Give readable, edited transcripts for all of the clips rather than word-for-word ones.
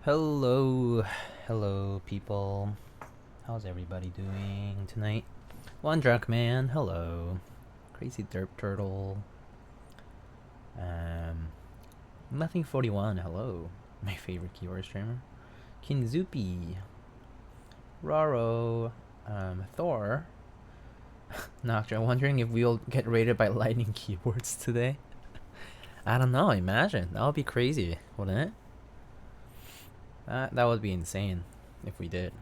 Hello, hello people. How's everybody doing tonight? One drunk man, hello. Crazy derp turtle. Nothing 41, hello. My favorite keyword streamer. Kinzupi. Raro. Thor. Noctra, wondering if we'll get rated by lightning keywords today. I don't know, imagine. That would be crazy, wouldn't it? That would be insane if we did.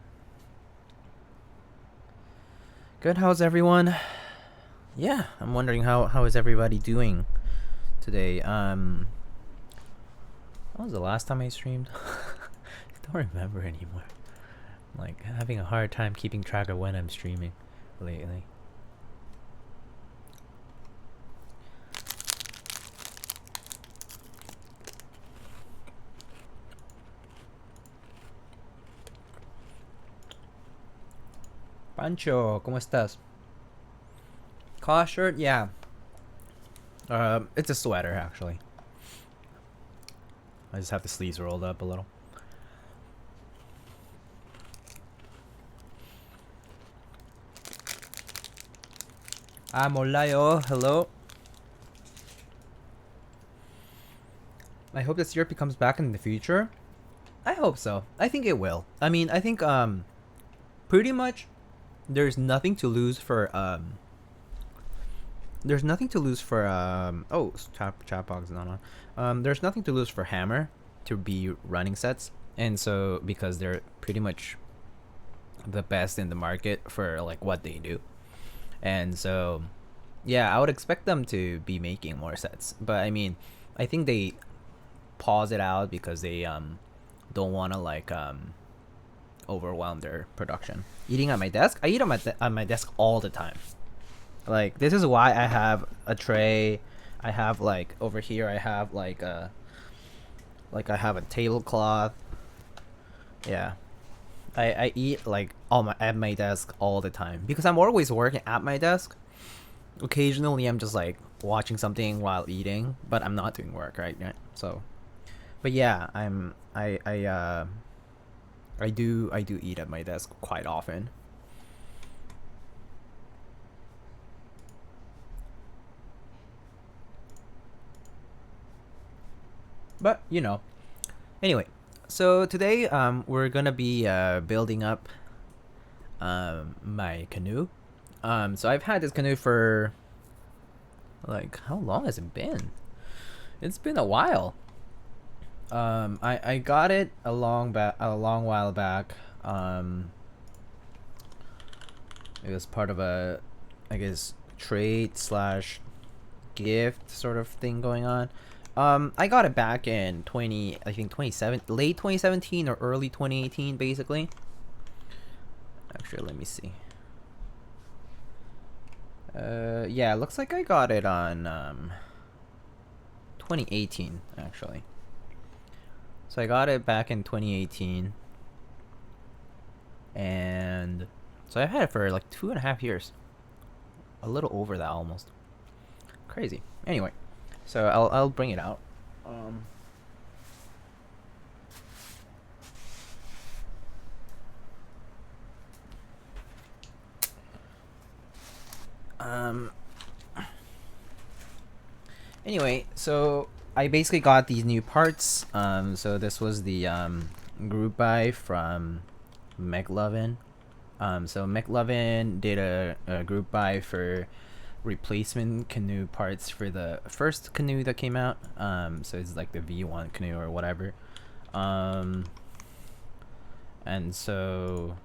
Good, how's everyone? Yeah, I'm wondering how is everybody doing today. When was the last time I streamed? I don't remember anymore. I'm like having a hard time keeping track of when I'm streaming lately. Pancho, ¿cómo estás? Claw shirt? Yeah. It's a sweater actually. I just have the sleeves rolled up a little. Molayo, hello. I hope this Europe comes back in the future. I hope so. I think it will. I mean, I think pretty much there's nothing to lose for there's nothing to lose for oh, chat box is not on. There's nothing to lose for Hammer to be running sets, and so because they're pretty much the best in the market for like what they do, and so yeah, I would expect them to be making more sets. But I mean, I think they pause it out because they don't want to like overwhelm their production. Eating at my desk, I eat at my desk all the time. Like, this is why I have a tray. I have like over here I have like I have a tablecloth. Yeah, I eat like at my desk all the time because I'm always working at my desk. Occasionally I'm just like watching something while eating, but I'm not doing work, right? So but yeah, I do eat at my desk quite often. But you know, anyway, so today we're gonna be building up my canoe. So I've had this canoe for like, how long has it been? It's been a while. I got it a long while back. It was part of a, I guess, trade slash gift sort of thing going on. I got it back in I think late 2017 or early 2018, basically. Actually, let me see. Yeah, it looks like I got it on 2018 actually. So I got it back in 2018, and so I've had it for like 2.5 years, a little over that almost. Crazy. Anyway, so I'll bring it out. Anyway, so I basically got these new parts. So this was the group buy from Mechlovin. So Mechlovin did a group buy for replacement canoe parts for the first canoe that came out. So it's like the V1 canoe or whatever. And so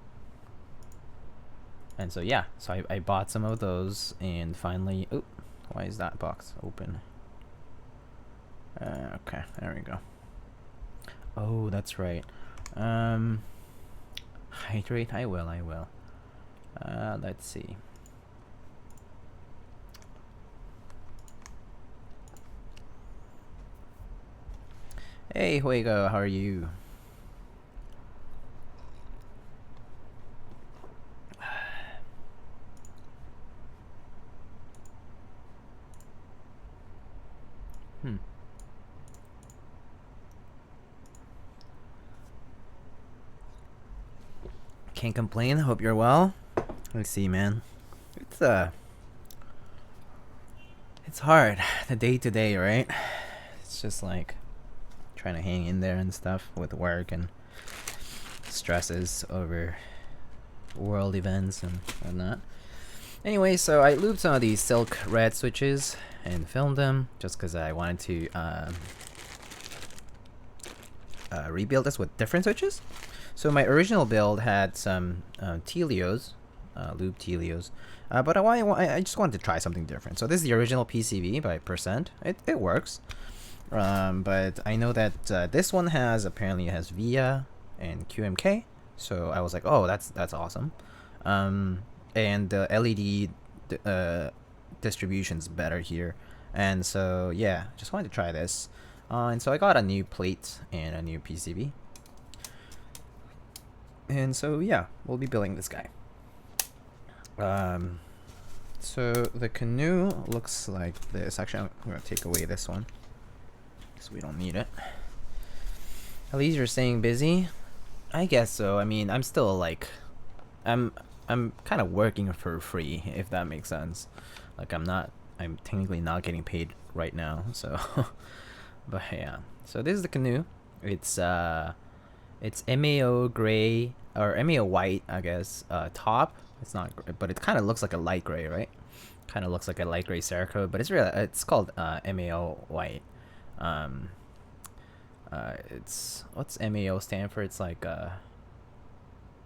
yeah, so I bought some of those, and finally, oh, why is that box open? Okay, there we go. Oh, that's right. Hydrate, I will. Let's see. Hey, Huego, how are you? can't complain. Hope you're well. Let's see, man. It's hard, the day to day, right? It's just like trying to hang in there and stuff with work and stresses over world events and whatnot. Anyway, so I lubed some of these silk red switches and filmed them just because I wanted to rebuild this with different switches. So my original build had some Telios, lube Telios, but I just wanted to try something different. So this is the original PCB by %. It works, but I know that this one apparently has VIA and QMK. So I was like, oh, that's awesome. And the LED distribution's better here, and so yeah, just wanted to try this. And so I got a new plate and a new PCB, and so yeah, we'll be building this guy. So the Canoe looks like this. Actually, I'm gonna take away this one because we don't need it. At least you're staying busy. I guess so. I mean, I'm still like, I'm kind of working for free, if that makes sense. Like I'm technically not getting paid right now, so but yeah. So this is the Canoe. It's MAO gray or MAO white, I guess. Top. It's not, but it kind of looks like a light gray, right? Kind of looks like a light gray Cerakote, but it's called MAO white. It's, what's MAO stand for? It's like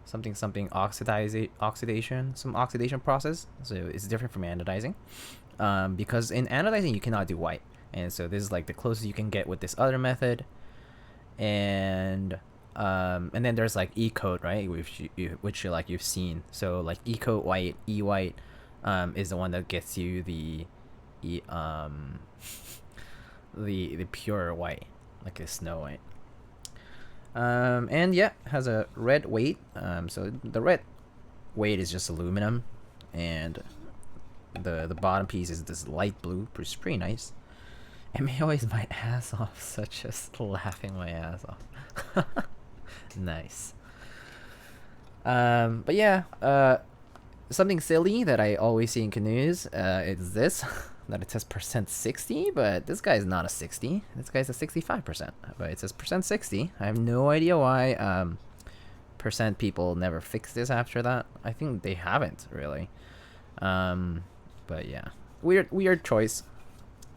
something oxidation, some oxidation process. So it's different from anodizing, because in anodizing you cannot do white, and so this is like the closest you can get with this other method. And then there's like E-coat, right, which like you've seen. So like E-coat white, E-white, is the one that gets you the pure white, like a snow white. And yeah, has a red weight. So the red weight is just aluminum, and the bottom piece is this light blue, pretty nice. And me always my ass off, such a laughing my ass off. Nice. But yeah, something silly that I always see in canoes is this. That it says %60, but this guy's not a 60. This guy's a 65%, but it says %60. I have no idea why percent people never fix this after that. I think they haven't really. But yeah, weird choice.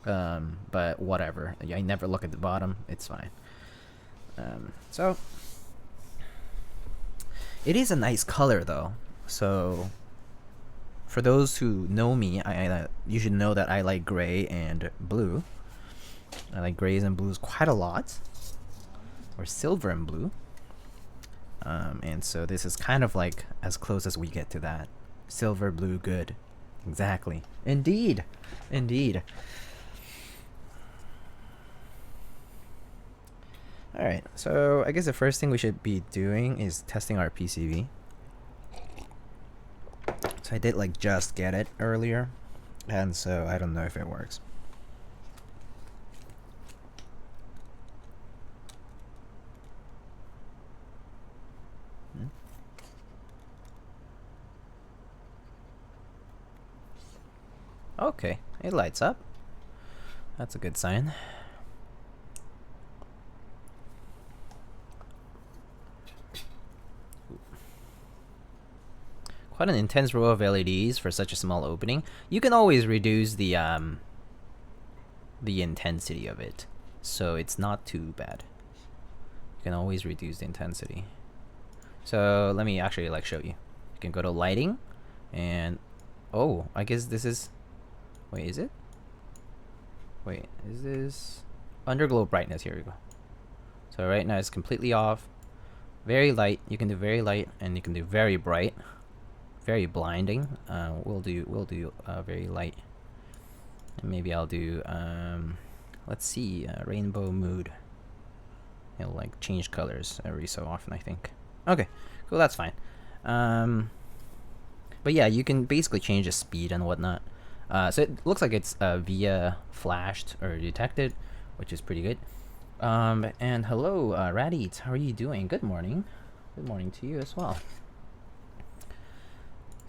But whatever. I never look at the bottom. It's fine. So it is a nice color though. So for those who know me, you should know that I like gray and blue. I like grays and blues quite a lot, or silver and blue. And so this is kind of like as close as we get to that. Silver, blue, good. Exactly. Indeed. Alright, so I guess the first thing we should be doing is testing our PCB. So I did like just get it earlier, and so I don't know if it works. Okay, it lights up. That's a good sign. Quite an intense row of LEDs for such a small opening. You can always reduce the intensity of it, so it's not too bad. You can always reduce the intensity. So let me actually like show you. You can go to lighting, and oh, I guess this is. Wait, is it? Wait, is this underglow brightness? Here we go. So right now it's completely off. Very light. You can do very light, and you can do very bright. Very blinding. We'll do very light, and maybe I'll do let's see, rainbow mood. It'll like change colors every so often, I think. Okay, cool, that's fine. But yeah, you can basically change the speed and whatnot. So it looks like it's via flashed or detected, which is pretty good. And hello, Radit, how are you doing? Good morning. Good morning to you as well.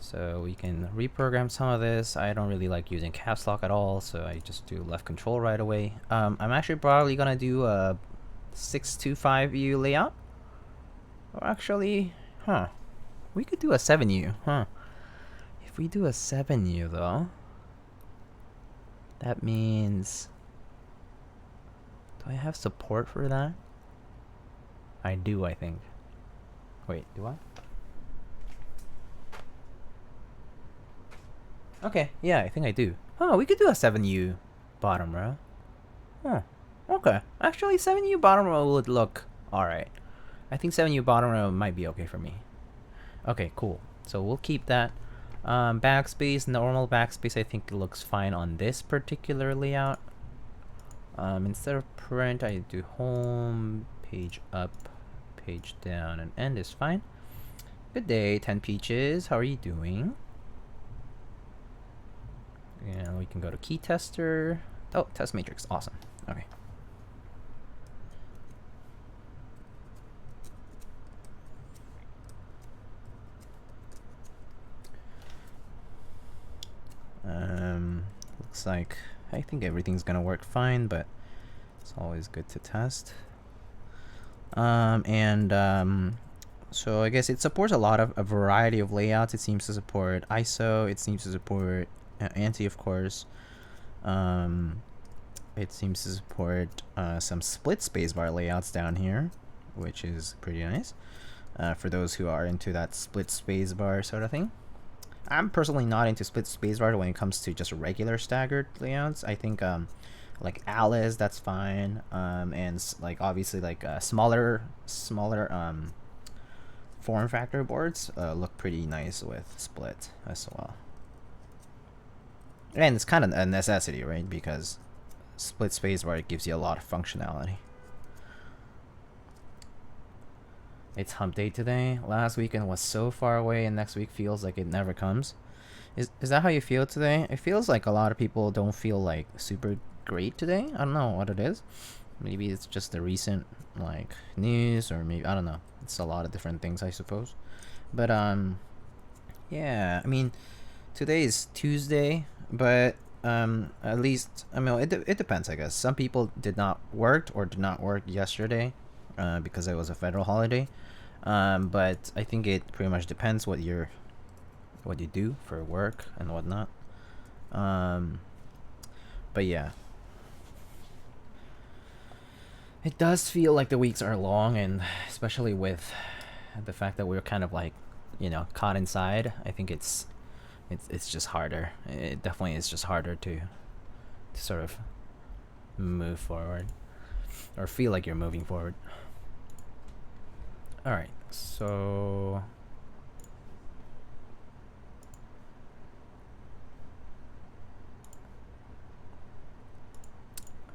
So we can reprogram some of this. I don't really like using caps lock at all, so I just do left control right away. I'm actually probably gonna do a 625U layout. Or actually, we could do a 7U, If we do a 7U though, that means, do I have support for that? I do, I think. Wait, do I? Okay, yeah, I think I do. Oh, we could do a 7U bottom row. Okay. Actually, 7U bottom row would look alright. I think 7U bottom row might be okay for me. Okay, cool. So we'll keep that. Backspace, normal backspace, I think it looks fine on this particular layout. Instead of print, I do home, page up, page down, and end is fine. Good day, 10 Peaches. How are you doing? And we can go to key tester. Oh, test matrix. Awesome. Okay. Looks like I think everything's gonna work fine, but it's always good to test. So I guess it supports a variety of layouts. It seems to support ISO. It seems to support anti, of course. It seems to support some split spacebar layouts down here, which is pretty nice for those who are into that split spacebar sort of thing. I'm personally not into split spacebar when it comes to just regular staggered layouts. I think like Alice, that's fine, and like obviously like smaller form factor boards look pretty nice with split as well. And it's kind of a necessity, right? Because split spacebar gives you a lot of functionality. It's hump day today. Last weekend was so far away, and next week feels like it never comes. Is that how you feel today? It feels like a lot of people don't feel like super great today. I don't know what it is. Maybe it's just the recent like news, or maybe I don't know. It's a lot of different things, I suppose. But yeah. I mean, today is Tuesday, but at least I mean it depends, I guess. Some people did not work yesterday because it was a federal holiday. But I think it pretty much depends what you do for work and whatnot. But yeah, it does feel like the weeks are long, and especially with the fact that we're kind of like, caught inside. I think it's just harder. It definitely is just harder to sort of move forward or feel like you're moving forward. All right, so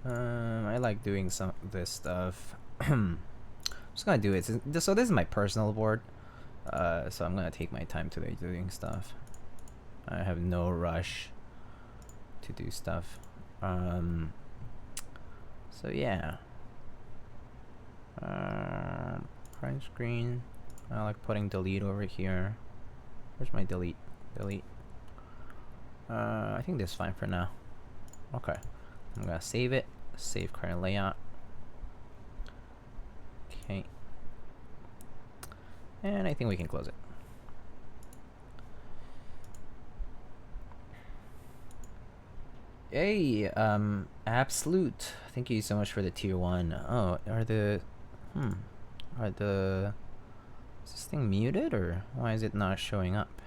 I like doing some of this stuff. I'm just gonna do it. So this is my personal board, so I'm gonna take my time today doing stuff. I have no rush to do stuff. So yeah. Print screen. I like putting delete over here. Where's my delete? Delete. I think this is fine for now. Okay. I'm gonna save it. Save current layout. Okay. And I think we can close it. Hey, Absolute. Thank you so much for the tier 1. Oh, is this thing muted, or why is it not showing up?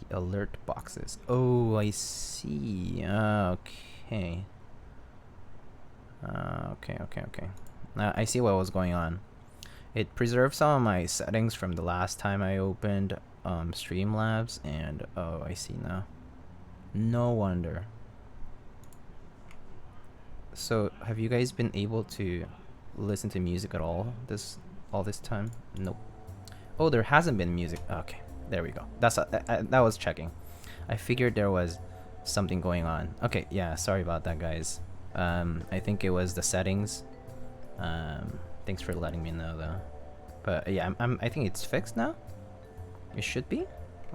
The alert boxes. Oh, I see. Okay. Okay. I see what was going on. It preserved some of my settings from the last time I opened Streamlabs, and oh, I see now. No wonder. So, have you guys been able to listen to music at all this time? Nope. Oh, there hasn't been music. Okay, there we go. That was checking. I figured there was something going on. Okay, yeah, sorry about that, guys. I think it was the settings. Thanks for letting me know, though. But yeah, I think it's fixed now. It should be.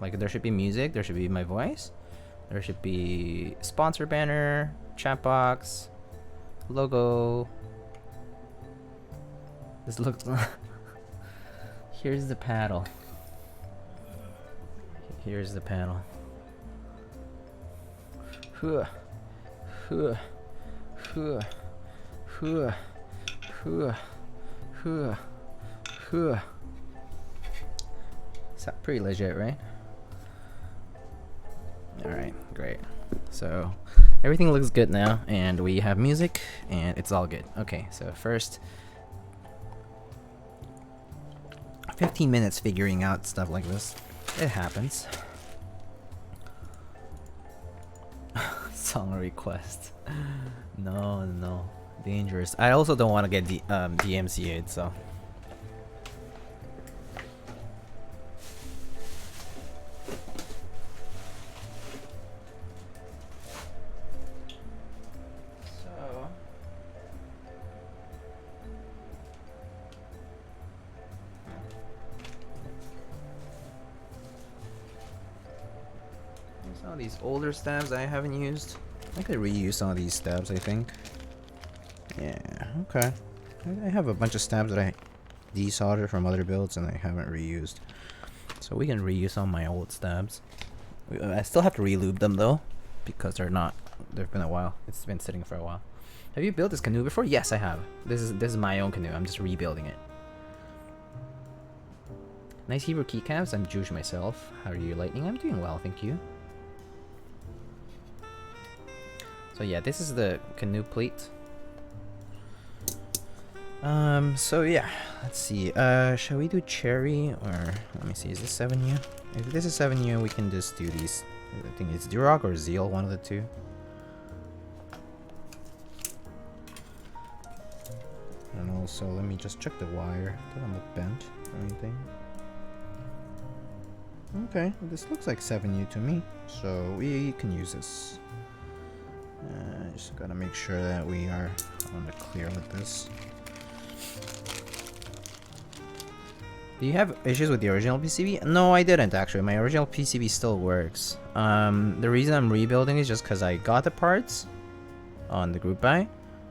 Like, there should be music, there should be my voice, there should be sponsor banner, chat box, logo. This looks... Here's the paddle. Here's the paddle. Huh. Huh. Huh. Huh. Huh. Huh. Huh. It's pretty legit, right? Alright, great. So, everything looks good now, and we have music, and it's all good. Okay, so first... 15 minutes figuring out stuff like this. It happens. Song request. No, no. Dangerous. I also don't want to get DMCA'd, so... Some of these older stabs I haven't used. I could reuse some of these stabs, I think. Yeah, okay. I have a bunch of stabs that I desoldered from other builds and I haven't reused. So we can reuse some of my old stabs. I still have to re-lube them though, because they've been a while. It's been sitting for a while. Have you built this canoe before? Yes, I have. This is my own canoe. I'm just rebuilding it. Nice Hebrew keycaps. I'm Jewish myself. How are you, Lightning? I'm doing well, thank you. So yeah, this is the canoe plate. So yeah, let's see. Shall we do cherry or let me see, is this 7U? If this is 7U, we can just do these. I think it's Duroc or Zeal, one of the two. And also, let me just check the wire. Doesn't look bent or anything. Okay, this looks like 7U to me, so we can use this. Just gotta make sure that we are on the clear with this. Do you have issues with the original PCB? No, I didn't actually. My original PCB still works. The reason I'm rebuilding is just because I got the parts on the group buy,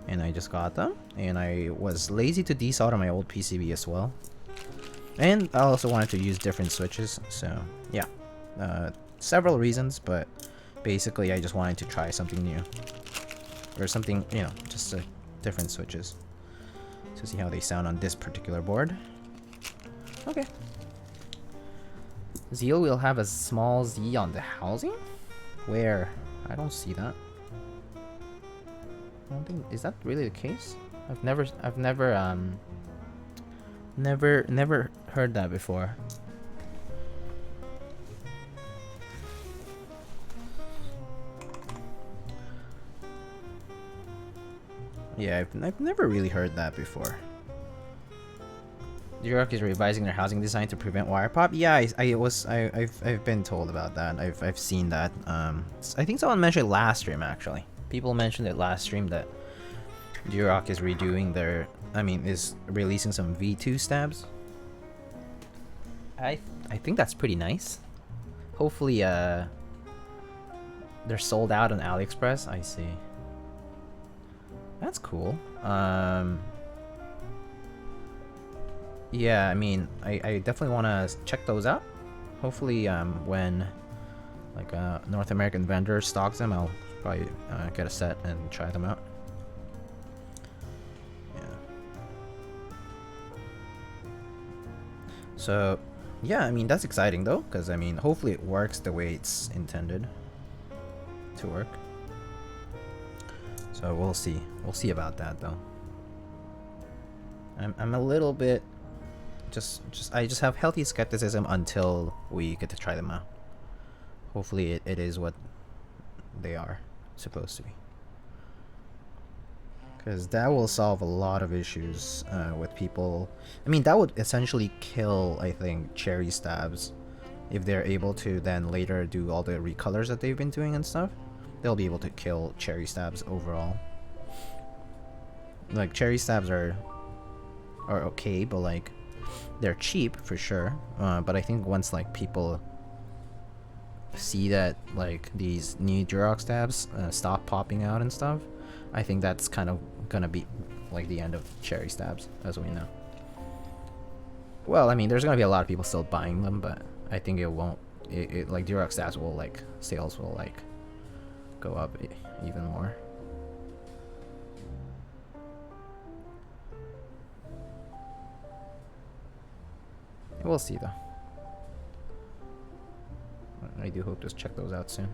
and I just got them, and I was lazy to desolder my old PCB as well. And I also wanted to use different switches, so yeah. Several reasons, but basically I just wanted to try something new. Or something, you know, just different switches. To see how they sound on this particular board. Okay. Zeal will have a small Z on the housing? Where? I don't see that. I don't think, is that really the case? I've never heard that before. Yeah, I've never really heard that before. New York is revising their housing design to prevent wire pop. Yeah, I've been told about that. I've seen that. I think someone mentioned it last stream actually. People mentioned it last stream that Duroc is redoing their, is releasing some V2 stabs. I think that's pretty nice. Hopefully, they're sold out on AliExpress. I see. That's cool. Yeah, I definitely want to check those out. Hopefully, when like a North American vendor stocks them, I'll probably get a set and try them out. Yeah. So, yeah, that's exciting though, because hopefully it works the way it's intended to work. So we'll see. We'll see about that though. I'm a little bit I just have healthy skepticism until we get to try them out. Hopefully it is what they are supposed to be. Because that will solve a lot of issues with people. That would essentially kill, I think, cherry stabs. If they're able to then later do all the recolors that they've been doing and stuff. They'll be able to kill cherry stabs overall. Like, cherry stabs are okay, but like, They're cheap for sure, but I think once like people see that like these new Durox stabs stop popping out and stuff, I think that's kind of gonna be like the end of cherry stabs as we know. Well, I mean, there's gonna be a lot of people still buying them, but I think it won't. It like Durox stabs will like sales will like go up even more. We'll see though. I do hope to check those out soon.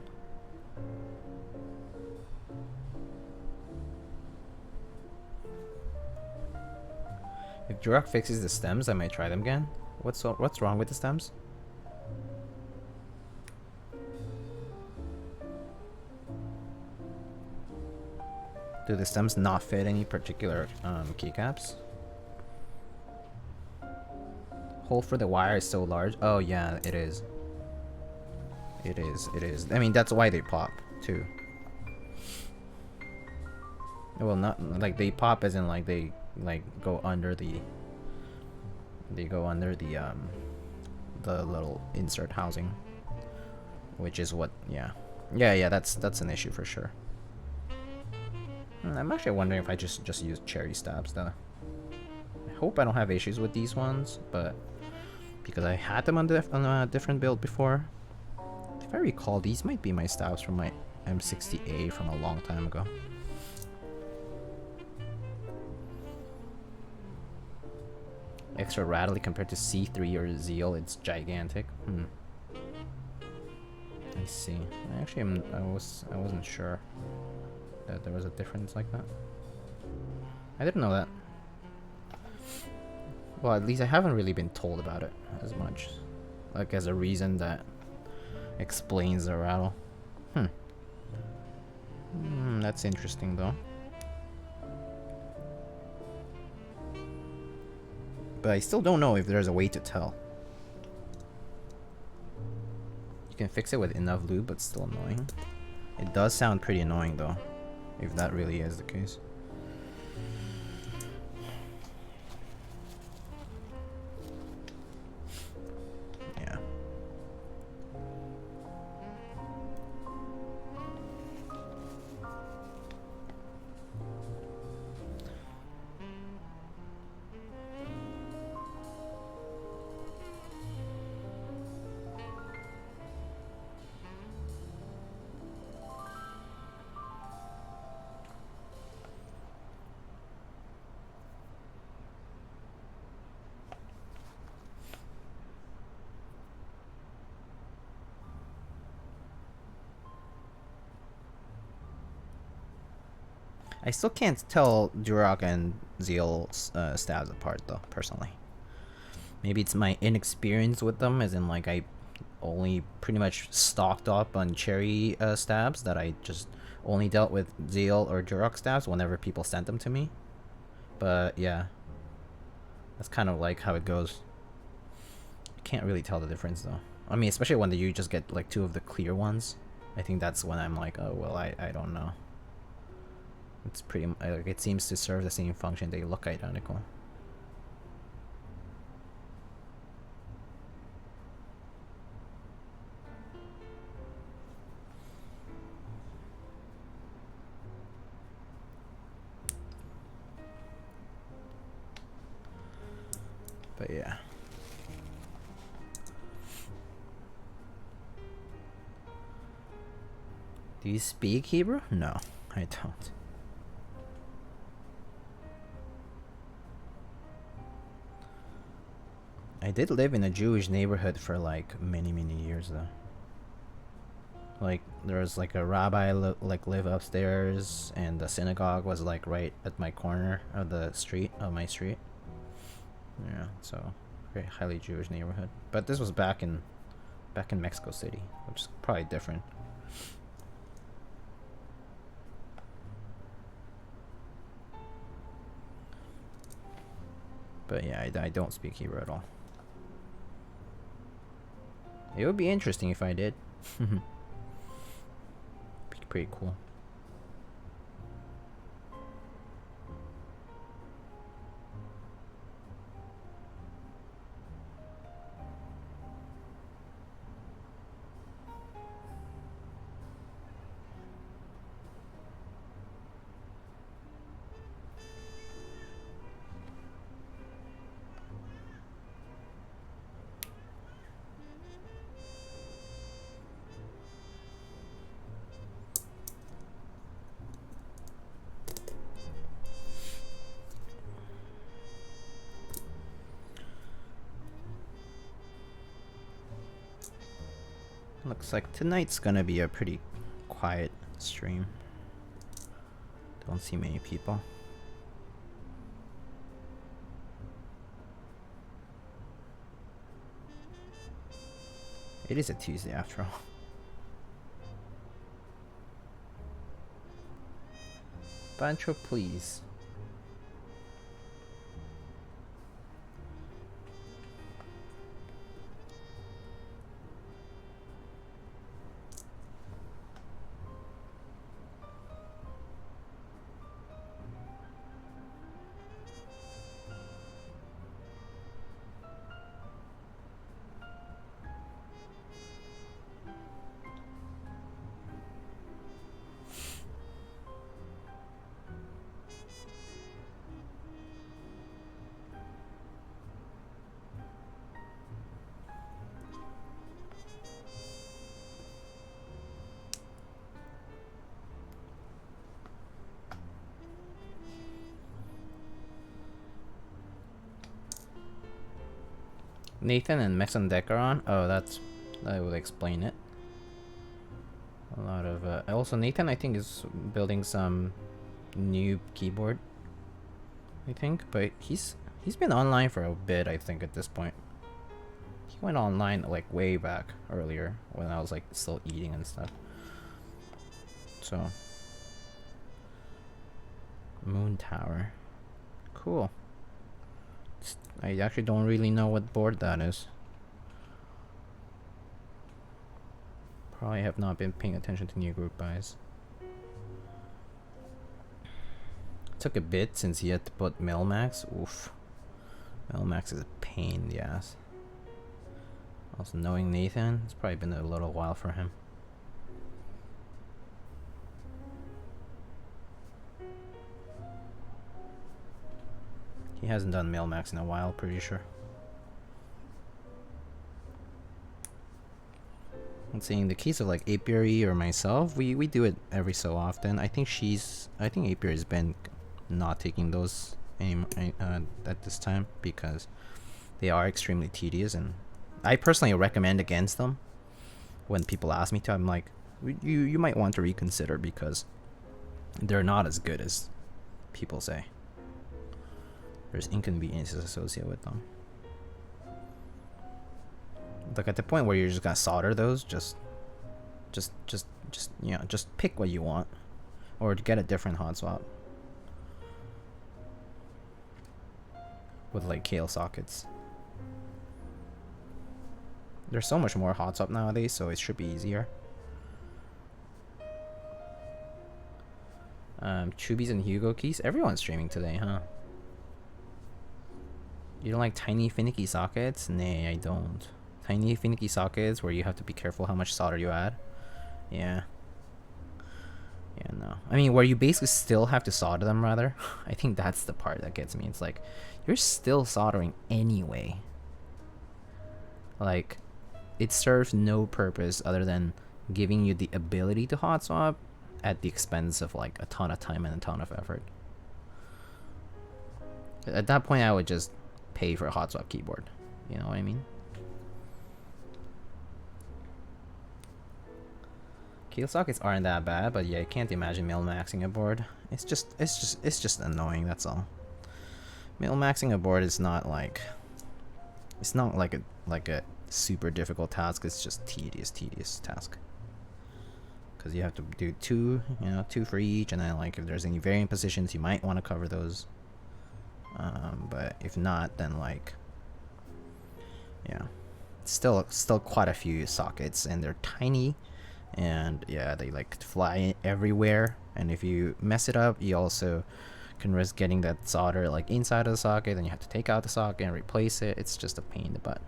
If Durox fixes the stems, I might try them again. What's wrong with the stems? Do the stems not fit any particular keycaps? Hole for the wire is so large. Oh yeah, it is. It is. I mean, that's why they pop too. Well, not like they pop as in like they like go under the. They go under the little insert housing, which is what yeah. That's an issue for sure. I'm actually wondering if I just use cherry stabs though. I hope I don't have issues with these ones, but because I had them on a different build before. If I recall, these might be my stabs from my M60A from a long time ago. Extra rattly compared to C3 or Zeal, it's gigantic. I see. I wasn't sure that there was a difference like that. I didn't know that. Well, at least I haven't really been told about it as much, like as a reason that explains the rattle. That's interesting though. But I still don't know if there's a way to tell. You can fix it with enough lube, but still annoying. It does sound pretty annoying though, if that really is the case. Yeah. I still can't tell Durox and Zeal stabs apart though, personally. Maybe it's my inexperience with them, as in like I only pretty much stocked up on cherry stabs, that I just only dealt with Zeal or Durox stabs whenever people sent them to me. But yeah, that's kind of like how it goes. I can't really tell the difference though. I mean, especially when you just get like two of the clear ones. I think that's when I'm like, oh well, I don't know. It's pretty like it seems to serve the same function. They look identical. But yeah. Do you speak Hebrew? No, I don't. I did live in a Jewish neighborhood for like many years though. Like there was like a rabbi like live upstairs, and the synagogue was like right at my corner of the street of my street. Yeah, so very highly Jewish neighborhood. But this was back in Mexico City, which is probably different. But yeah, I don't speak Hebrew at all. It would be interesting if I did. Be pretty cool. Looks like tonight's gonna be a pretty quiet stream. Don't see many people. It is a Tuesday after all. Pancho, please. Nathan and Mex on deck are on. Oh, that would explain it. A lot of also Nathan, I think, is building some new keyboard. I think, but he's been online for a bit. I think at this point, he went online like way back earlier when I was like still eating and stuff. So, Moon Tower, cool. I actually don't really know what board that is. Probably have not been paying attention to new group buys. Took a bit since he had to put Melmax. Oof. Melmax is a pain in the ass. Also, knowing Nathan, it's probably been a little while for him. He hasn't done Melmax in a while, pretty sure. I'm saying the case of like Apiary or myself, we do it every so often. I think Apiary's been not taking those at this time because they are extremely tedious, and I personally recommend against them. When people ask me to, I'm like, you might want to reconsider because they're not as good as people say. There's inconveniences associated with them. Like at the point where you're just gonna solder those, just you know, just pick what you want, or get a different hot swap with like Kale sockets. There's so much more hot swap nowadays, so it should be easier. Chubbies and Hugo keys. Everyone's streaming today, huh? You don't like tiny finicky sockets? Nay, I don't. Tiny finicky sockets where you have to be careful how much solder you add. Yeah. Yeah, no. I mean, where you basically still have to solder them, rather. I think that's the part that gets me. It's like, you're still soldering anyway. Like, it serves no purpose other than giving you the ability to hot swap at the expense of like a ton of time and a ton of effort. At that point, I would just pay for a hot swap keyboard. You know what I mean? Keel sockets aren't that bad, but yeah, I can't imagine mil-maxing a board. It's just annoying, that's all. Mil-maxing a board is not like, it's not like a super difficult task. It's just tedious task. Because you have to do two for each, and then like if there's any varying positions, you might want to cover those. But if not, then like, yeah, still quite a few sockets, and they're tiny, and yeah, they like fly everywhere. And if you mess it up, you also can risk getting that solder like inside of the socket, then you have to take out the socket and replace it. It's just a pain in the butt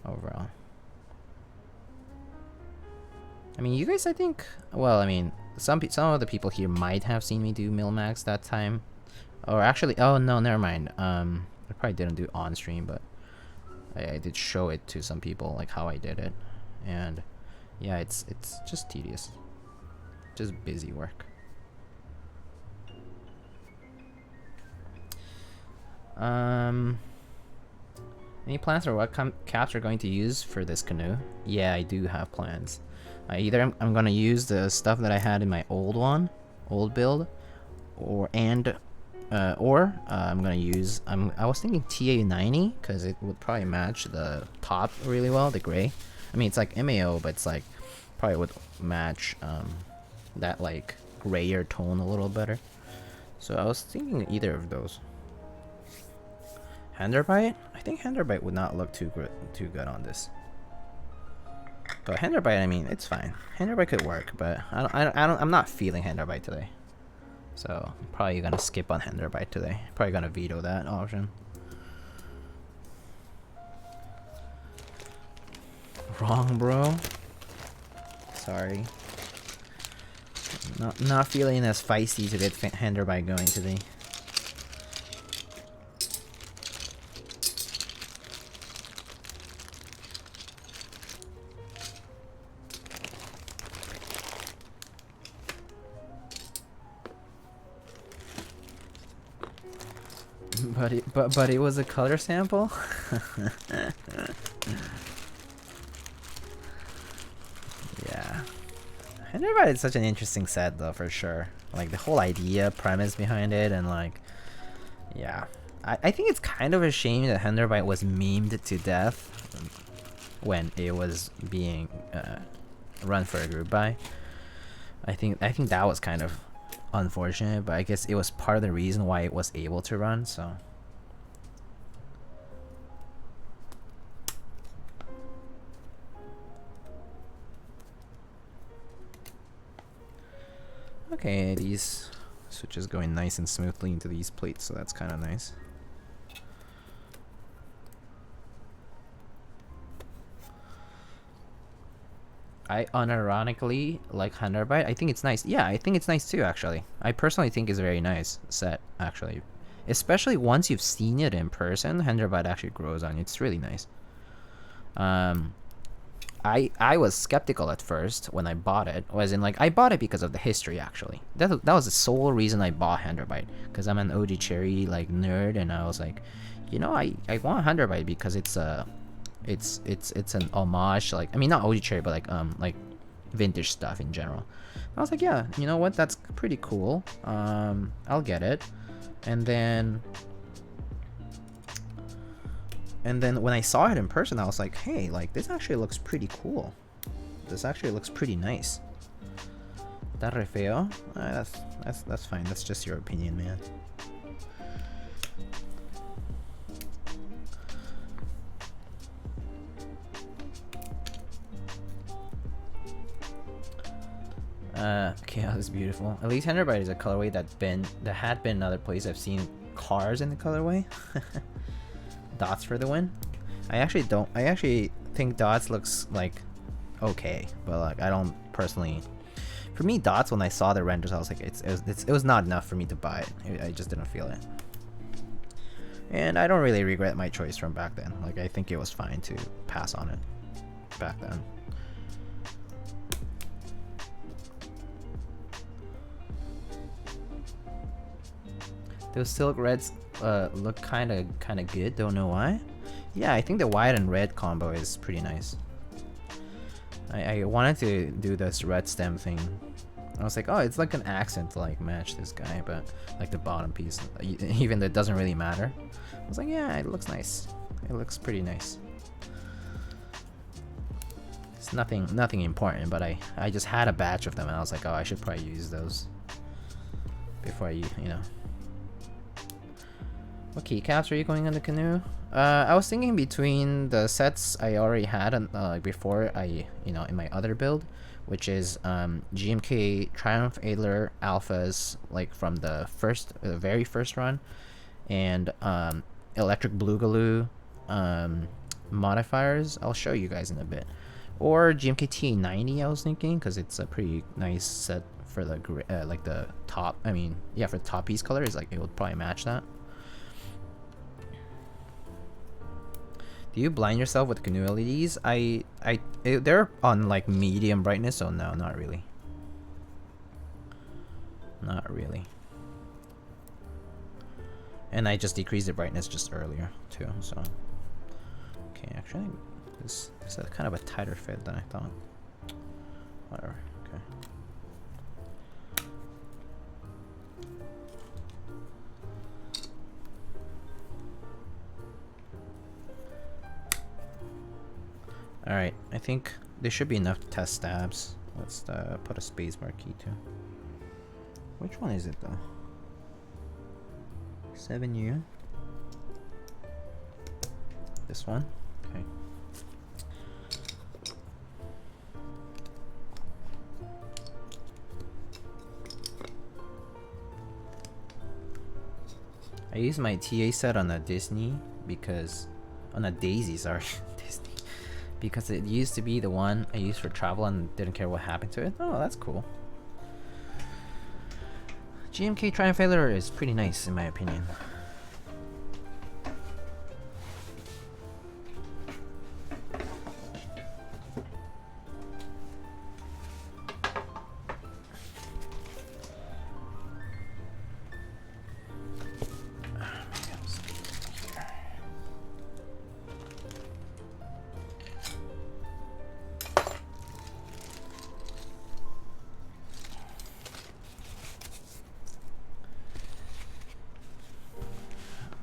overall. I mean, you guys, I think, well, I mean, some of the people here might have seen me do Mil-Max that time. Or actually, oh no, never mind. I probably didn't do on stream, but I did show it to some people, like how I did it. And yeah, it's just tedious. Just busy work. Any plans for what caps you're going to use for this canoe? Yeah, I do have plans. Either I'm gonna use the stuff that I had in my old build, or I'm gonna use I was thinking TA90 because it would probably match the top really well, the gray. I mean, it's like MAO, but it's like probably would match that like grayer tone a little better. So I was thinking either of those. Henderbite? I think Henderbite would not look too good on this. But Henderbite, I mean, it's fine. Henderbite could work, but I'm not feeling Henderbite today. So I'm probably gonna skip on Henderbite today. Probably gonna veto that option. Wrong, bro. Sorry. Not feeling as feisty to get Henderbite going today. But it was a color sample? Yeah. Henderbite is such an interesting set though, for sure. Like the whole idea, premise behind it, and like, yeah. I think it's kind of a shame that Henderbite was memed to death when it was being run for a group buy. I think that was kind of unfortunate, but I guess it was part of the reason why it was able to run, so. Okay, these switches going nice and smoothly into these plates, so that's kind of nice. I unironically like Henderbite. I think it's nice. Yeah, I think it's nice too, actually. I personally think it's a very nice set, actually. Especially once you've seen it in person, Henderbite actually grows on you. It's really nice. I was skeptical at first when I bought it. As in, like, I bought it because of the history, actually. That was the sole reason I bought Henderbite. Because I'm an OG Cherry, like, nerd, and I was like, you know, I want Henderbite because it's an homage, like, I mean, not OG Cherry, but like vintage stuff in general. I was like, yeah, you know what, that's pretty cool. I'll get it. And then when I saw it in person, I was like, hey, like, this actually looks pretty cool. This actually looks pretty nice. That re feo? That's fine. That's just your opinion, man. Chaos is beautiful. At least Henderbite is a colorway that had been other places I've seen cars in the colorway. Dots for the win. I actually think Dots looks like okay, but like I don't personally. For me, Dots, when I saw the renders, I was like, it was not enough for me to buy it. I just didn't feel it. And I don't really regret my choice from back then. Like, I think it was fine to pass on it back then. Those silk reds look kind of good. Don't know why. Yeah, I think the white and red combo is pretty nice. I wanted to do this red stem thing. I was like, oh, it's like an accent to like match this guy, but like the bottom piece, even though it doesn't really matter. I was like, yeah, it looks nice. It looks pretty nice. It's nothing important, but I just had a batch of them and I was like, oh, I should probably use those before you know. What keycaps are you going on the Canoe? I was thinking between the sets I already had before in my other build, which is GMK Triumph Adler Alphas, like from the very first run, and Electric Boogaloo modifiers. I'll show you guys in a bit. Or GMK TA90, I was thinking, because it's a pretty nice set for the like the top. I mean, yeah, for the top piece color, is like it would probably match that. Do you blind yourself with Canoe LEDs? They're on like medium brightness, so no, not really. Not really. And I just decreased the brightness just earlier too, so. Okay, actually, this is kind of a tighter fit than I thought. Whatever. Okay. All right, I think there should be enough to test stabs. Let's put a spacebar key too. Which one is it though? 7U. This one. Okay. I used my TA set on a Disney because, on a Daisy, sorry, Disney, because it used to be the one I used for travel and didn't care what happened to it. Oh, that's cool. GMK Tri-Failure is pretty nice in my opinion.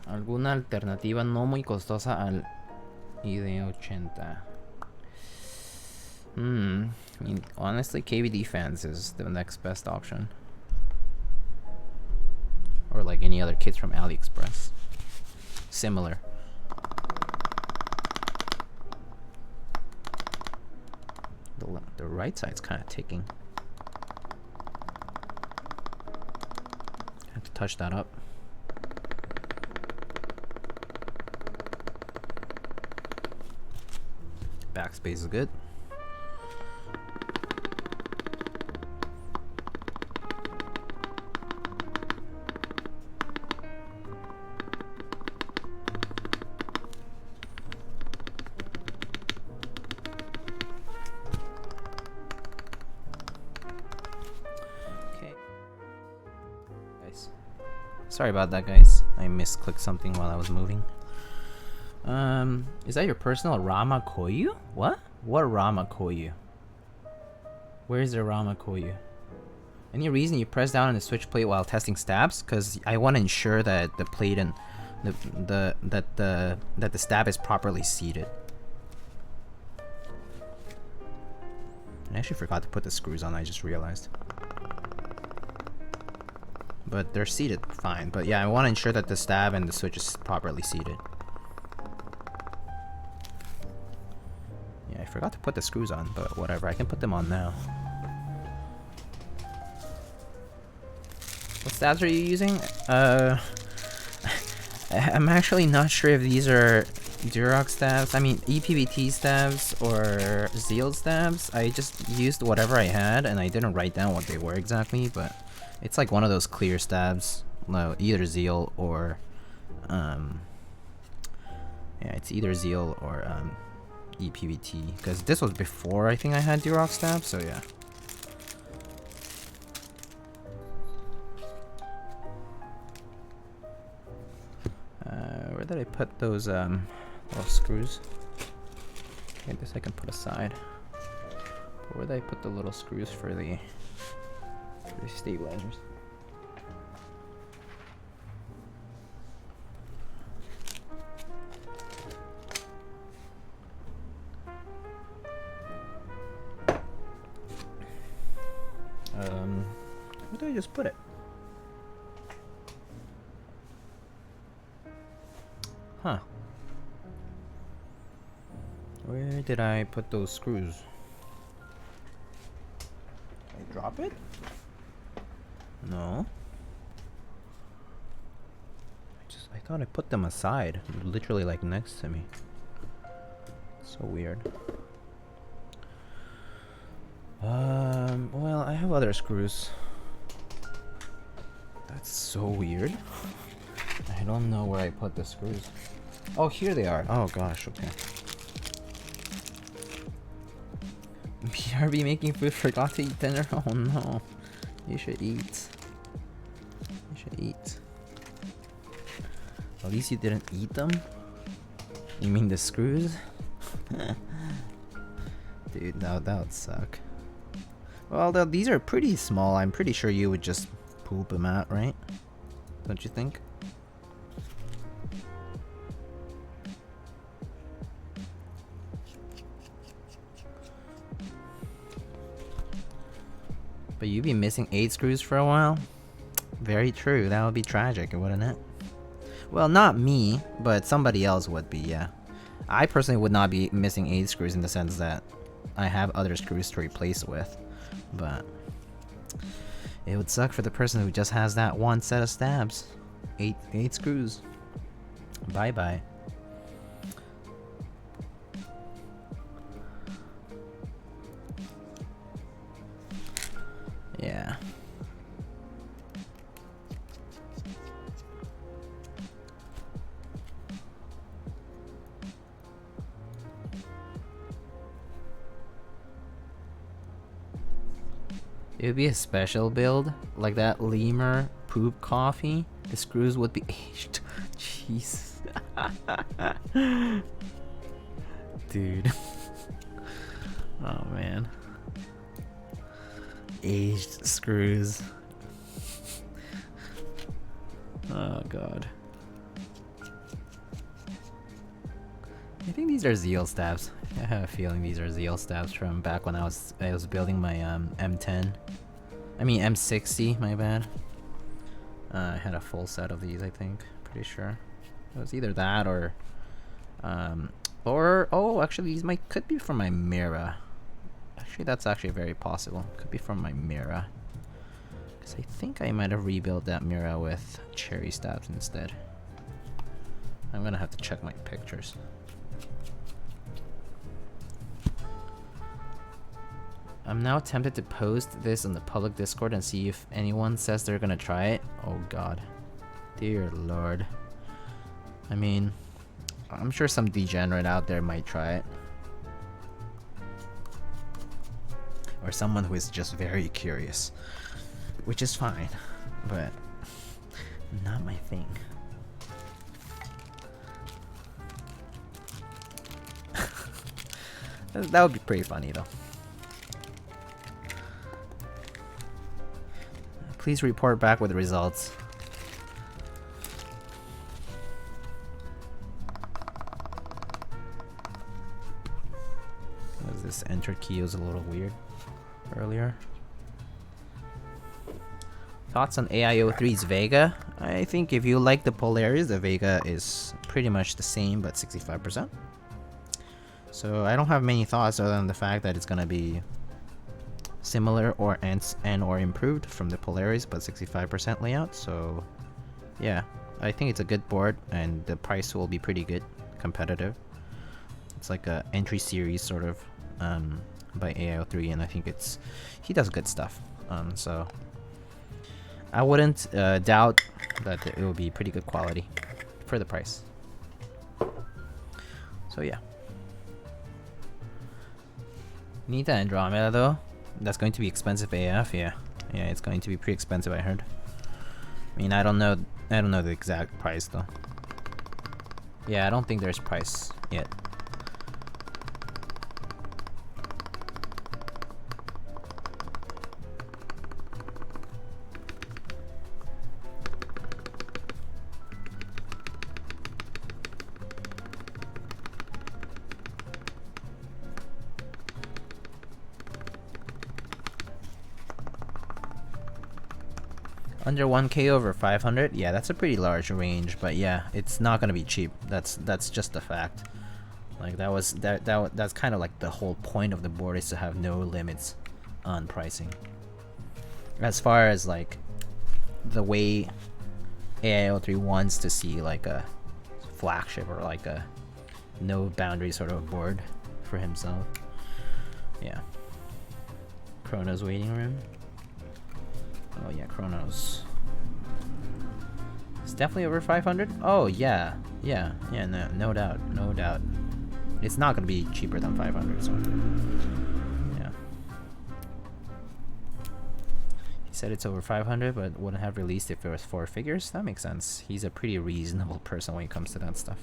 ¿Alguna alternativa no muy costosa al ID80? I mean, honestly, KVD fans is the next best option. Or like any other kits from AliExpress. Similar. The right side's kind of ticking. I have to touch that up. Backspace is good. Okay. Guys. Sorry about that, guys. I misclicked something while I was moving. Is that your personal Rama Koyu? What? What Rama Koyu? Where is the Rama Koyu? Any reason you press down on the switch plate while testing stabs? Because I want to ensure that the plate and that the stab is properly seated. I actually forgot to put the screws on, I just realized. But they're seated fine. But yeah, I want to ensure that the stab and the switch is properly seated. I forgot to put the screws on, but whatever, I can put them on now. What stabs are you using? I'm actually not sure if these are Durox stabs, EPBT stabs or Zeal stabs. I just used whatever I had and I didn't write down what they were exactly, but it's like one of those clear stabs. No, either Zeal or yeah, it's either Zeal or EPBT, because this was before I think I had Durox stabs, so yeah. Where did I put those little screws? Okay, this I can put aside. But where did I put the little screws for the stabilizers? Where did I just put it? Huh. Where did I put those screws? Did I drop it? No. I thought I put them aside, literally like next to me. So weird. Well, I have other screws. That's so weird. I don't know where I put the screws. Oh, here they are. Oh gosh, okay. BRB making food, forgot to eat dinner. Oh no. You should eat. You should eat. At least you didn't eat them? You mean the screws? Dude, that would suck. Well, these are pretty small. I'm pretty sure you would just poop them out, right? Don't you think? But you'd be missing 8 screws for a while? Very true. That would be tragic, wouldn't it? Well, not me, but somebody else would be, yeah. I personally would not be missing 8 screws in the sense that I have other screws to replace with. But it would suck for the person who just has that one set of stabs. 8 screws. Bye-bye. Yeah. It would be a special build, like that lemur poop coffee. The screws would be aged. Jeez. Dude. Oh man. Aged screws. Oh god. I think these are Zeal stabs. I have a feeling these are Zeal stabs from back when I was building my M10. I mean M60, my bad. I had a full set of these, I think. Pretty sure. It was either that or oh, actually these could be from my Mira. Actually, that's actually very possible. Could be from my Mira. Because I think I might have rebuilt that Mira with cherry stabs instead. I'm gonna have to check my pictures. I'm now tempted to post this on the public Discord and see if anyone says they're gonna try it. Oh god. Dear lord. I mean, I'm sure some degenerate out there might try it. Or someone who is just very curious. Which is fine. But not my thing. That would be pretty funny though. Please report back with the results. Was this enter key was a little weird earlier. Thoughts on AIO3's Vega? I think if you like the Polaris, the Vega is pretty much the same but 65%. So I don't have many thoughts other than the fact that it's gonna be similar or improved from the Polaris, but 65% layout. So yeah, I think it's a good board and the price will be pretty good, competitive. It's like a entry series sort of by AIO3, and I think he does good stuff. So I wouldn't doubt that it will be pretty good quality for the price. So yeah. Nita Andromeda though, that's going to be expensive AF. Yeah, it's going to be pretty expensive, I heard. I mean, I don't know the exact price though. Yeah, I don't think there's price yet. Under 1K over 500, yeah, that's a pretty large range, but yeah, it's not gonna be cheap. That's just a fact. Like that's kind of like the whole point of the board, is to have no limits on pricing. As far as like the way AIO3 wants to see like a flagship or like a no boundary sort of board for himself. Yeah. Chrono's waiting room. Oh yeah, Chronos. It's definitely over 500. Oh yeah, no doubt. It's not gonna be cheaper than 500. So yeah. He said it's over 500, but wouldn't have released if it was 4 figures. That makes sense. He's a pretty reasonable person when it comes to that stuff.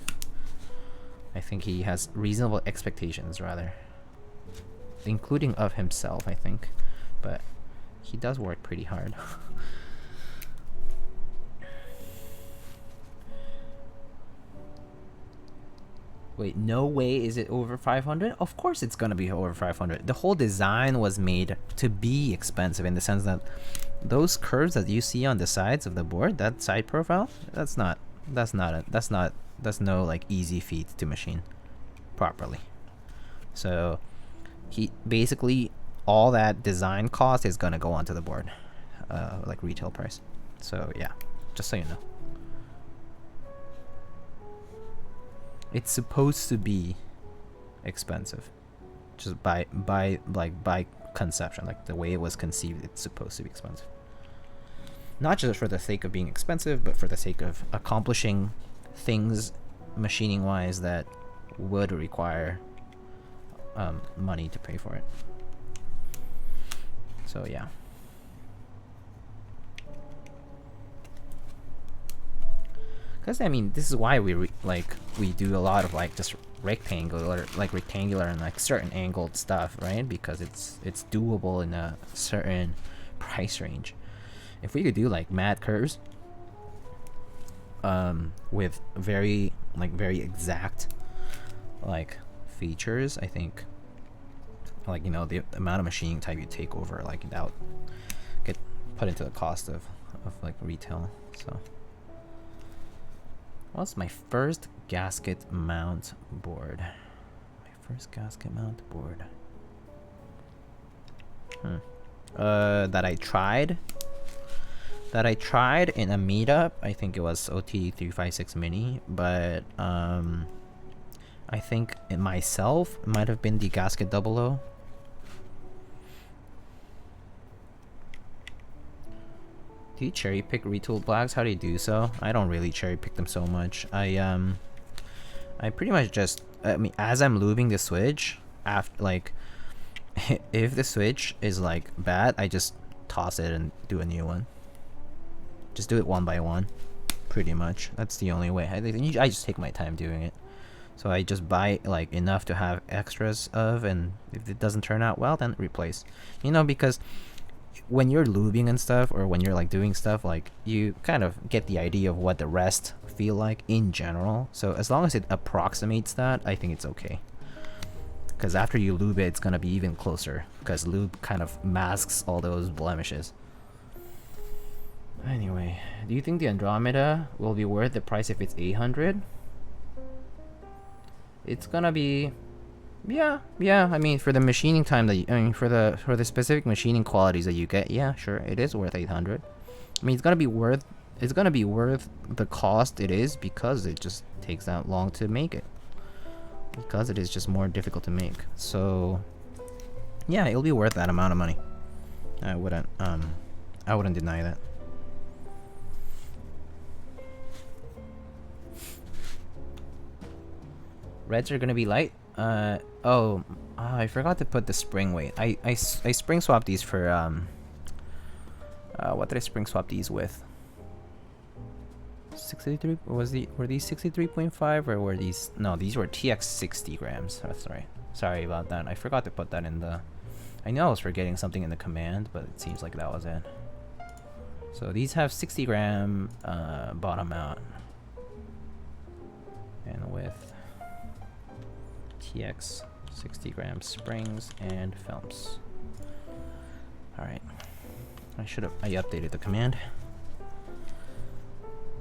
I think he has reasonable expectations, rather, including of himself, I think, but he does work pretty hard. Wait, no way is it over 500? Of course it's gonna be over 500. The whole design was made to be expensive, in the sense that those curves that you see on the sides of the board, that side profile, that's no like easy feat to machine properly. So he basically, all that design cost is gonna go onto the board, like retail price. So yeah, just so you know. It's supposed to be expensive, just by conception, like the way it was conceived. It's supposed to be expensive, not just for the sake of being expensive, but for the sake of accomplishing things machining wise that would require money to pay for it. So yeah. Because I mean, this is why we do a lot of like just rectangular and like certain angled stuff, right? Because it's doable in a certain price range. If we could do like mad curves, with very exact like features, I think, like, you know, the amount of machining time you take over, like, that would get put into the cost of like retail. So. What's my first gasket mount board? My first gasket mount board. That I tried in a meetup. I think it was OT356 Mini, but I think it myself might have been the gasket 00. Do you cherry pick retooled blacks? How do you do so? I don't really cherry pick them so much. I pretty much just, I mean, as I'm lubing the switch, after, like, if the switch is like bad, I just toss it and do a new one. Just do it one by one, pretty much. That's the only way. I just take my time doing it. So I just buy like enough to have extras of, and if it doesn't turn out well, then replace. You know, because when you're lubing and stuff, or when you're like doing stuff, like, you kind of get the idea of what the rest feel like in general. So as long as it approximates that, I think it's okay. Because after you lube it, it's gonna be even closer, because lube kind of masks all those blemishes. Anyway, do you think the Andromeda will be worth the price if it's 800? It's gonna be, yeah. I mean, for the machining time for the specific machining qualities that you get, yeah, sure, it is worth 800. I mean, it's gonna be worth the cost it is, because it just takes that long to make it. Because it is just more difficult to make. So yeah, it'll be worth that amount of money. I wouldn't deny that. Reds are gonna be light. I forgot to put the spring weight. I spring swapped these for what did I spring swap these with? 63? Were these 63.5, or were these? No, these were TX 60 grams. That's right. Sorry about that. I forgot to put that in the. I know I was forgetting something in the command, but it seems like that was it. So these have 60 gram bottom out, and with TX 60 gram springs and films. Alright. I updated the command.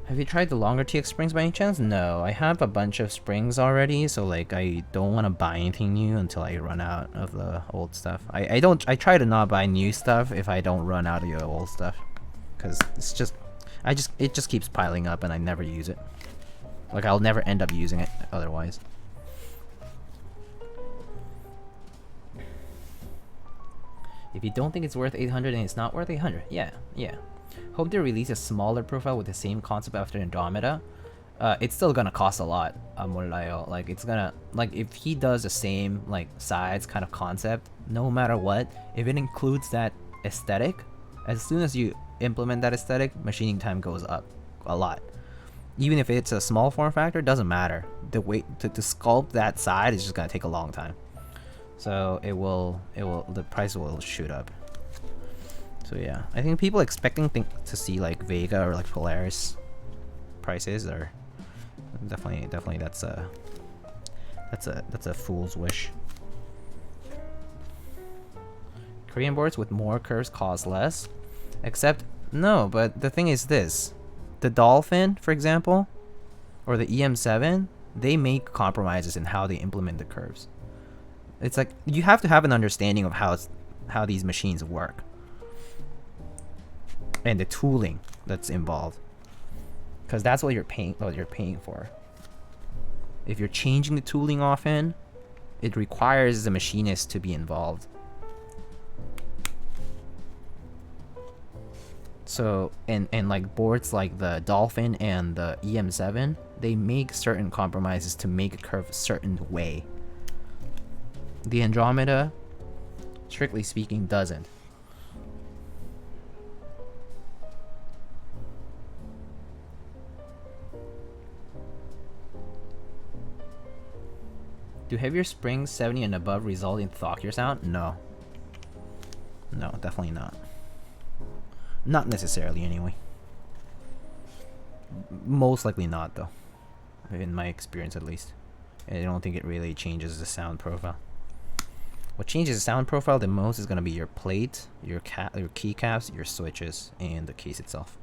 Have you tried the longer TX springs by any chance? No, I have a bunch of springs already, so like I don't want to buy anything new until I run out of the old stuff. I try to not buy new stuff if I don't run out of the old stuff, because it just keeps piling up and I never use it. Like, I'll never end up using it otherwise. If you don't think it's worth 800 and it's not worth 800, yeah. Hope they release a smaller profile with the same concept after Andromeda. It's still gonna cost a lot, Mulayo. Like, it's gonna, like, if he does the same like sides kind of concept, no matter what, if it includes that aesthetic, as soon as you implement that aesthetic, machining time goes up a lot. even if it's a small form factor, doesn't matter. The way to sculpt that side is just gonna take a long time. So the price will shoot up. So yeah, I think people expecting to see like Vega or like Polaris prices are definitely that's a fool's wish. Korean boards with more curves cost less, except no. But the thing is this: the Dolphin, for example, or the EM7, they make compromises in how they implement the curves. It's like you have to have an understanding of how these machines work and the tooling that's involved, because that's what you're paying for. If you're changing the tooling often, it requires the machinist to be involved. So, and like boards like the Dolphin and the EM7, they make certain compromises to make a curve a certain way. The Andromeda, strictly speaking, doesn't. Do heavier springs 70 and above result in thockier sound? No. No, definitely not. Not necessarily, anyway. Most likely not, though. In my experience, at least. I don't think it really changes the sound profile. What changes the sound profile the most is going to be your plate, your keycaps, your switches, and the case itself.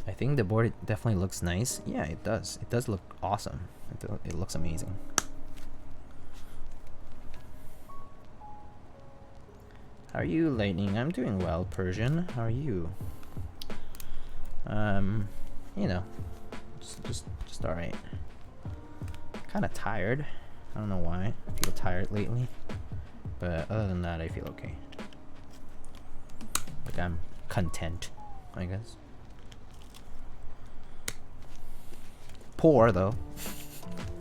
I think the board definitely looks nice. Yeah, it does. It does look awesome. It looks amazing. How are you, Lightning? I'm doing well, Persian. How are you? You know, just all right. Kind of tired. I don't know why. I feel tired lately, but other than that, I feel okay. Like I'm content, I guess. Poor though,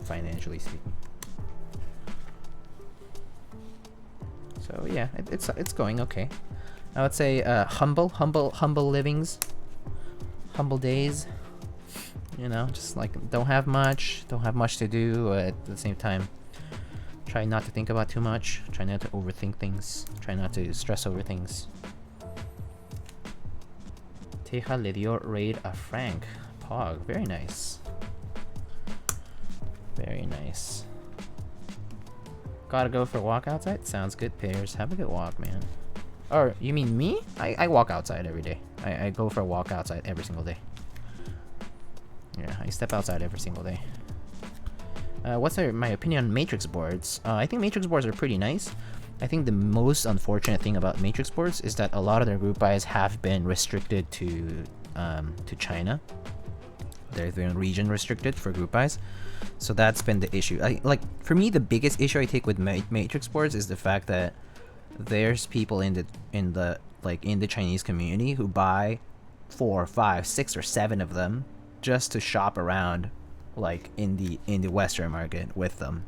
financially speaking. So yeah, it's going okay. I would say humble livings, humble days. You know, just like don't have much to do. At the same time, try not to think about too much. Try not to overthink things. Try not to stress over things. Teja le dio raid a Frank. Pog, very nice. Very nice. Gotta go for a walk outside? Sounds good, Pairs. Have a good walk, man. Or, you mean me? I walk outside every day. I go for a walk outside every single day. Yeah, I step outside every single day. What's my opinion on matrix boards? I think matrix boards are pretty nice. I think the most unfortunate thing about matrix boards is that a lot of their group buys have been restricted to China. They've been region restricted for group buys. So that's been the issue. For me, the biggest issue I take with matrix boards is the fact that there's people in the Chinese community who buy 4, 5, 6, or 7 of them just to shop around, like in the Western market with them.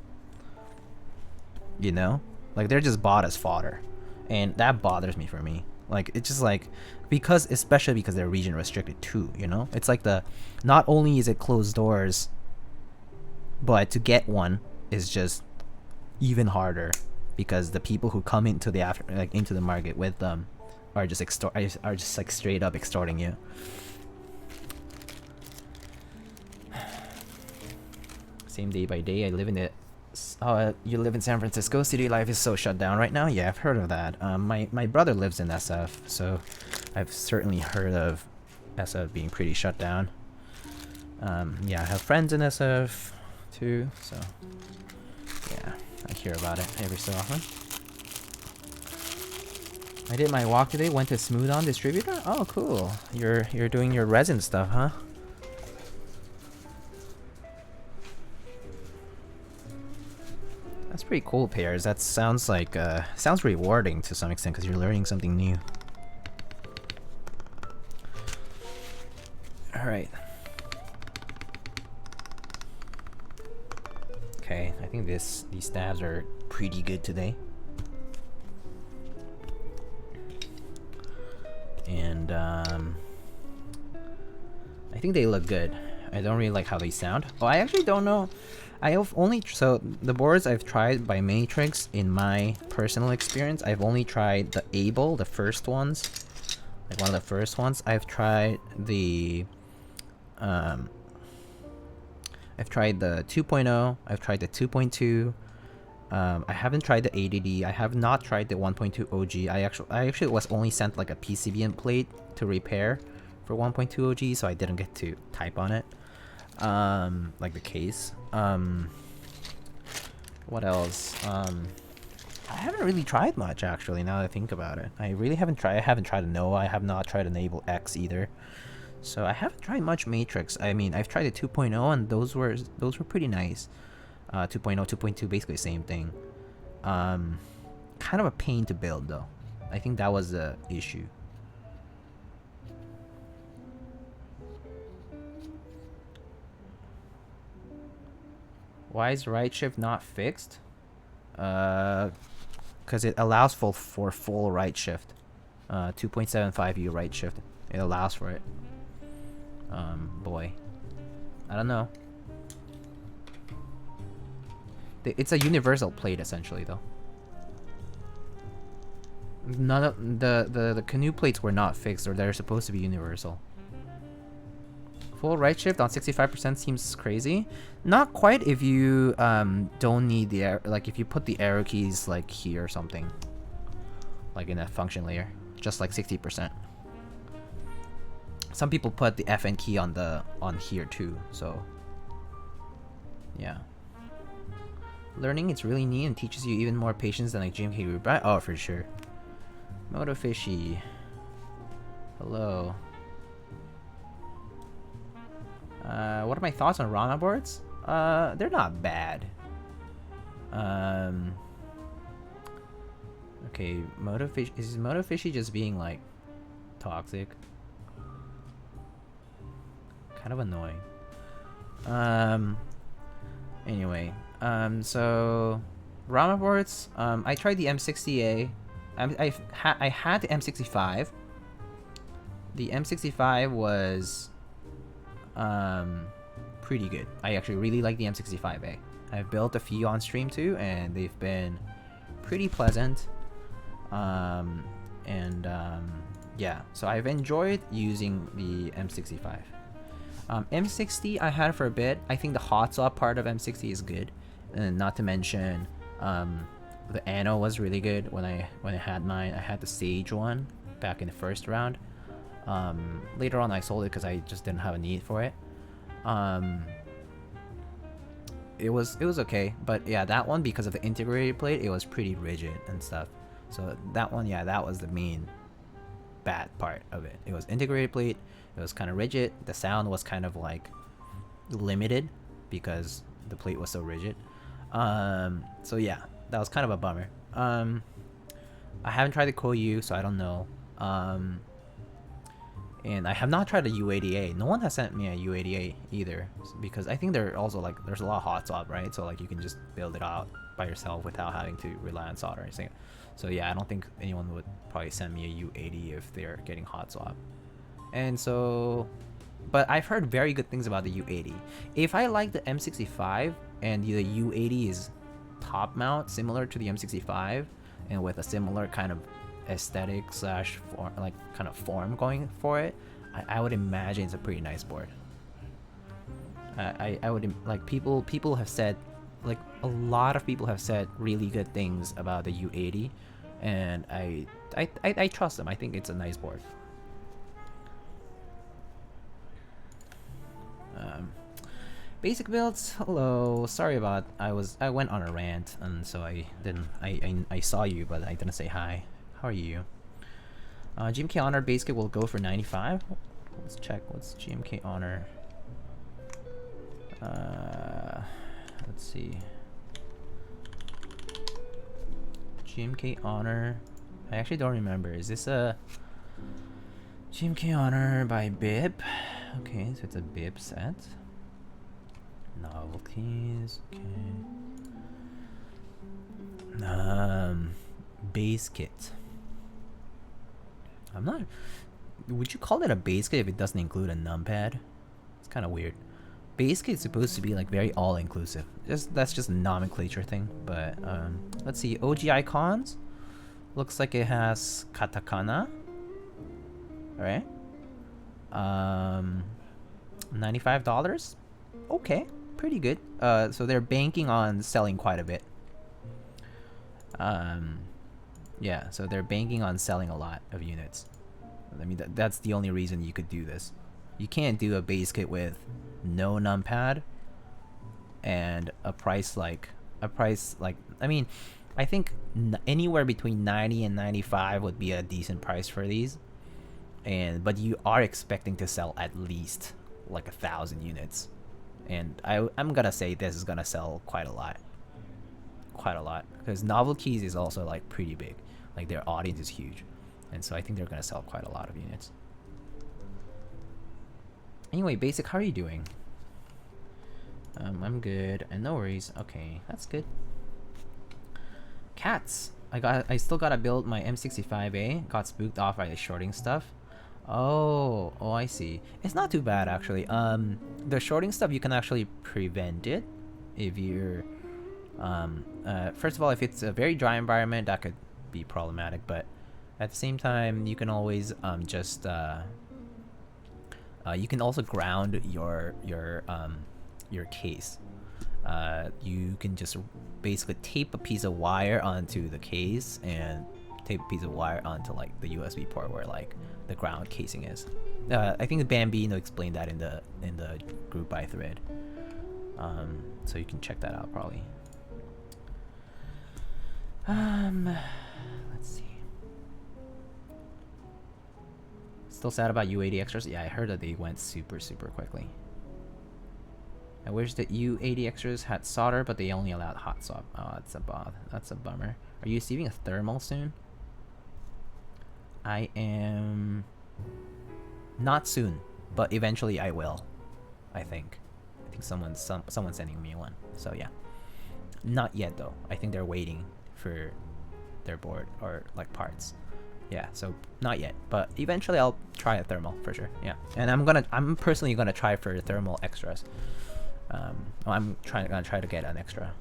You know, like they're just bought as fodder, and that bothers me. For me, like it's just like especially because they're region restricted too. You know, it's like not only is it closed doors, but to get one is just even harder because the people who come into the market with them are just like straight up extorting you. Same day by day. I live in you live in San Francisco. City life is so shut down right now. Yeah, I've heard of that. My brother lives in SF, so I've certainly heard of SF being pretty shut down. Yeah, I have friends in SF too, so yeah, I hear about it every so often. I did my walk today. Went to Smooth On Distributor. Oh, cool. You're doing your resin stuff, huh? That's pretty cool, Pairs. That sounds like sounds rewarding to some extent because you're learning something new. All right. Okay, I think these stabs are pretty good today. And and I think they look good. I don't really like how they sound. Oh, I actually don't know. I have only so the boards I've tried by Matrix in my personal experience. I've only tried the Able, the first ones, like one of the first ones. I've tried the 2.0. I've tried the 2.2. I haven't tried the ADD. I have not tried the 1.2 OG. I actually was only sent like a PCB and plate to repair for 1.2 OG, so I didn't get to type on it. Like the case. What else? I haven't really tried much actually. Now that I think about it, I really haven't tried. I haven't tried a Noah. I have not tried Enable X either. So I haven't tried much Matrix. I mean, I've tried the 2.0 and those were pretty nice. 2.0, 2.2, basically the same thing. Kind of a pain to build though. I think that was the issue. Why is right shift not fixed? Because it allows for full right shift. 2.75U right shift. It allows for it. Boy. I don't know. It's a universal plate essentially though. None of the Canoe plates were not fixed, or they're supposed to be universal. Full right shift on 65% seems crazy. Not quite if you don't need the like if you put the arrow keys like here or something, like in a function layer, just like 60%. Some people put the FN key on here too, so yeah. Learning, it's really neat and teaches you even more patience than like GMK group, right? Oh, for sure. Motofishy. Hello. What are my thoughts on Rana boards? They're not bad. Okay, is Motofishy just being like toxic? Kind of annoying. Anyway, so Rama boards. I tried the M60A. I had the M65. The M65 was pretty good. I actually really like the M65A. I've built a few on stream too, and they've been pretty pleasant. Yeah, so I've enjoyed using the M65. M60 I had for a bit. I think the hot swap part of M60 is good, and not to mention the Ano was really good when I had mine. I had the Sage one back in the first round. Later on I sold it because I just didn't have a need for it. It was okay, but yeah, that one, because of the integrated plate, it was pretty rigid and stuff. So that one, yeah, that was the main bad part of it. It was integrated plate. It was kind of rigid. The sound was kind of like limited because the plate was so rigid. So yeah, that was kind of a bummer. I haven't tried the Koyu, so I don't know. And I have not tried a U80A. No one has sent me a U80A either, because I think they're also like, there's a lot of hot swap, right? So like you can just build it out by yourself without having to rely on solder or anything. So yeah, I don't think anyone would probably send me a U80 if they're getting hot swap. And so, but I've heard very good things about the U80. If I like the M65 and the U80 is top mount similar to the M65 and with a similar kind of aesthetic slash form, like kind of form going for it, I would imagine it's a pretty nice board. I would like people have said, like a lot of people have said really good things about the U80, and I trust them. I think it's a nice board. Basic builds, hello. Sorry about I went on a rant, and so I saw you, but I didn't say hi. How are you? GMK Honor base kit will go for 95. Let's check. What's GMK Honor? Let's see. GMK Honor. I actually don't remember. Is this a GMK Honor by Bib? Okay, so it's a Bib set. Novelties. Okay. Base kit. I'm not. would you call it a base kit if it doesn't include a numpad? It's kind of weird. Base kit is supposed to be like very all-inclusive. That's just a nomenclature thing. But let's see. OG icons. Looks like it has katakana. All right. $95. Okay, pretty good. So they're banking on selling quite a bit. Yeah, so they're banking on selling a lot of units. I mean, that's the only reason you could do this. You can't do a base kit with no numpad and a price like I mean, I think anywhere between 90 and 95 would be a decent price for these. But you are expecting to sell at least like 1,000 units, and I'm gonna say this is gonna sell quite a lot, because Novelties is also like pretty big, like their audience is huge, and so I think they're gonna sell quite a lot of units. Anyway, Basic, how are you doing? I'm good, and no worries. Okay, that's good. Cats. I still gotta build my M65A. Got spooked off by the shorting stuff. Oh, I see. It's not too bad actually. The shorting stuff, you can actually prevent it if you're first of all, if it's a very dry environment, that could be problematic, but at the same time, you can always you can also ground your case. You can just basically tape a piece of wire onto the case and tape a piece of wire onto like the USB port where like the ground casing is. I think Bambino explained that in the group by thread. So you can check that out probably. Let's see. Still sad about U80 extras? Yeah, I heard that they went super quickly. I wish that U80 extras had solder, but they only allowed hot swap. Oh, that's a bummer. Are you receiving a thermal soon? I am not soon, but eventually I will. I think someone's sending me one. So yeah, not yet though. I think they're waiting for their board or like parts. Yeah, so not yet, but eventually I'll try a thermal for sure. Yeah, and I'm personally gonna try for thermal extras. I'm gonna try to get an extra.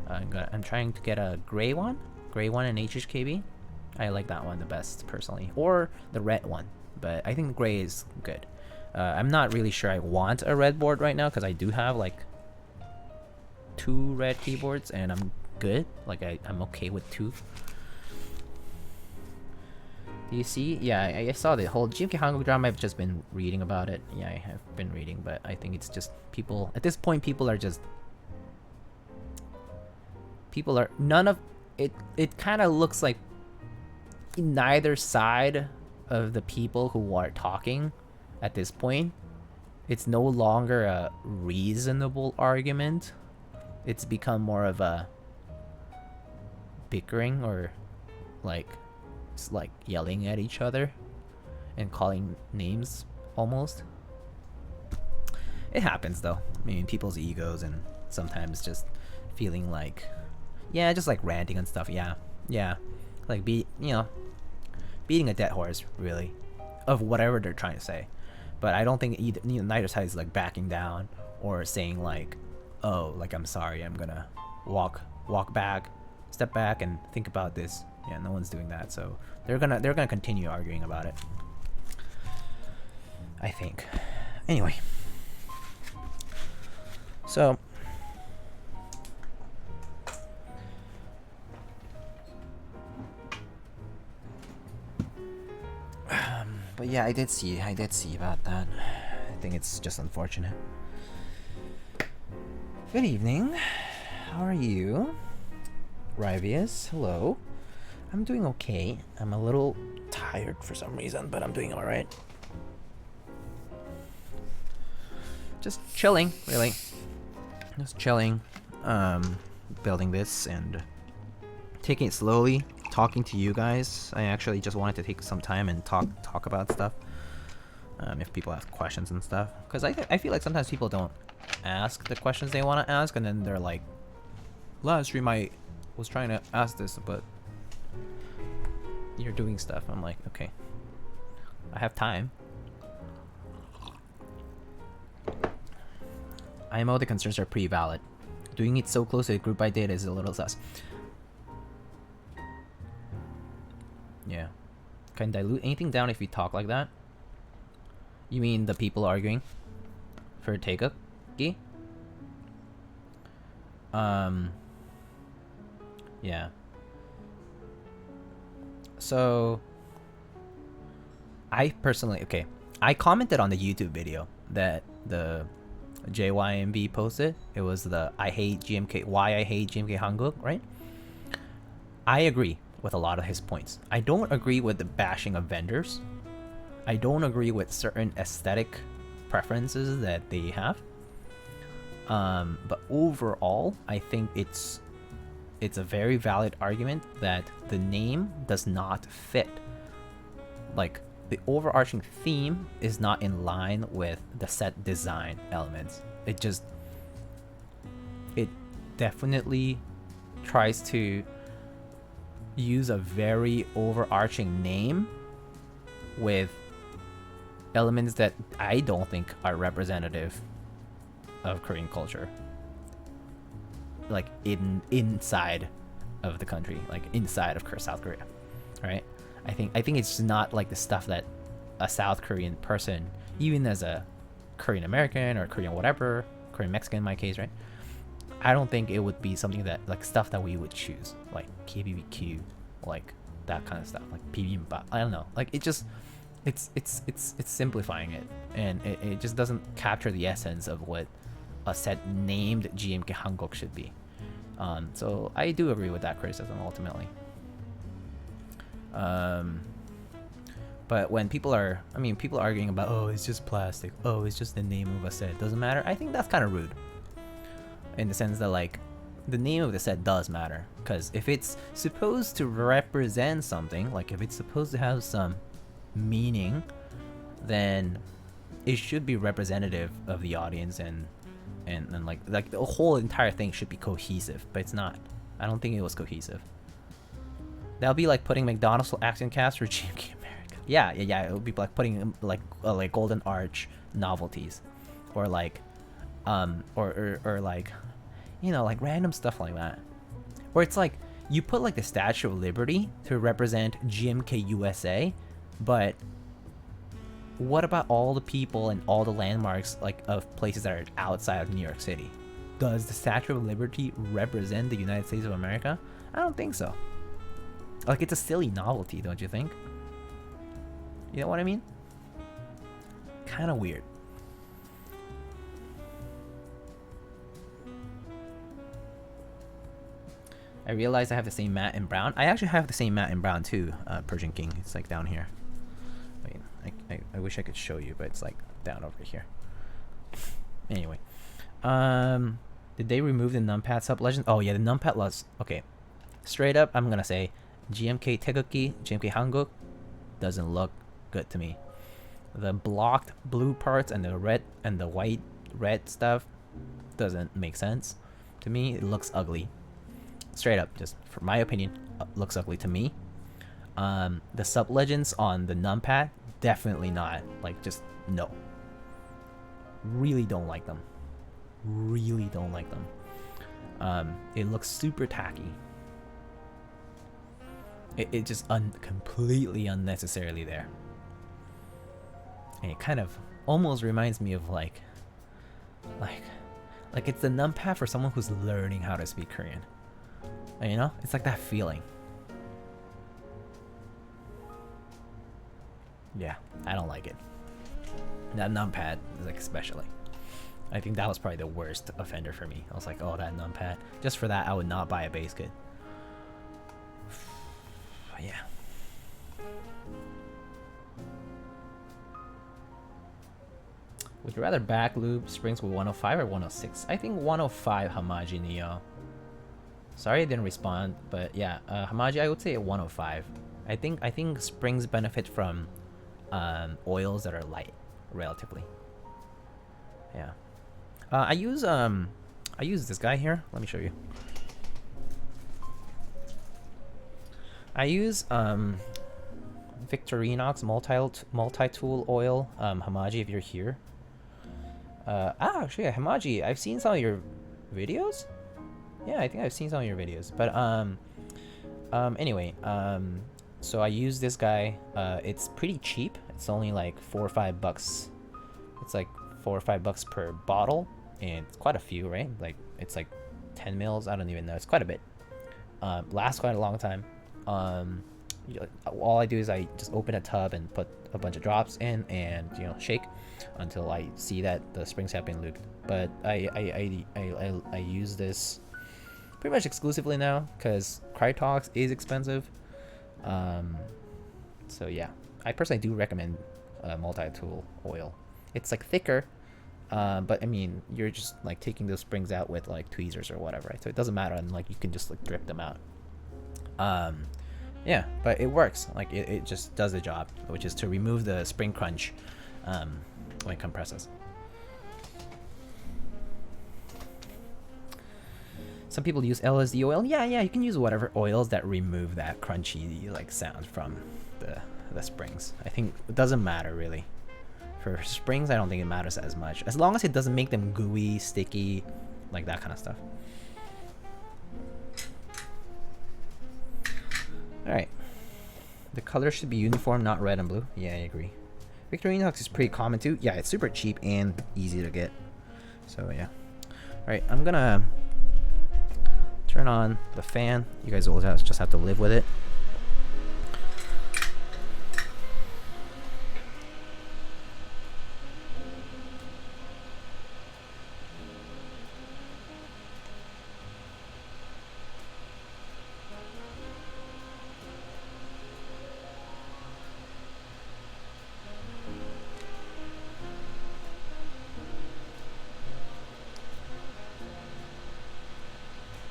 I'm trying to get a gray one in HHKB. I like that one the best personally, or the red one, but I think gray is good. I'm not really sure I want a red board right now because I do have like 2 red keyboards and I'm good. Like I'm okay with 2. Do you see? Yeah, I saw the whole GMK Hangul drama. I've just been reading about it. Yeah, I have been reading, but I think it's just people at this point. People are none of it. It kind of looks like neither side of the people who are talking at this point. It's no longer a reasonable argument. It's become more of a bickering or like yelling at each other and calling names almost. It happens though. I mean, people's egos and sometimes just feeling like, yeah, just like ranting and stuff. Yeah, like beating a dead horse really of whatever they're trying to say. But I don't think neither side is like backing down or saying like, oh, like I'm sorry, I'm gonna walk back, step back and think about this. Yeah, no one's doing that, so they're gonna continue arguing about it, I think. Anyway, so but yeah, I did see about that. I think it's just unfortunate. Good evening. How are you? Rivius, hello. I'm doing okay. I'm a little tired for some reason, but I'm doing alright. Just chilling, really. Just chilling. Building this and taking it slowly. Talking to you guys. I actually just wanted to take some time and talk about stuff. If people ask questions and stuff. Because I feel like sometimes people don't ask the questions they want to ask, and then they're like, last stream I was trying to ask this, but you're doing stuff. I'm like, okay. I have time. IMO, the concerns are pretty valid. Doing it so close to the group by data is a little sus. Yeah. Can dilute anything down if you talk like that? You mean the people arguing for take-up? Yeah. So I personally, okay, I commented on the YouTube video that the JYMB posted. It was the why I hate GMK Hanguk, right? I agree with a lot of his points. I don't agree with the bashing of vendors. I don't agree with certain aesthetic preferences that they have. But overall, I think it's a very valid argument that the name does not fit. Like, the overarching theme is not in line with the set design elements. It definitely tries to use a very overarching name with elements that I don't think are representative of Korean culture. Like inside of the country, like inside of South Korea, right? I think it's not like the stuff that a South Korean person, even as a Korean American or Korean whatever, Korean Mexican in my case, right? I don't think it would be something that, like, stuff that we would choose, like KBBQ, like that kind of stuff, like bibimbap. I don't know, like it's simplifying it, and it just doesn't capture the essence of what a set named GMK Hanguk should be. So I do agree with that criticism ultimately. But when people are arguing about, oh, it's just plastic, oh, it's just the name of a set, it doesn't matter, I think that's kind of rude. In the sense that, like, the name of the set does matter. Because if it's supposed to represent something, like if it's supposed to have some meaning, then it should be representative of the audience, and like the whole entire thing should be cohesive, but it's not. I don't think it was cohesive. That'll be like putting McDonald's action caps for GMK America. Yeah. It would be like putting like Golden Arch novelties, or like, or like, you know, like random stuff like that. Where it's like you put like the Statue of Liberty to represent GMK USA, but what about all the people and all the landmarks, like, of places that are outside of New York City? Does the Statue of Liberty represent the United States of America? I don't think so. Like, it's a silly novelty, don't you think? You know what I mean? Kind of weird. I realized I have the same matte in brown. I actually have the same matte in brown too, Persian King. It's like down here. Wait, I wish I could show you, but it's like down over here. Anyway, did they remove the numpad sub legend? Oh yeah, the numpad was okay. Straight up, I'm gonna say GMK Teguki, GMK Hanguk doesn't look good to me. The blocked blue parts and the red and the white red stuff doesn't make sense to me. It looks ugly. Straight up, just for my opinion, looks ugly to me. The sub legends on the numpad, definitely not. Like, just no. Really don't like them. Really don't like them. It looks super tacky. It just completely unnecessarily there. And it kind of almost reminds me of like it's the numpad for someone who's learning how to speak Korean. You know, it's like that feeling. Yeah, I don't like it. That numpad, like, especially. I think that was probably the worst offender for me. I was like, oh, that numpad. Just for that, I would not buy a base kit. Yeah. Would you rather back lube springs with 105 or 106? I think 105 Hamaji Neo. Sorry I didn't respond, but yeah, Hamaji, I would say 105. I think springs benefit from oils that are light, relatively. Yeah. I use this guy here. Let me show you. I use Victorinox multi-tool oil, Hamaji, if you're here. Actually, Hamaji, I've seen some of your videos. Yeah, I think I've seen some of your videos. But anyway, so I use this guy. It's pretty cheap. It's only like $4 or $5. It's like $4 or $5 per bottle, and it's quite a few, right? Like it's like 10 mils. I don't even know. It's quite a bit. Lasts quite a long time. All I do is I just open a tub and put a bunch of drops in, and shake until I see that the springs have been lubed. But I use this pretty much exclusively now because Krytox is expensive. So yeah, I personally do recommend multi-tool oil. It's like thicker, but I mean you're just like taking those springs out with like tweezers or whatever, right? So it doesn't matter, and like you can just like drip them out. Yeah, but it works. Like it just does the job, which is to remove the spring crunch when it compresses. Some people use LSD oil. Yeah, you can use whatever oils that remove that crunchy like sound from the springs. I think it doesn't matter really. For springs, I don't think it matters as much, as long as it doesn't make them gooey, sticky, like that kind of stuff. Alright. The color should be uniform, not red and blue. Yeah, I agree. Victorinox is pretty common too. Yeah, it's super cheap and easy to get. So yeah. Alright, I'm gonna turn on the fan. You guys will just have to live with it.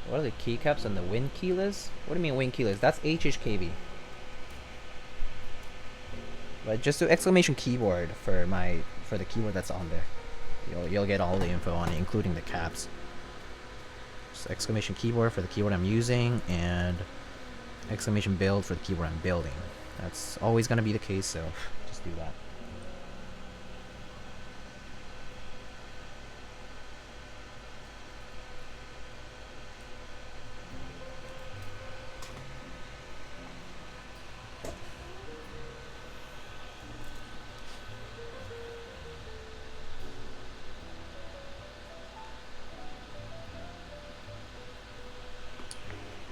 What are the keycaps and the wind keyless? What do you mean wind keyless? That's HHKB. But just do exclamation keyboard for the keyword that's on there. You'll get all the info on it, including the caps. Just exclamation keyboard for the keyword I'm using, and exclamation build for the keyword I'm building. That's always gonna be the case, so just do that.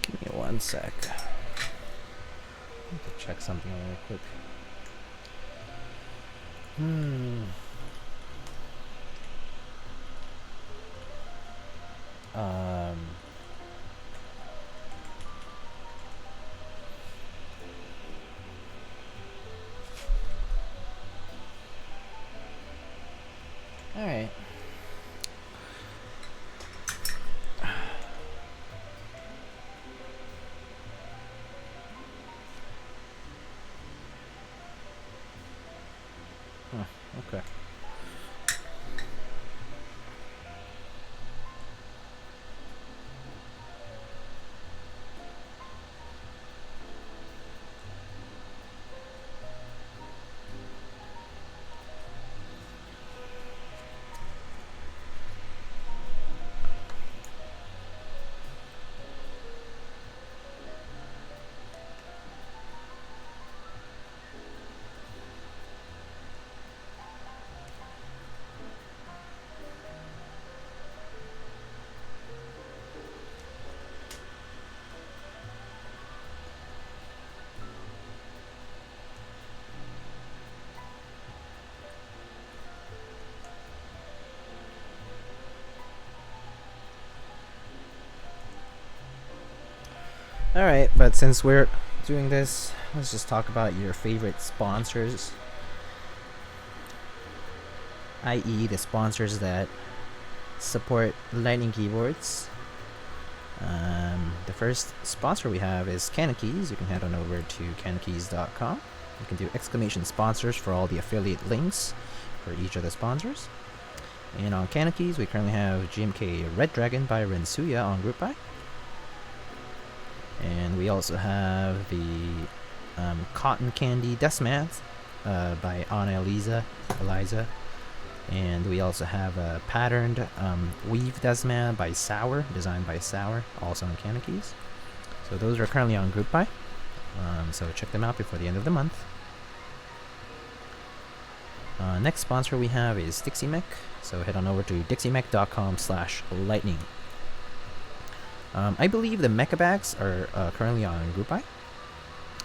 Give me 1 sec. I need to check something real quick. All right. Okay. Alright, but since we're doing this, let's just talk about your favorite sponsors, i.e. the sponsors that support Lightning keyboards. The first sponsor we have is Kanu Keys. You can head on over to canukeys.com. You can do exclamation sponsors for all the affiliate links for each of the sponsors. And on Kanu Keys, we currently have GMK Red Dragon by Rensuya on group buy. And we also have the Cotton Candy Desk Mats by Eliza. And we also have a patterned weave desk mat by Sour, designed by Sour, also on Kanu Keys. So those are currently on group buy. So check them out before the end of the month. Next sponsor we have is Dixie Mech. So head on over to dixiemech.com/lightning. I believe the mecha bags are currently on group buy.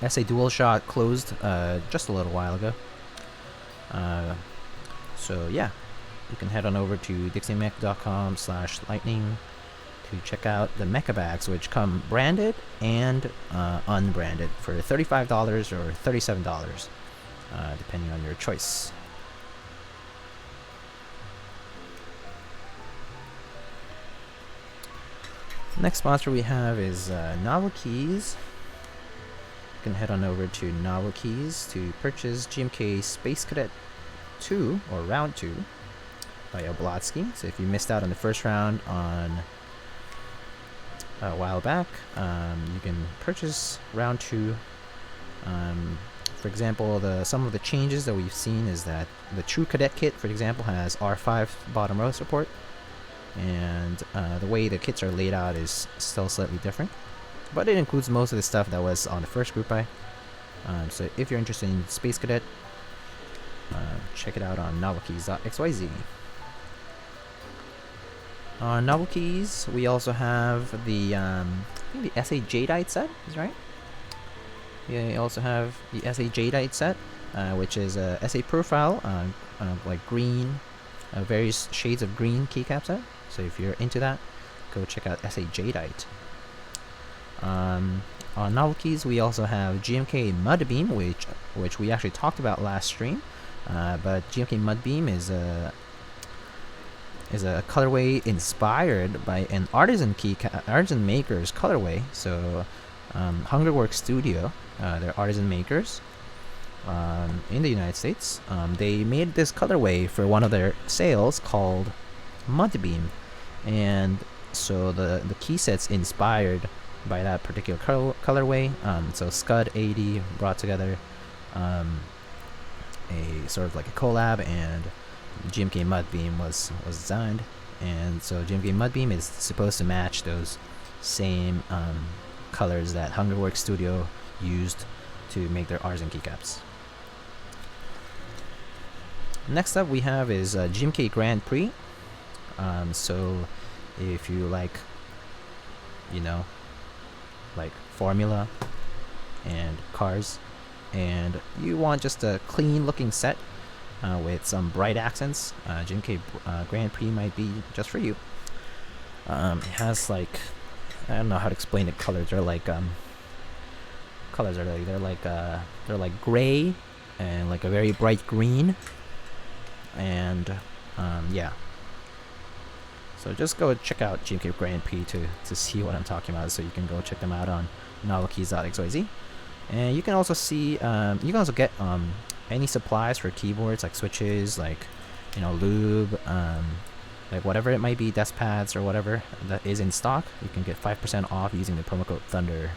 SA Dual Shot closed just a little while ago. So yeah, you can head on over to dixiemech.com/lightning to check out the mecha bags, which come branded and unbranded for $35 or $37, depending on your choice. Next sponsor we have is Novel Keys. You can head on over to Novel Keys to purchase GMK Space Cadet 2 or Round 2 by Oblatsky. So if you missed out on the first round on a while back, you can purchase Round 2. For example, some of the changes that we've seen is that the True Cadet kit, for example, has R5 bottom row support. And the way the kits are laid out is still slightly different, but it includes most of the stuff that was on the first group buy. So if you're interested in Space Cadet, check it out on novelkeys.xyz. On Novel Keys, we also have the I think the SA Jadeite set, is right? Yeah, we also have the SA Jadeite set, which is a SA profile, like green, various shades of green keycap set. So if you're into that, go check out SA Jadeite. On Novel Keys, we also have GMK Mudbeam, which we actually talked about last stream. But GMK Mudbeam is a colorway inspired by an artisan maker's colorway. So Hungerworks Studio, they're artisan makers in the United States. They made this colorway for one of their sales called Mudbeam, and so the key set's inspired by that particular colorway. So Scud 80 brought together a sort of like a collab, and GMK Mudbeam was designed, and so GMK Mudbeam is supposed to match those same colors that Hungerworks Studio used to make their artisan keycaps. Next up we have is GMK Grand Prix. So if you like Formula and cars, and you want just a clean looking set with some bright accents, GMK Grand Prix might be just for you. It has I don't know how to explain the colors. They're like they're like gray and like a very bright green, and yeah. So just go check out GMK Grand Prix to see what I'm talking about. So you can go check them out on novelkeys.xyz, and you can also see you can also get any supplies for keyboards, like switches, lube, like whatever it might be, desk pads or whatever that is in stock. You can get 5% off using the promo code Thunder.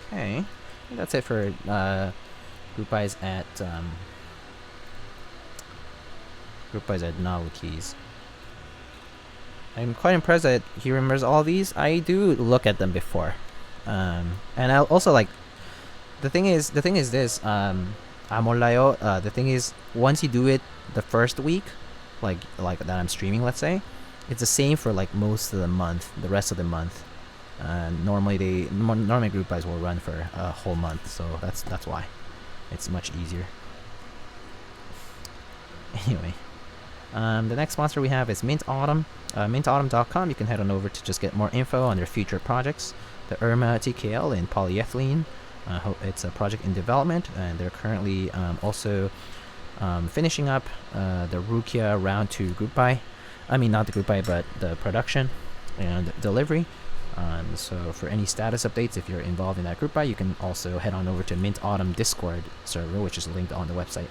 Okay, I think that's it for group buys at Novel Keys. I'm quite impressed that he remembers all these. I do look at them before, and I also the thing is this Amolayo. The thing is, once you do it the first week, like that I'm streaming, let's say, it's the same for most of the month, the rest of the month. Normally group buys will run for a whole month, so that's why it's much easier. Anyway, the next sponsor we have is Mint Autumn. MintAutumn.com. You can head on over to just get more info on their future projects. The Irma TKL in polyethylene. It's a project in development, and they're currently also finishing up the Rukia Round 2 group buy. I mean, not the group buy, but the production and delivery. So for any status updates, if you're involved in that group buy, you can also head on over to Mint Autumn Discord server, which is linked on the website.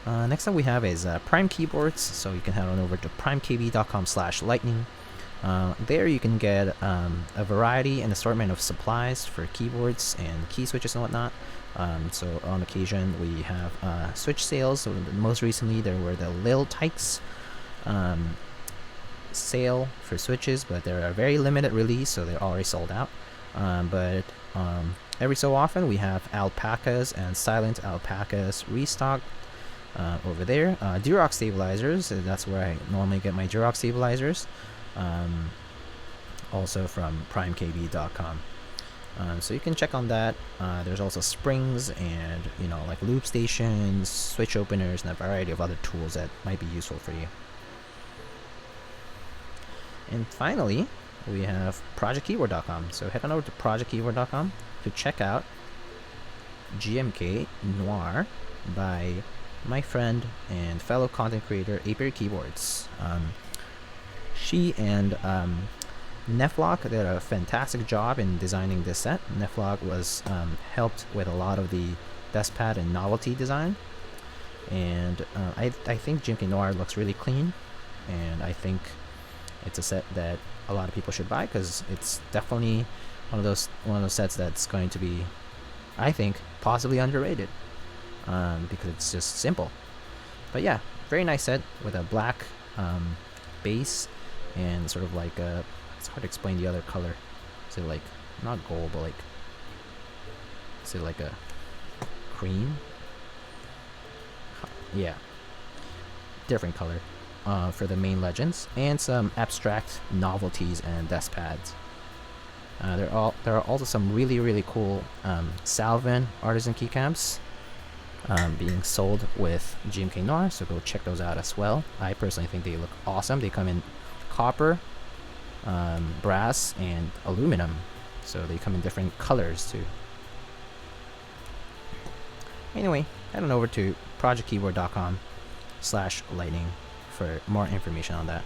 Next up we have is Prime Keyboards. So you can head on over to primekb.com/lightning. There you can get a variety and assortment of supplies for keyboards and key switches and whatnot. So on occasion we have switch sales. So most recently there were the Lil Tykes sale for switches, but they're a very limited release, so they're already sold out. But every so often we have alpacas and silent alpacas restocked over there. Durox stabilizers, that's where I normally get my Durox stabilizers. Also from primekb.com. So you can check on that. There's also springs and, you know, like loop stations, switch openers, and a variety of other tools that might be useful for you. And finally, we have projectkeyboard.com. So head on over to projectkeyboard.com to check out GMK Noir by my friend and fellow content creator Apiary Keyboards. She and Neflock did a fantastic job in designing this set. Neflock was helped with a lot of the desk pad and novelty design, and I think GMK Noir looks really clean, and I think it's a set that a lot of people should buy because it's definitely one of those sets that's going to be, I think, possibly underrated because it's just simple. But yeah, very nice set with a black base and sort of like a, it's hard to explain the other color. Is it like not gold, but like, is it like a cream? Yeah, different color for the main legends, and some abstract novelties and desk pads. There are also some really cool Salvin artisan keycaps being sold with GMK Noir, so go check those out as well. I personally think they look awesome. They come in copper, brass, and aluminum, so they come in different colors too. Anyway, head on over to projectkeyboard.com/lightning for more information on that.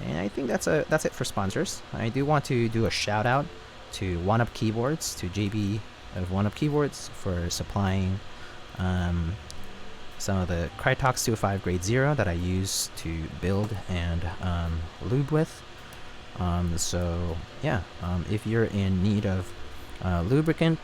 And I think that's it for sponsors. I do want to do a shout out to One Up Keyboards, to JB of One Up Keyboards for supplying some of the Krytox 205 grade 0 that I use to build and lube with. So yeah, if you're in need of lubricant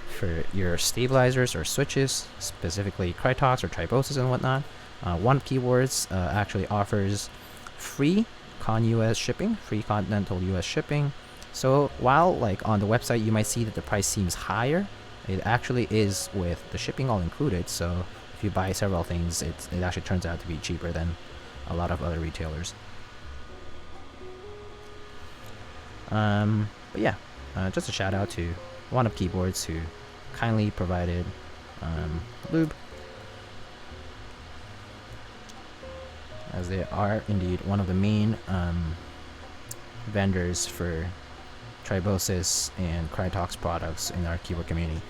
for your stabilizers or switches, specifically Krytox or Triboses and whatnot, One Up Keyboards actually offers free US shipping, free continental US shipping. So while like on the website you might see that the price seems higher, it actually is with the shipping all included. So if you buy several things, it actually turns out to be cheaper than a lot of other retailers. But yeah, just a shout out to One Up Keyboards who kindly provided lube, as they are indeed one of the main vendors for Triboses and Krytox products in our keyboard community.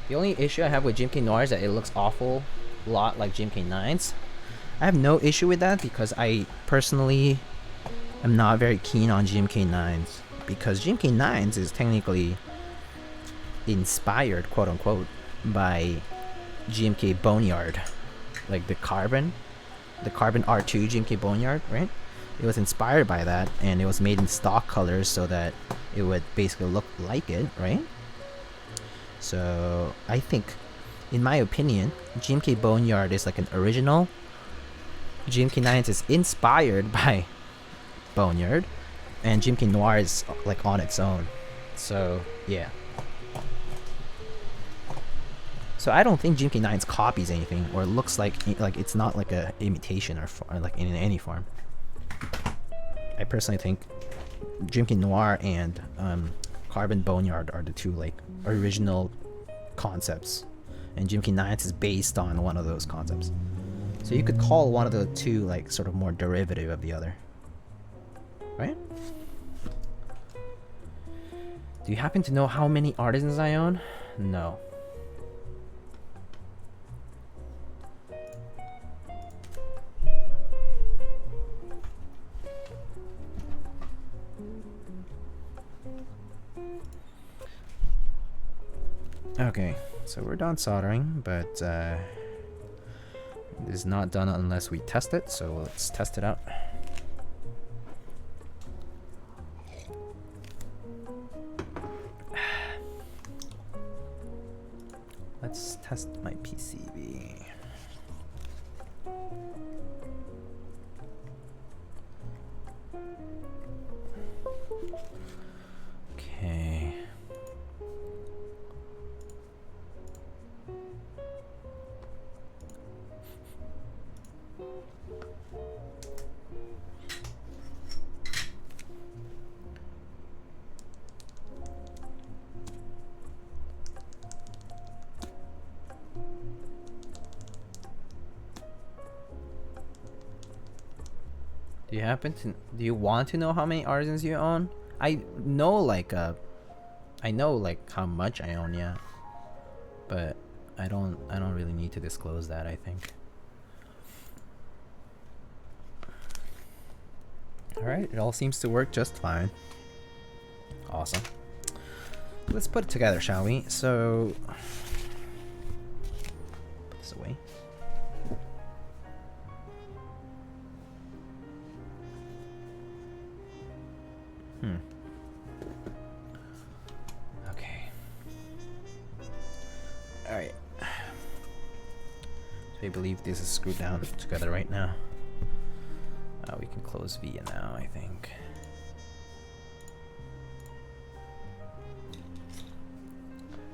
The only issue I have with GMK Noir is that it looks awful lot like GMK 9s. I have no issue with that because I personally am not very keen on GMK 9s, because GMK 9s is technically inspired, quote unquote, by GMK Boneyard, like the carbon R2 GMK Boneyard, right? It was inspired by that, and it was made in stock colors so that it would basically look like it, right? So I think, in my opinion, GMK Boneyard is like an original. GMK 9s is inspired by Boneyard, and GMK Noir is like on its own. So yeah. So I don't think GMK 9s copies anything or looks like it's not like a imitation or like in any form. I personally think GMK Noir and Carbon Boneyard are the two like original concepts, and GMK 9s is based on one of those concepts. So you could call one of the two like sort of more derivative of the other, right? Do you happen to know how many artisans I own? No. Okay, so we're done soldering, but it is not done unless we test it, so let's test it out. Let's test my PCB. Okay. Do you want to know how many artisans you own? I know like how much I own, yeah. But I don't really need to disclose that, I think. Alright, it all seems to work just fine. Awesome. Let's put it together, shall we? So put this away. Okay. Alright. So I believe this is screwed down together right now. We can close V now, I think.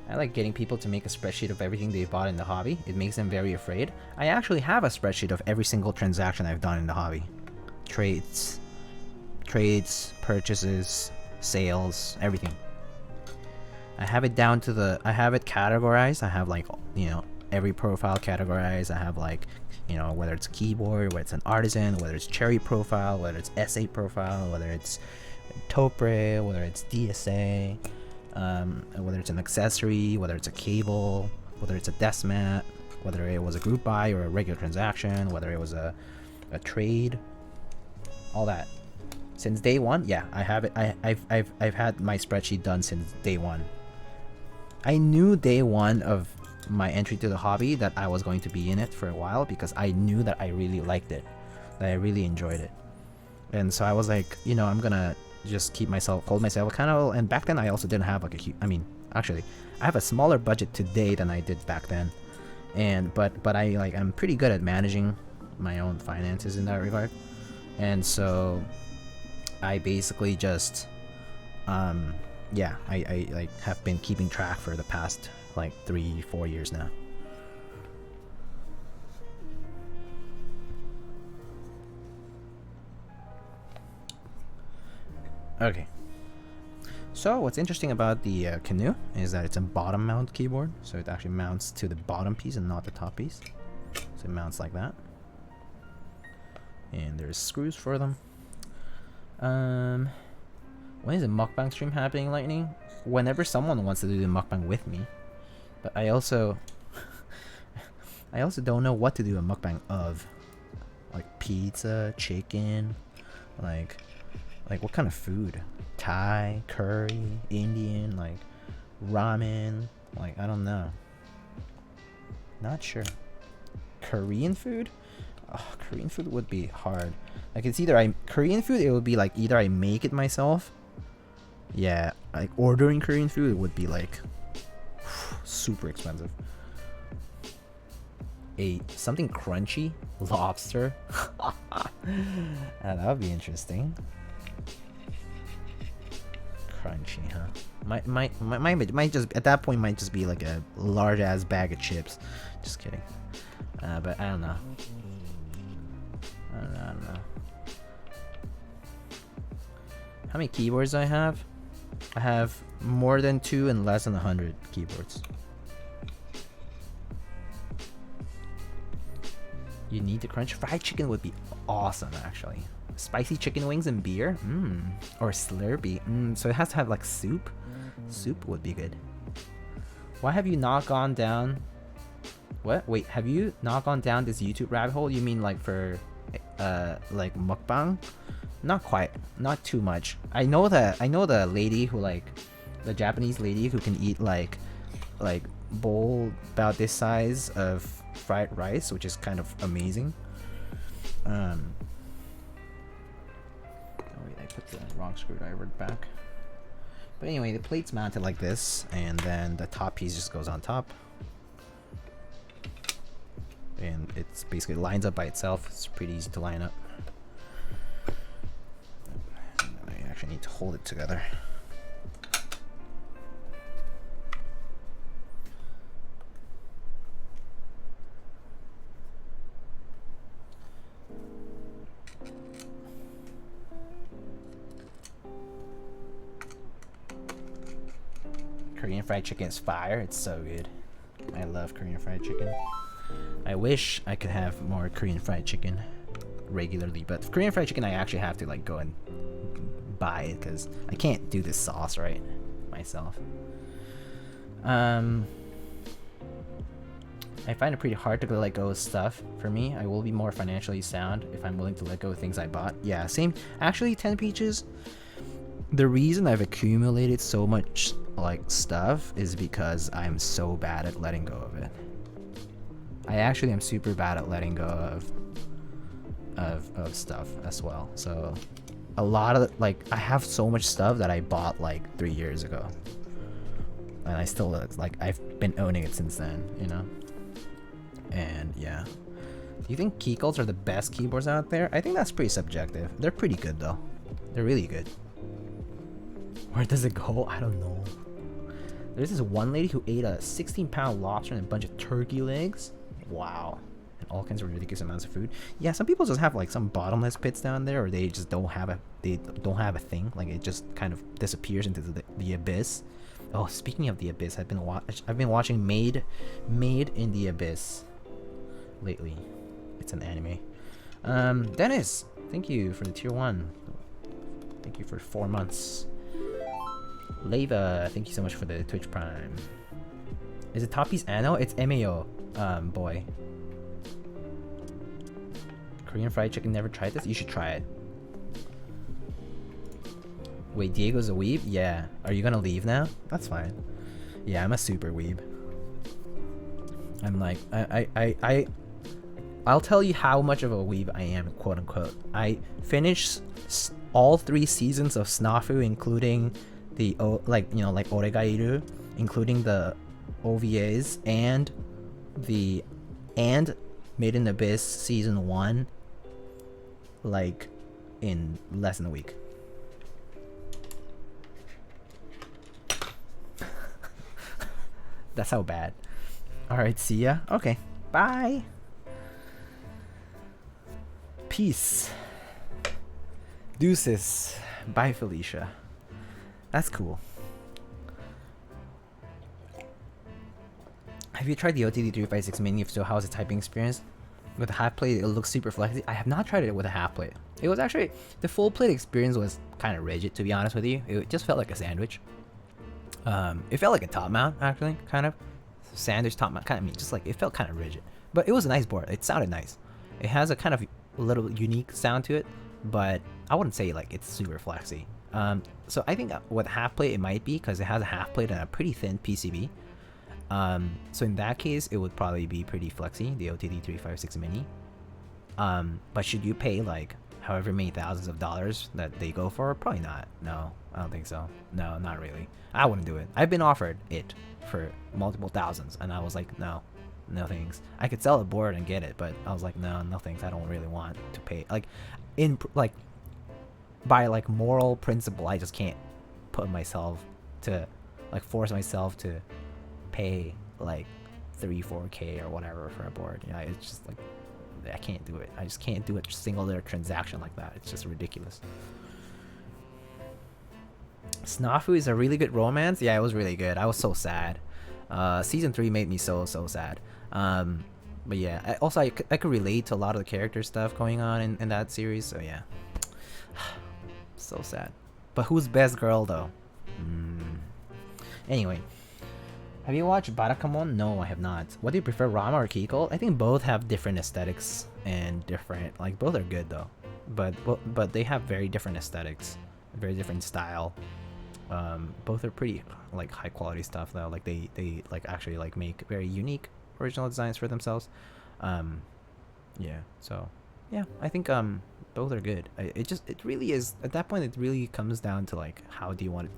I like getting people to make a spreadsheet of everything they bought in the hobby. It makes them very afraid. I actually have a spreadsheet of every single transaction I've done in the hobby. Trades, purchases, sales, everything. I have it down to the, I have it categorized. I have like, you know, every profile categorized. I have like, you know, whether it's keyboard, whether it's an artisan, whether it's cherry profile, whether it's SA profile, whether it's Topre, whether it's DSA, whether it's an accessory, whether it's a cable, whether it's a desk mat, whether it was a group buy or a regular transaction, whether it was a trade, all that. Since day one, yeah, I have it. I've had my spreadsheet done since day one. I knew day one of my entry to the hobby that I was going to be in it for a while because I knew that I really liked it, that I really enjoyed it. And so I was like, you know, I'm gonna just hold myself accountable. And back then I also didn't have like a huge, I mean, actually, I have a smaller budget today than I did back then. And but I'm pretty good at managing my own finances in that regard. And so I basically just yeah, I like have been keeping track for the past like 3-4 years now. Okay. So what's interesting about the Canoe is that it's a bottom mount keyboard, so it actually mounts to the bottom piece and not the top piece. So it mounts like that. And there's screws for them. When is a mukbang stream happening, Lightning? Whenever someone wants to do the mukbang with me. But I also I also don't know what to do a mukbang of. Like pizza, chicken, like what kind of food? Thai, curry, Indian, like ramen, like I don't know. Not sure. Korean food? Oh, Korean food would be hard. Like it's either Korean food, it would be like either I make it myself. Yeah, like ordering Korean food would be like super expensive. Something crunchy, lobster. That would be interesting. Crunchy, huh? Might just at that point might just be like a large ass bag of chips. Just kidding. But I don't know. I don't know. How many keyboards do I have? I have more than 2 and less than 100 keyboards. You need to crunch. Fried chicken would be awesome, actually. Spicy chicken wings and beer? Or Slurpee. So it has to have like soup? Soup would be good. Why have you not gone down... What? Wait, have you not gone down this YouTube rabbit hole? You mean like for... like mukbang? Not quite. Not too much. I know the lady who like... The Japanese lady who can eat like... like bowl about this size of fried rice, which is kind of amazing. Oh wait, I put the wrong screwdriver back. But anyway, the plate's mounted like this, and then the top piece just goes on top. And it's basically lines up by itself. It's pretty easy to line up. I actually need to hold it together. Korean fried chicken is fire. It's so good. I love Korean fried chicken. I wish I could have more Korean fried chicken regularly, but for Korean fried chicken I actually have to like go and buy it because I can't do this sauce right myself. I find it pretty hard to let go of stuff. For me, I will be more financially sound if I'm willing to let go of things I bought. Yeah, same. Actually, 10 Peaches, the reason I've accumulated so much like stuff is because I'm so bad at letting go of it. I actually am super bad at letting go of stuff as well. So a lot of like I have so much stuff that I bought like 3 years ago, and I still like I've been owning it since then, you know. And yeah, do you think Keycaps are the best keyboards out there? I think that's pretty subjective. They're pretty good though. They're really good. Where does it go? I don't know. There's this one lady who ate a 16-pound lobster and a bunch of turkey legs. Wow. And all kinds of ridiculous amounts of food. Yeah, some people just have like some bottomless pits down there, or they just don't have a thing. Like it just kind of disappears into the abyss. Oh, speaking of the abyss, I've been watching Made in the Abyss lately. It's an anime. Dennis, thank you for the tier 1. Thank you for 4 months. Leva, thank you so much for the Twitch Prime. Is it top piece Ano? It's MAO, boy. Korean fried chicken, never tried this? You should try it. Wait, Diego's a weeb? Yeah. Are you gonna leave now? That's fine. Yeah, I'm a super weeb. I'm like, I'll tell you how much of a weeb I am, quote unquote. I finished all 3 seasons of Snafu, including the like Oregairu, including the OVAs and Made in Abyss season 1, like in less than a week. That's how bad. Alright, see ya. Okay, bye. Peace. Deuces. Bye, Felicia. That's cool. Have you tried the OTD356 Mini? If so, how was the typing experience? With the half plate, it looks super flexy. I have not tried it with a half plate. It was actually, the full plate experience was kind of rigid, to be honest with you. It just felt like a sandwich. It felt like a top mount, actually, kind of. Sandwich top mount, kind of, just like, it felt kind of rigid. But it was a nice board. It sounded nice. It has a kind of little unique sound to it, but I wouldn't say like it's super flexy. So I think with half plate it might be, because it has a half plate and a pretty thin PCB. So in that case, it would probably be pretty flexy, the OTD356 Mini. But should you pay like however many thousands of dollars that they go for? Probably not. No, I don't think so. No, not really. I wouldn't do it. I've been offered it for multiple thousands, and I was like, no thanks. I could sell a board and get it, but I was like, no thanks. I don't really want to pay. Like, by like moral principle, I just can't put myself to like force myself to pay like 3-4K or whatever for a board. Yeah, it's just like I can't do it. I just can't do a single little transaction like that. It's just ridiculous. Snafu is a really good romance. Yeah, it was really good. I was so sad. Season 3 made me so sad. But yeah, I could relate to a lot of the character stuff going on in that series. So yeah, so sad. But who's best girl though? Anyway, have you watched Barakamon? No, I have not. What do you prefer, Rama or Kiko? I think both have different aesthetics and different, like, both are good though, but they have very different aesthetics, very different style. Both are pretty like high quality stuff though. Like they like actually like make very unique original designs for themselves. Yeah. So yeah, I think both are good. It really is at that point. It really comes down to like how do you want to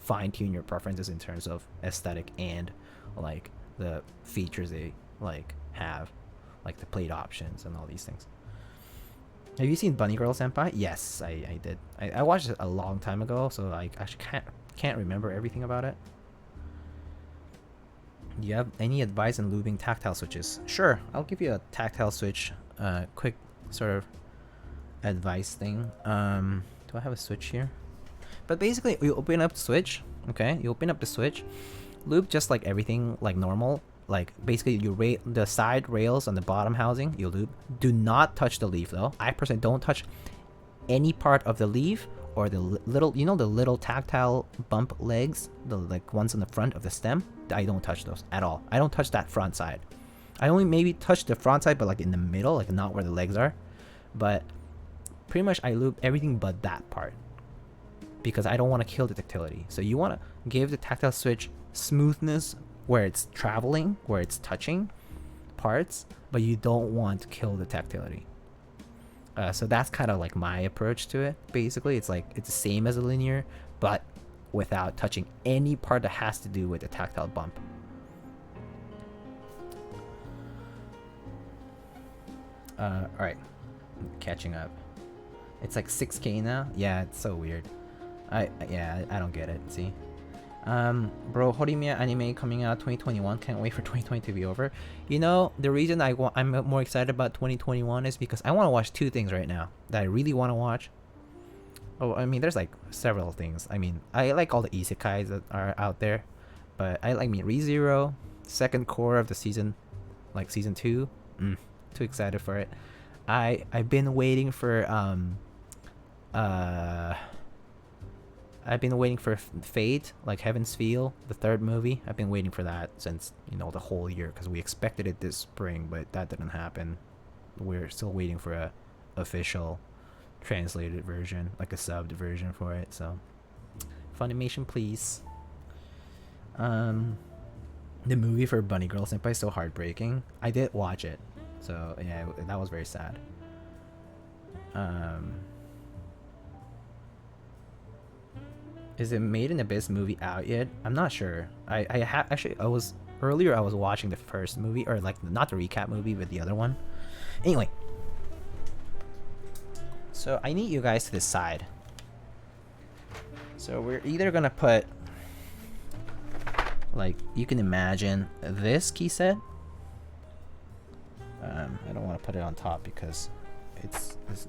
fine tune your preferences in terms of aesthetic and like the features they like have, like the plate options and all these things. Have you seen Bunny Girl Senpai? Yes, I did. I watched it a long time ago, so I actually can't remember everything about it. Do you have any advice on lubing tactile switches? Sure, I'll give you a tactile switch, quick sort of advice thing. Do I have a switch here? But basically, you open up the switch. Okay, you open up the switch. Lube just like everything, like normal. Like basically, the side rails on the bottom housing, you lube. Do not touch the leaf though. I personally don't touch any part of the leaf or the little, you know, the little tactile bump legs, the like ones on the front of the stem. I don't touch those at all. I don't touch that front side. I only maybe touch the front side, but like in the middle, like not where the legs are. But pretty much I lube everything but that part because I don't want to kill the tactility. So you want to give the tactile switch smoothness where it's traveling, where it's touching parts, but you don't want to kill the tactility. So that's kind of like my approach to it. Basically, it's like it's the same as a linear, but without touching any part that has to do with the tactile bump. All right, catching up. It's like 6K now. Yeah, it's so weird. I don't get it. See. Bro, Horimiya anime coming out 2021. Can't wait for 2020 to be over. You know, the reason I'm more excited about 2021 is because I want to watch two things right now that I really want to watch. Oh, I mean, there's like several things. I mean, I like all the isekais that are out there, but I like ReZero, second core of the season, like season 2. Too excited for it. I've been waiting for I've been waiting for Fate, like Heaven's Feel, the third movie. I've been waiting for that since, you know, the whole year because we expected it this spring, but that didn't happen. We're still waiting for a official translated version, like a subbed version for it. So, Funimation, please. The movie for Bunny Girl Senpai is so heartbreaking. I did watch it, so yeah, that was very sad. Is it Made in Abyss movie out yet? I'm not sure. Actually, I was watching the first movie, or like not the recap movie, but the other one. Anyway, so I need you guys to decide. So we're either gonna put, like, you can imagine this key set. I don't want to put it on top because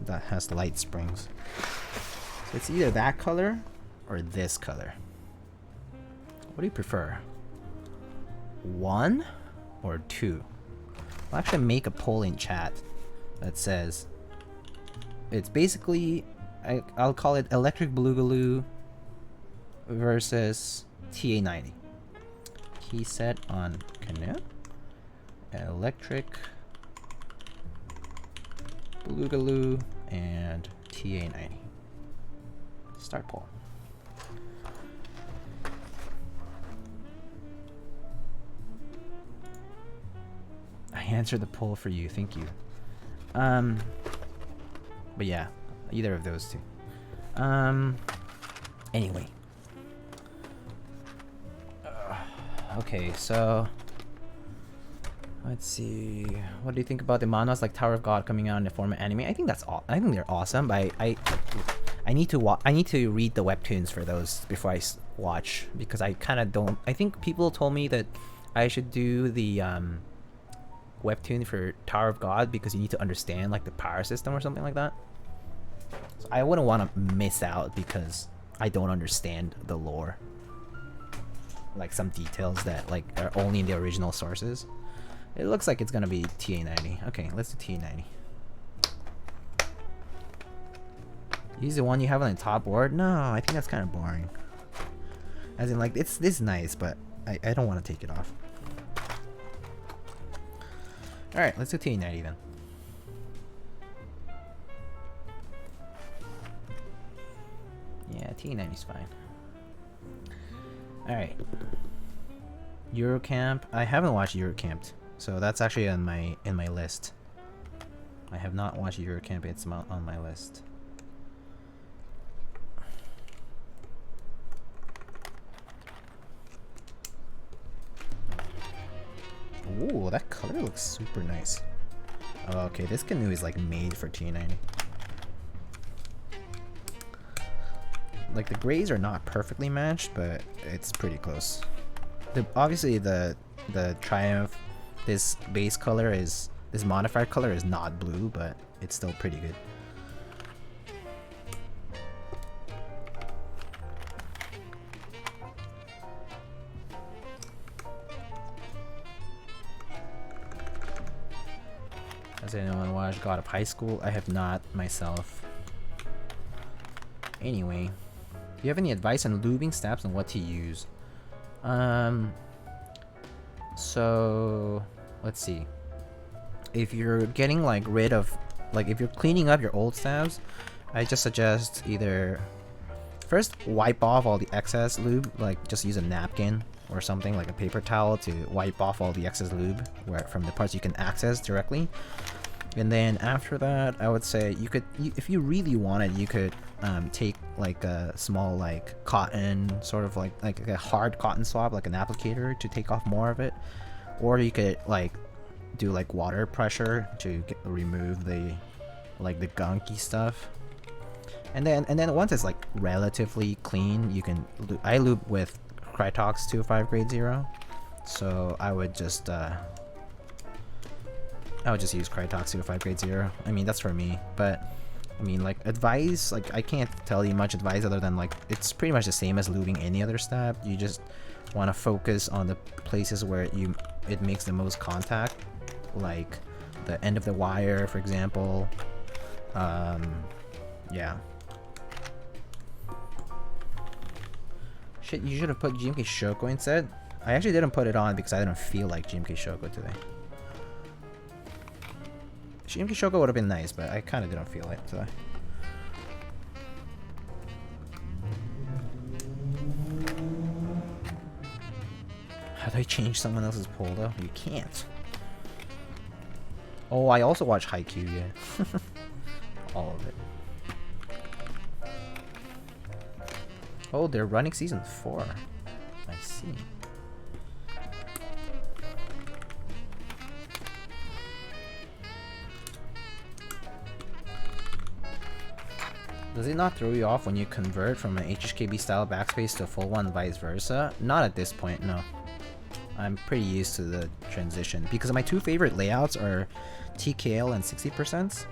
that has light springs. So it's either that color or this color. What do you prefer? 1 or 2? I'll actually make a poll in chat that says it's basically I'll call it Electric Boogaloo versus TA90. Key set on Canoe. Electric Boogaloo and TA90. Start poll. I answered the poll for you, thank you. But yeah, either of those two. Anyway. Okay, so let's see. What do you think about the manhwas like Tower of God coming out in the form of anime? I think I think they're awesome, but I need to read the webtoons for those before I watch, because I kind of don't. I think people told me that I should do the webtoon for Tower of God because you need to understand like the power system or something like that. So I wouldn't want to miss out because I don't understand the lore, like some details that like are only in the original sources. It looks like it's gonna be TA90. Okay, let's do TA90. Use the one you have on the top board? No, I think that's kind of boring. As in, like, this is nice, but I don't want to take it off. Alright, let's do TA90 then. Yeah, TA90 is fine. Alright. Eurocamp. I haven't watched Eurocamped, so that's actually on my list. I have not watched Eurocamp. It's on my list. Ooh, that color looks super nice. Oh, okay, this canoe is like made for T90. Like the grays are not perfectly matched, but it's pretty close. Obviously the Triumph, this base color is, this modified color is not blue, but it's still pretty good. Has anyone watched God of High School? I have not myself. Anyway, do you have any advice on lubing stabs and what to use? So let's see. If you're getting like rid of, like if you're cleaning up your old stabs, I just suggest either first wipe off all the excess lube, like just use a napkin or something like a paper towel to wipe off all the excess lube from the parts you can access directly. And then after that, I would say you could, if you really wanted, you could take like a small like cotton, sort of like a hard cotton swab, like an applicator, to take off more of it, or you could like do like water pressure to remove the gunky stuff. And then once it's like relatively clean, you can I lube with Krytox 205 grade 0, so I would just use Krytox 205 grade 0. I mean, that's for me, but I mean, like advice, like I can't tell you much advice other than like it's pretty much the same as lubing any other stab. You just want to focus on the places where it makes the most contact, like the end of the wire, for example. Yeah. Shit, you should have put GMK Shoko instead. I actually didn't put it on because I didn't feel like GMK Shoko today. GMK Shoko would have been nice, but I kind of didn't feel it today. How do I change someone else's polo? You can't. Oh, I also watch Haikyuu, yeah. All of it. Oh, they're running season 4. I see. Does it not throw you off when you convert from an HHKB style backspace to a full one, vice versa? Not at this point, no. I'm pretty used to the transition because my two favorite layouts are TKL and 60%,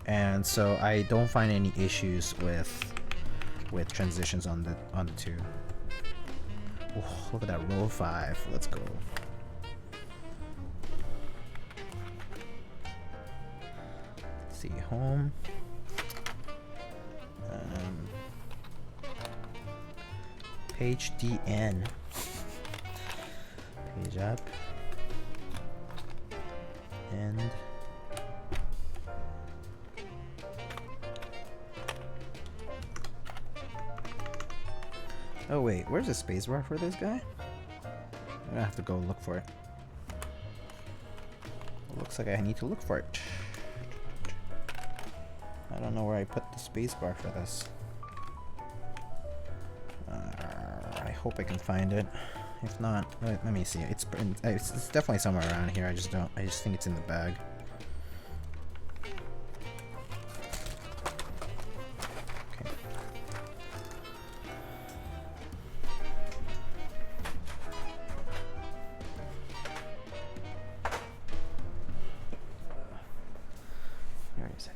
and so I don't find any issues with transitions on the two. Oh, look at that row 5. Let's go. Let's see, home. Page DN. Page up. And oh wait, where's the spacebar for this guy? I'm gonna have to go look for it. Looks like I need to look for it. I don't know where I put the spacebar for this. I hope I can find it. If not, let me see. It's definitely somewhere around here. I just think it's in the bag. Okay. Where is it?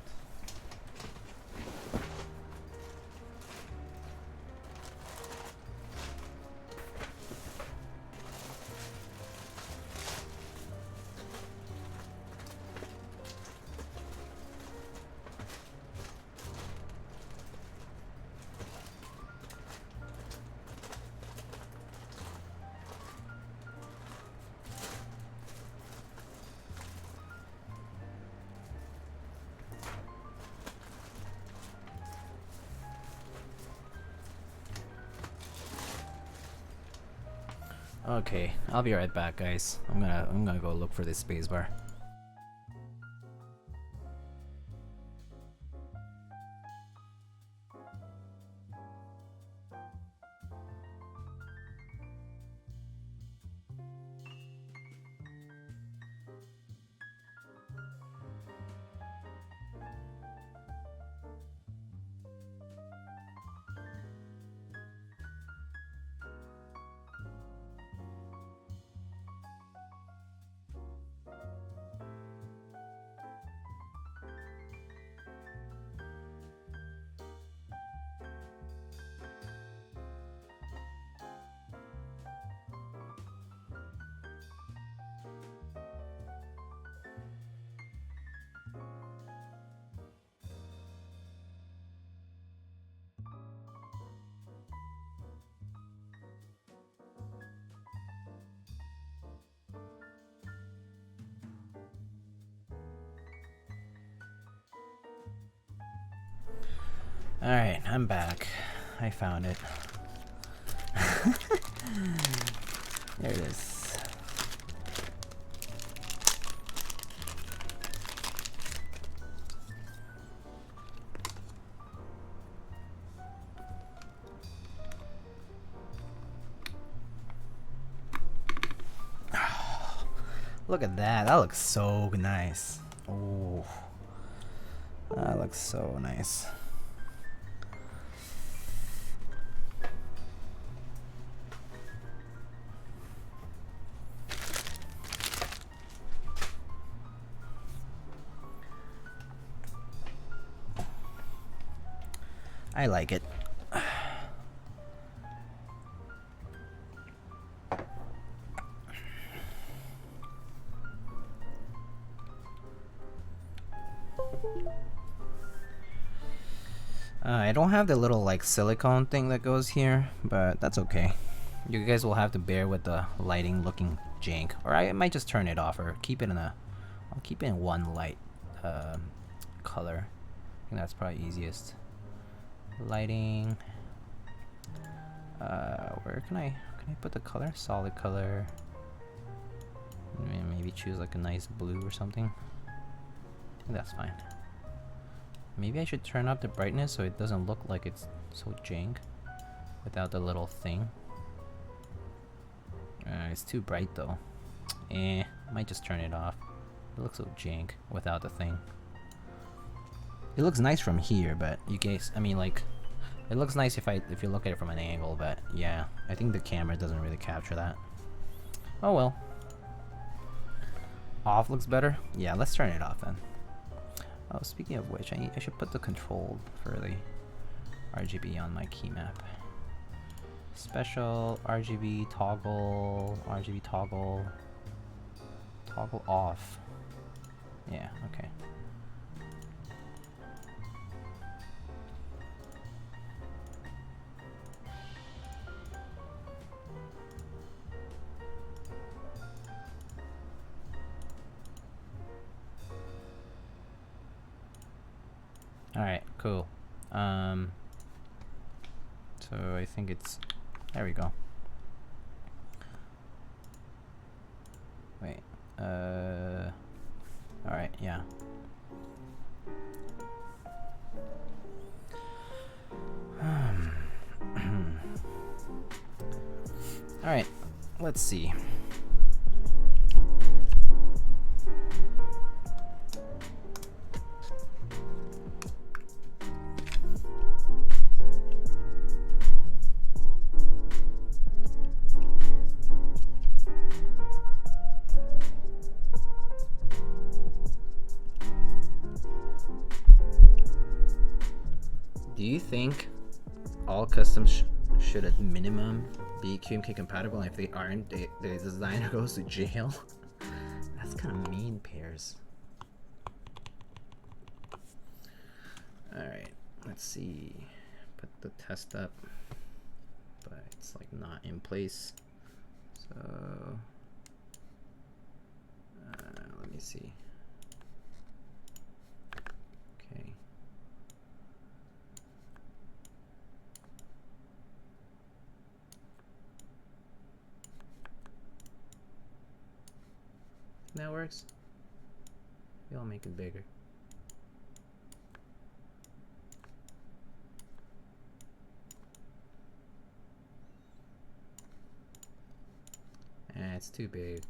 Okay, I'll be right back, guys. I'm gonna go look for this spacebar. Alright, I'm back. I found it. There it is. Look at that. That looks so nice. Oh, that looks so nice. I like it. I don't have the little like silicone thing that goes here, but that's okay. You guys will have to bear with the lighting looking jank, or I might just turn it off or keep it in a. I'll keep it in one light color. I think that's probably easiest. Lighting. Where can I put the color? Solid color. Maybe choose like a nice blue or something. I think that's fine. Maybe I should turn up the brightness so it doesn't look like it's so jank without the little thing. It's too bright though. Might just turn it off. It looks so jank without the thing. It looks nice from here, but you guys, I mean, like, it looks nice if you look at it from an angle, but yeah, I think the camera doesn't really capture that. Oh well. Off looks better? Yeah, let's turn it off then. Oh, speaking of which, I should put the control for the RGB on my key map. Special RGB toggle off. Yeah, okay. Alright, cool. So I think it's, there we go. Wait, alright, yeah. Alright, let's see. Do you think all customs should at minimum be GMK compatible, and if they aren't, the designer goes to jail? That's kind of mean, Pears. Alright, let's see. Put the test up, but it's like not in place. So let me see. Okay. that works? Maybe I'll make it bigger. It's too big.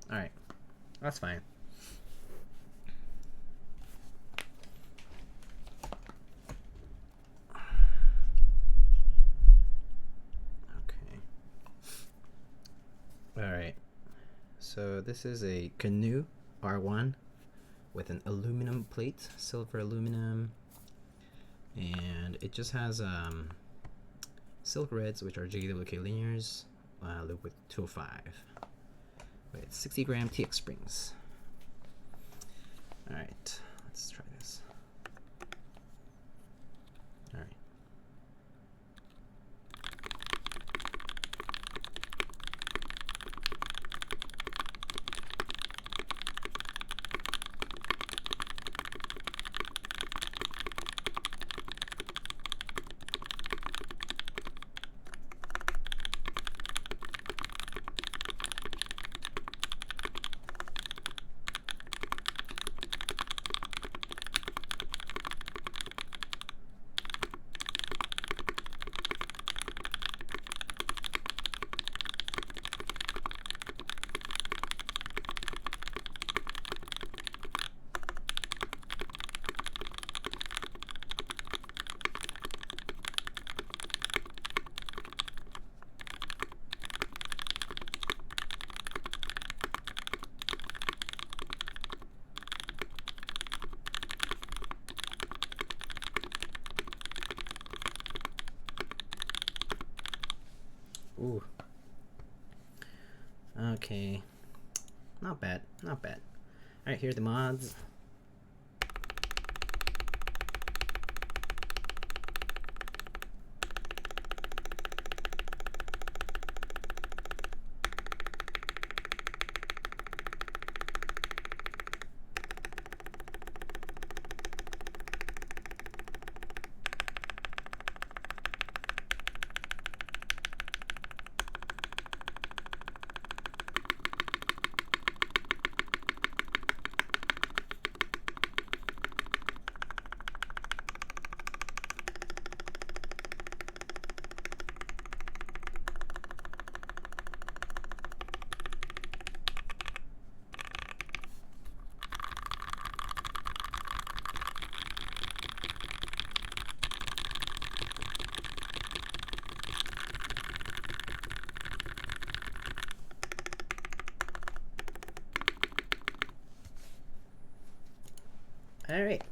Alright, that's fine. Okay. Alright, so this is a Canoe R1 with an aluminum plate, silver aluminum, and it just has silk reds, which are JWK linears, lube with 205 with 60-gram TX springs. All right, let's try this. All right. Ooh. Okay. Not bad. Not bad. Alright, here are the mods. Alright.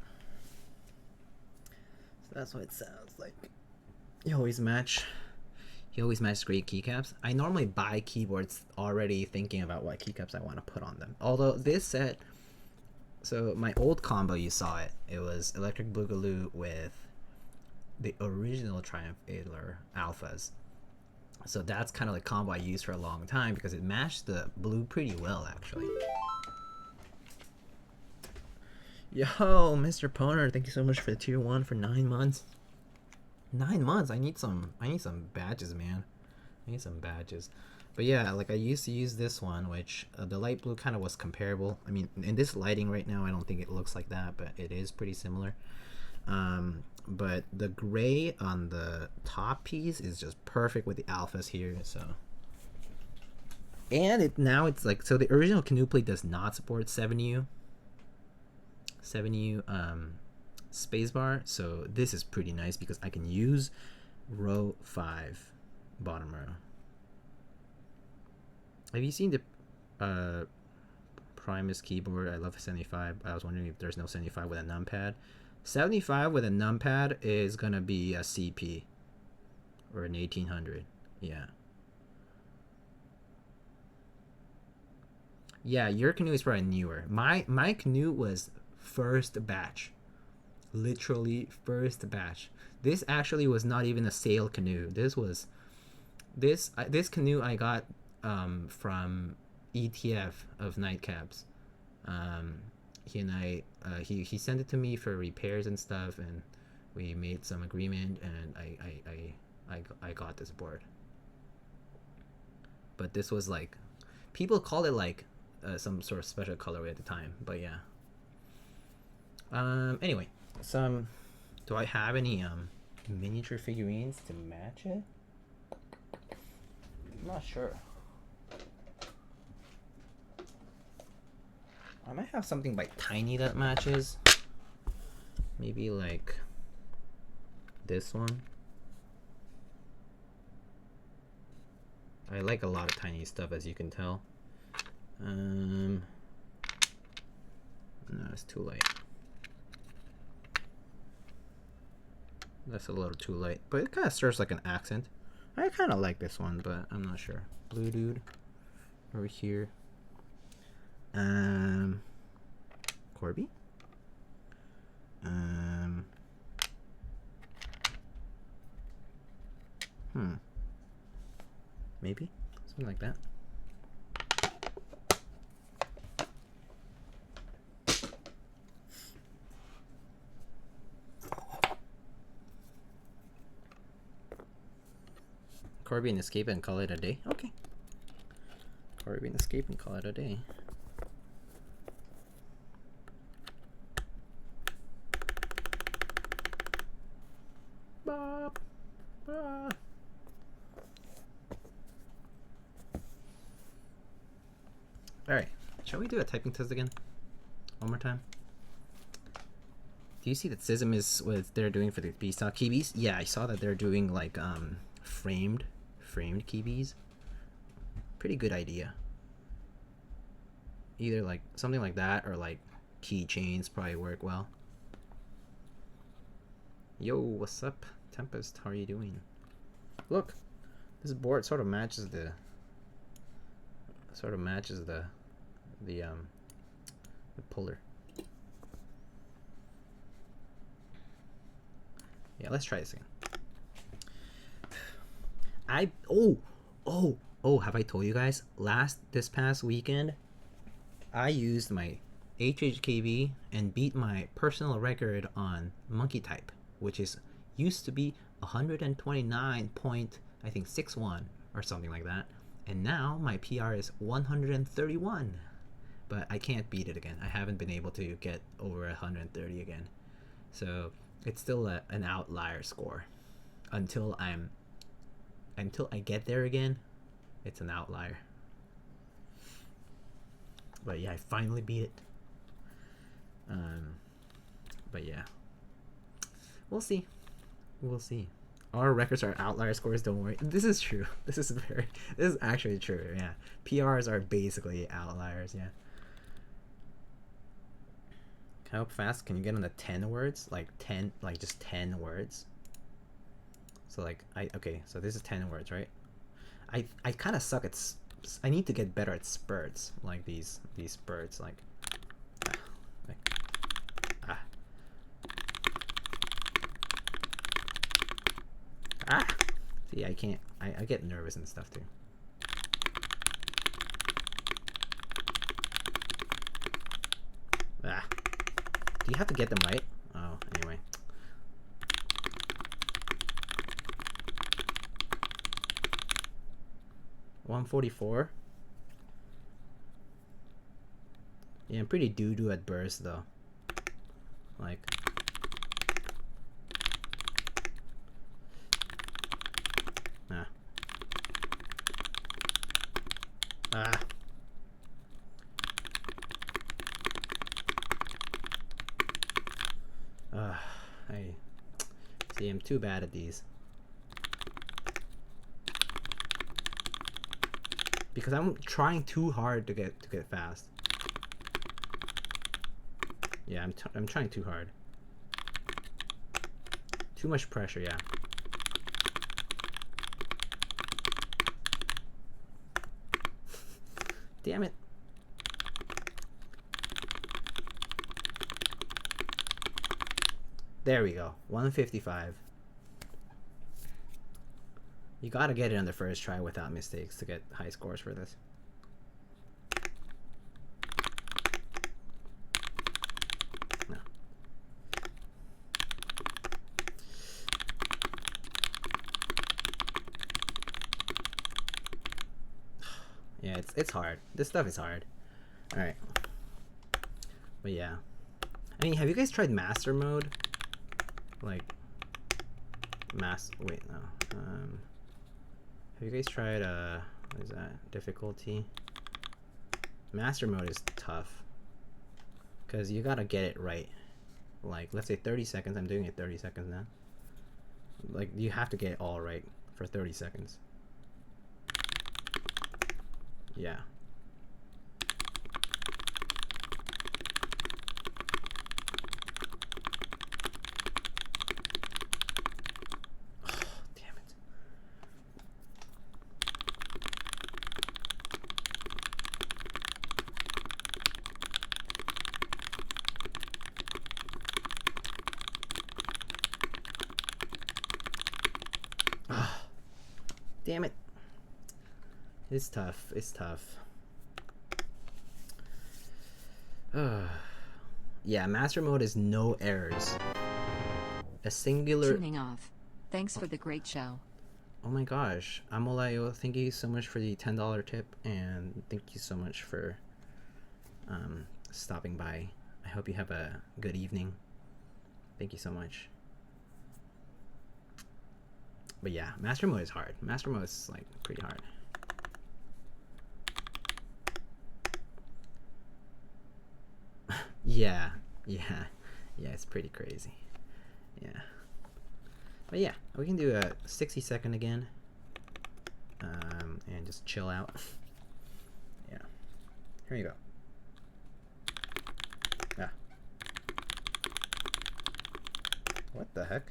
So that's what it sounds like. You always match great keycaps. I normally buy keyboards already thinking about what keycaps I want to put on them. Although this set, so my old combo, you saw it. It was Electric Boogaloo with the original Triumph Adler Alphas. So that's kind of like combo I used for a long time because it matched the blue pretty well, actually. Yo, Mr. Poner, thank you so much for the tier 1 for 9 months. 9 months. I need some badges, man. I need some badges. But yeah, like I used to use this one, which the light blue kind of was comparable. I mean, in this lighting right now, I don't think it looks like that, but it is pretty similar. But the gray on the top piece is just perfect with the alphas here. So, and now it's like, so the original Kanu plate does not support 7U spacebar, so this is pretty nice because I can use row 5 bottom row. Have you seen the Primus keyboard? I love 75. I was wondering if there's no 75 with a numpad. 75 with a numpad is gonna be a CP or an 1800. Yeah, your Canoe is probably newer. My Canoe was first batch, literally first batch. This actually was not even a sale Canoe. This was this Canoe I got from ETF of Nightcaps. He and he sent it to me for repairs and stuff, and we made some agreement, and I got this board. But this was like People call it like some sort of special colorway at the time, but yeah. Anyway, do I have any miniature figurines to match it? I'm not sure. I might have something like tiny that matches. Maybe like this one. I like a lot of tiny stuff, as you can tell. No, it's too light. That's a little too light, but it kind of serves like an accent. I kind of like this one, but I'm not sure. Blue dude over here. Corby. Maybe something like that. Corby and escape and call it a day. Okay. Corby and escape and call it a day. Bop. Bop. Alright, shall we do a typing test again? One more time. Do you see that Sism is what they're doing for the B-stock keybs? Yeah, I saw that they're doing like framed keybs. Pretty good idea. Either like something like that or like keychains probably work well. Yo, what's up, Tempest? How are you doing? Look, this board sort of matches the puller. Yeah, let's try this again. Have I told you guys? This past weekend, I used my HHKV and beat my personal record on monkey type, which is used to be 129.61 or something like that, and now my PR is 131. But I can't beat it again. I haven't been able to get over 130 again, so it's still an outlier score. Until I get there again, it's an outlier. But yeah, I finally beat it. But yeah, we'll see. Our records are outlier scores. Don't worry. This is true. This is actually true. Yeah, PRs are basically outliers. Yeah. How fast can you get on the 10 words? Like 10, like just 10 words. So like okay, so this is 10 words, right? I kind of suck at I need to get better at spurts, like these spurts, like See, I can't. I get nervous and stuff too. Do you have to get them right? Oh, anyway. $144. Yeah, I'm pretty doo-doo at burst though. Like. I'm too bad at these because I'm trying too hard to get fast. Yeah, I'm trying too hard. Too much pressure, yeah. Damn it. There we go. 155. You gotta get it on the first try without mistakes to get high scores for this. No. Yeah, it's hard. This stuff is hard. All right. But yeah, I mean, have you guys tried master mode? Like, wait, no. Have you guys tried, what is that? Difficulty? Master mode is tough. Because you gotta get it right. Like, let's say 30 seconds. I'm doing it 30 seconds now. Like, you have to get it all right for 30 seconds. Yeah. Damn it. It's tough. It's tough. Yeah, master mode is no errors. A singular... Tuning off. Thanks for the great show. Oh my gosh. Amolayo, thank you so much for the $10 tip, and thank you so much for stopping by. I hope you have a good evening. Thank you so much. But yeah, master mode is hard. Master mode is like pretty hard. Yeah, it's pretty crazy. Yeah. But yeah, we can do a 60-second again. And just chill out. Yeah. Here you go. Yeah. What the heck?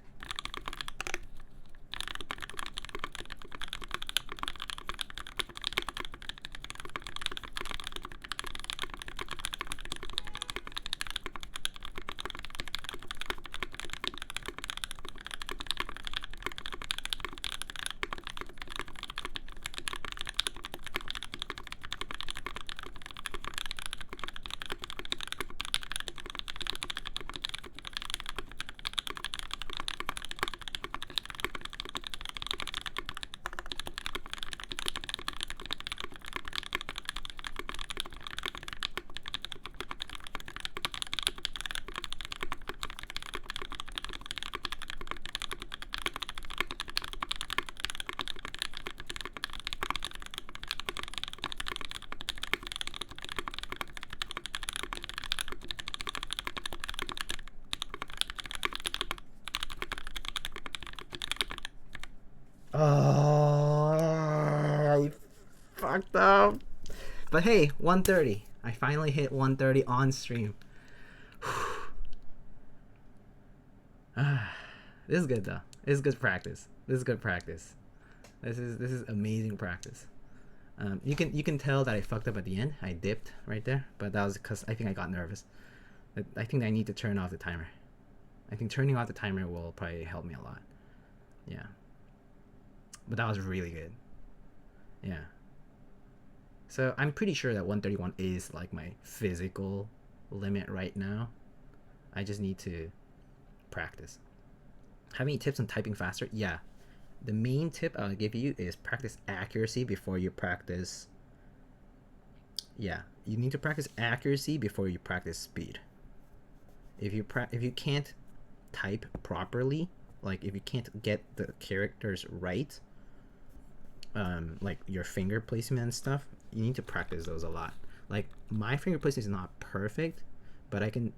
Oh, I fucked up. But hey, 130. I finally hit 130 on stream. This is good though. This is good practice. This is good practice. This is amazing practice. You can tell that I fucked up at the end. I dipped right there, but that was because I think I got nervous. I think I need to turn off the timer. I think turning off the timer will probably help me a lot. Yeah. But that was really good. Yeah. So I'm pretty sure that 131 is like my physical limit right now. I just need to practice. Have any tips on typing faster? Yeah. The main tip I'll give you is practice accuracy before you practice. Yeah, you need to practice accuracy before you practice speed. If you can't type properly, like if you can't get the characters right, like your finger placement and stuff, you need to practice those a lot. Like my finger placement is not perfect, but I can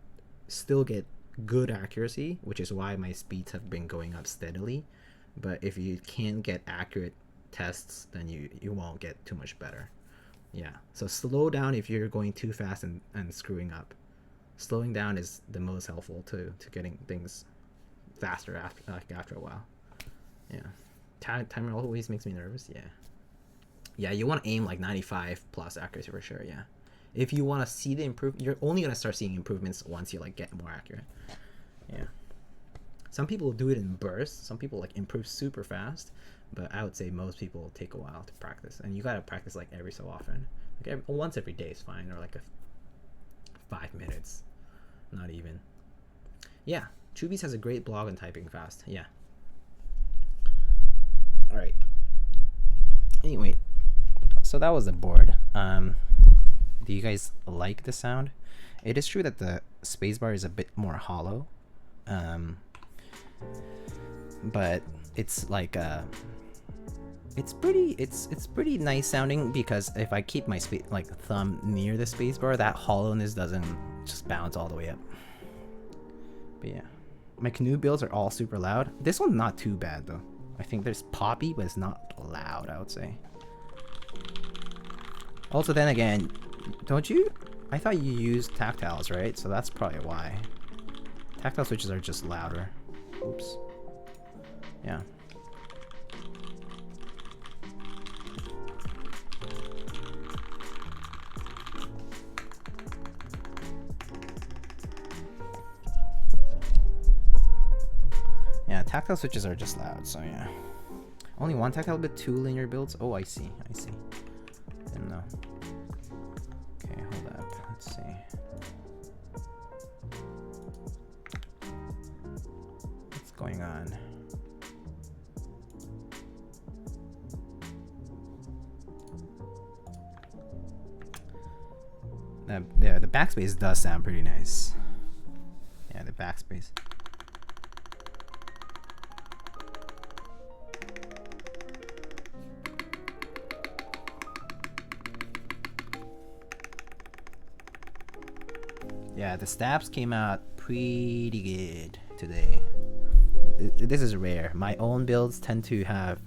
still get good accuracy, which is why my speeds have been going up steadily. But if you can't get accurate tests, then you won't get too much better. Yeah, so slow down if you're going too fast and screwing up. Slowing down is the most helpful to getting things faster after a while. Yeah, timer always makes me nervous. Yeah, you want to aim like 95 plus accuracy for sure. Yeah, if you want to see the improvement, you're only gonna start seeing improvements once you like get more accurate. Yeah, some people do it in bursts. Some people like improve super fast, but I would say most people take a while to practice, and you gotta practice like every so often. Like once every day is fine, or like 5 minutes, not even. Yeah, Chubby's has a great blog on typing fast. Yeah. All right. Anyway, so that was the board. Do you guys like the sound? It is true that the spacebar is a bit more hollow, but it's like it's pretty nice sounding, because if I keep my thumb near the spacebar, that hollowness doesn't just bounce all the way up. But yeah, my Canoe builds are all super loud. This one's not too bad though. I think there's poppy, but it's not loud, I would say. Also, then again, don't you? I thought you used tactiles, right? So that's probably why. Tactile switches are just louder. Oops. Yeah. Yeah, tactile switches are just loud, so yeah. Only one tactile bit, 2 linear builds? Oh, I see. Didn't know. Okay, hold up. Let's see. What's going on? Yeah, the backspace does sound pretty nice. Yeah, the backspace. Yeah, the stabs came out pretty good today. This is rare. My own builds tend to have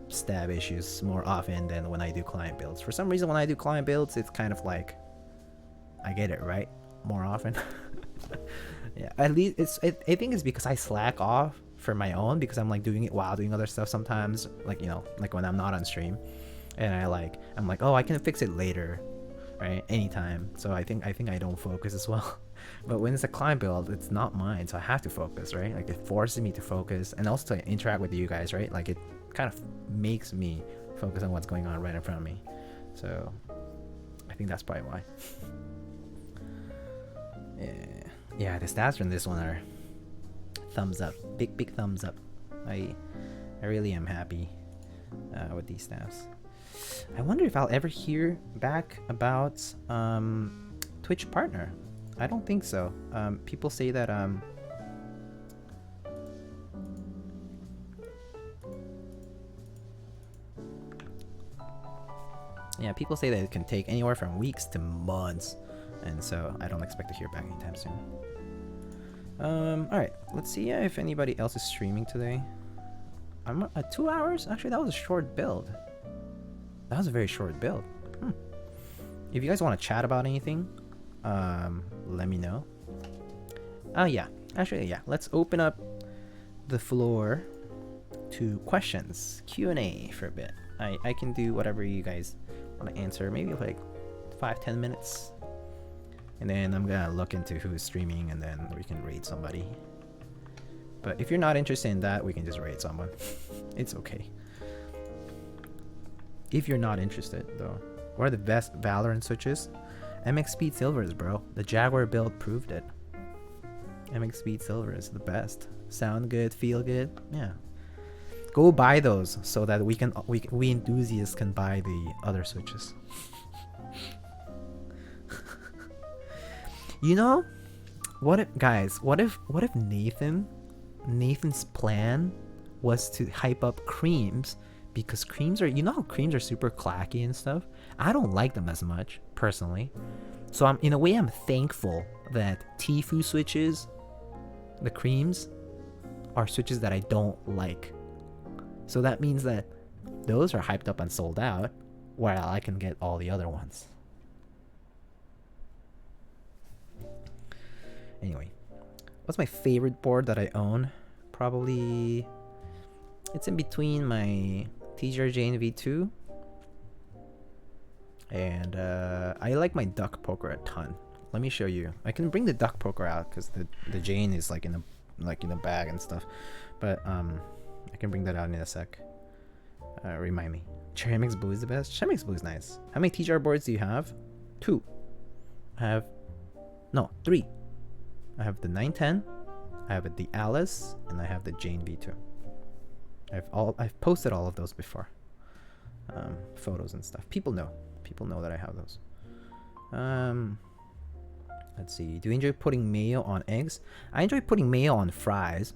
stab issues more often than when I do client builds. For some reason, when I do client builds, it's kind of like I get it right more often. Yeah, at least I think it's because I slack off for my own, because I'm like doing it while doing other stuff sometimes, like, you know, like when I'm not on stream, and I'm like, oh, I can fix it later, right? Anytime. So I think I don't focus as well. But when it's a client build, it's not mine, so I have to focus, right? Like, it forces me to focus, and also to interact with you guys, right? Like, it kind of makes me focus on what's going on right in front of me. So I think that's probably why. Yeah, the stats from this one are thumbs up, big thumbs up. I really am happy with these stats. I wonder if I'll ever hear back about Twitch partner. I don't think so. People say that yeah, people say that it can take anywhere from weeks to months, and so I don't expect to hear back anytime soon. Alright, let's see if anybody else is streaming today. I'm at 2 hours? Actually, that was a short build. That was a very short build. If you guys want to chat about anything, let me know. Oh yeah, actually, yeah, let's open up the floor to questions, Q&A for a bit. I can do whatever you guys want to answer, maybe like 5-10 minutes, and then I'm gonna look into who's streaming, and then we can raid somebody. But if you're not interested in that, we can just raid someone. It's okay. If you're not interested, though. What are the best Valorant switches? MX Speed Silvers, bro. The Jaguar build proved it. MX Speed Silver is the best. Sound good, feel good. Yeah. Go buy those so that we enthusiasts can buy the other switches. You know, what if Nathan's plan was to hype up creams, because creams are, you know how creams are super clacky and stuff? I don't like them as much personally. So in a way I'm thankful that Tfue switches, the creams, are switches that I don't like. So that means that those are hyped up and sold out, while I can get all the other ones. Anyway, what's my favorite board that I own? Probably, it's in between my TGR V2 and I like my duck poker a ton. Let me show you. I can bring the duck poker out because the Jane is like in a bag and stuff, but I can bring that out in a sec. Remind me. Cherry MX Blue is the best. Cherry MX Blue is nice. How many TGR boards do you have? 2. I have 3. I have the 910, I have the Alice, and I have the Jane V2. I've posted all of those before. photos and stuff. People know that I have those. Let's see, do you enjoy putting mayo on eggs? I enjoy putting mayo on fries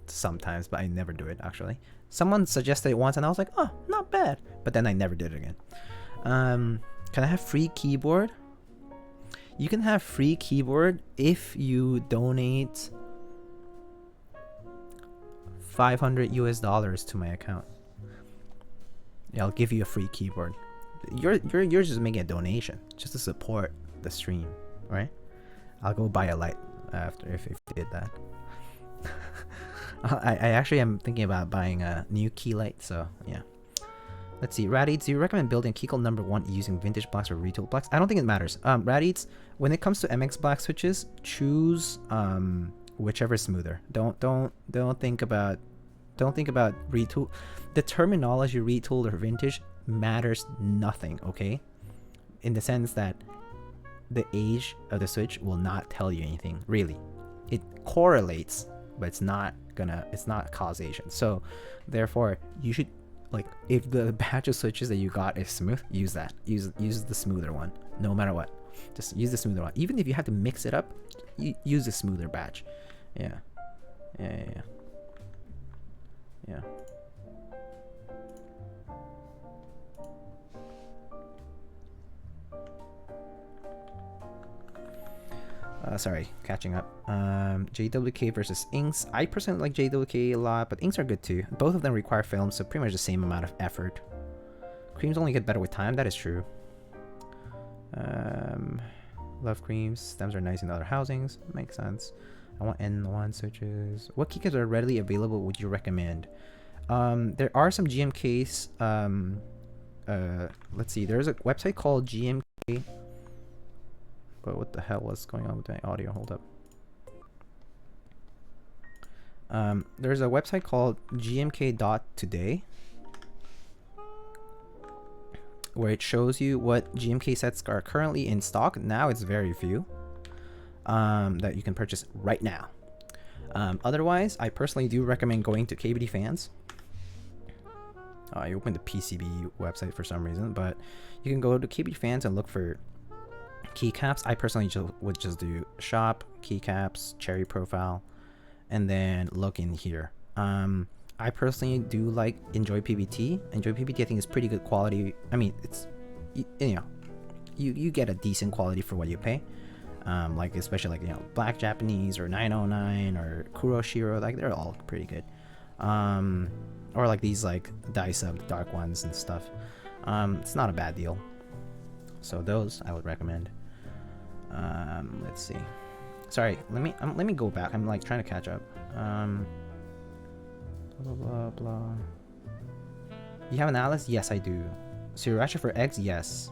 sometimes, but I never do it actually. Someone suggested it once and I was like, oh, not bad, but then I never did it again. Can I have free keyboard? You can have free keyboard if you donate $500 to my account. Yeah, I'll give you a free keyboard. You're just making a donation just to support the stream, right? I'll go buy a light after if you did that. I actually am thinking about buying a new key light, so yeah. Let's see, Rad-Eats, do you recommend building Keycal #1 using vintage blacks or retooled blacks? I don't think it matters. Rad-Eats, when it comes to MX black switches, choose whichever is smoother. Don't think about retool. The terminology retooled or vintage matters nothing, okay? In the sense that the age of the switch will not tell you anything, really. It correlates, but it's not causation. So therefore, you should, like, if the batch of switches that you got is smooth, use that. Use the smoother one, no matter what. Just use the smoother one. Even if you have to mix it up, use the smoother batch. Yeah. Sorry, catching up. JWK versus inks. I personally like JWK a lot, but inks are good too. Both of them require film, so pretty much the same amount of effort. Creams only get better with time, that is true. Love creams. Stems are nice in other housings. Makes sense. I want N1 switches. What keycaps are readily available would you recommend? There are some GMKs. Let's see. There's a website called GMK. But what the hell was going on with my audio? Hold up. There's a website called gmk.today where it shows you what GMK sets are currently in stock. Now it's very few that you can purchase right now. Otherwise, I personally do recommend going to KBD Fans. I opened the PCB website for some reason, but you can go to KBD Fans and look for keycaps. I personally would just do shop, keycaps, cherry profile, and then look in here. I personally do enjoy PBT. Enjoy PBT I think is pretty good quality. I mean, it's you get a decent quality for what you pay. Like especially Black Japanese or 909 or Kuroshiro, like they're all pretty good. Or like these dye sub dark ones and stuff. It's not a bad deal. So those I would recommend. Let's see. Sorry, let me go back. I'm trying to catch up. Blah blah blah. You have an Alice? Yes, I do. Sriracha for eggs? Yes.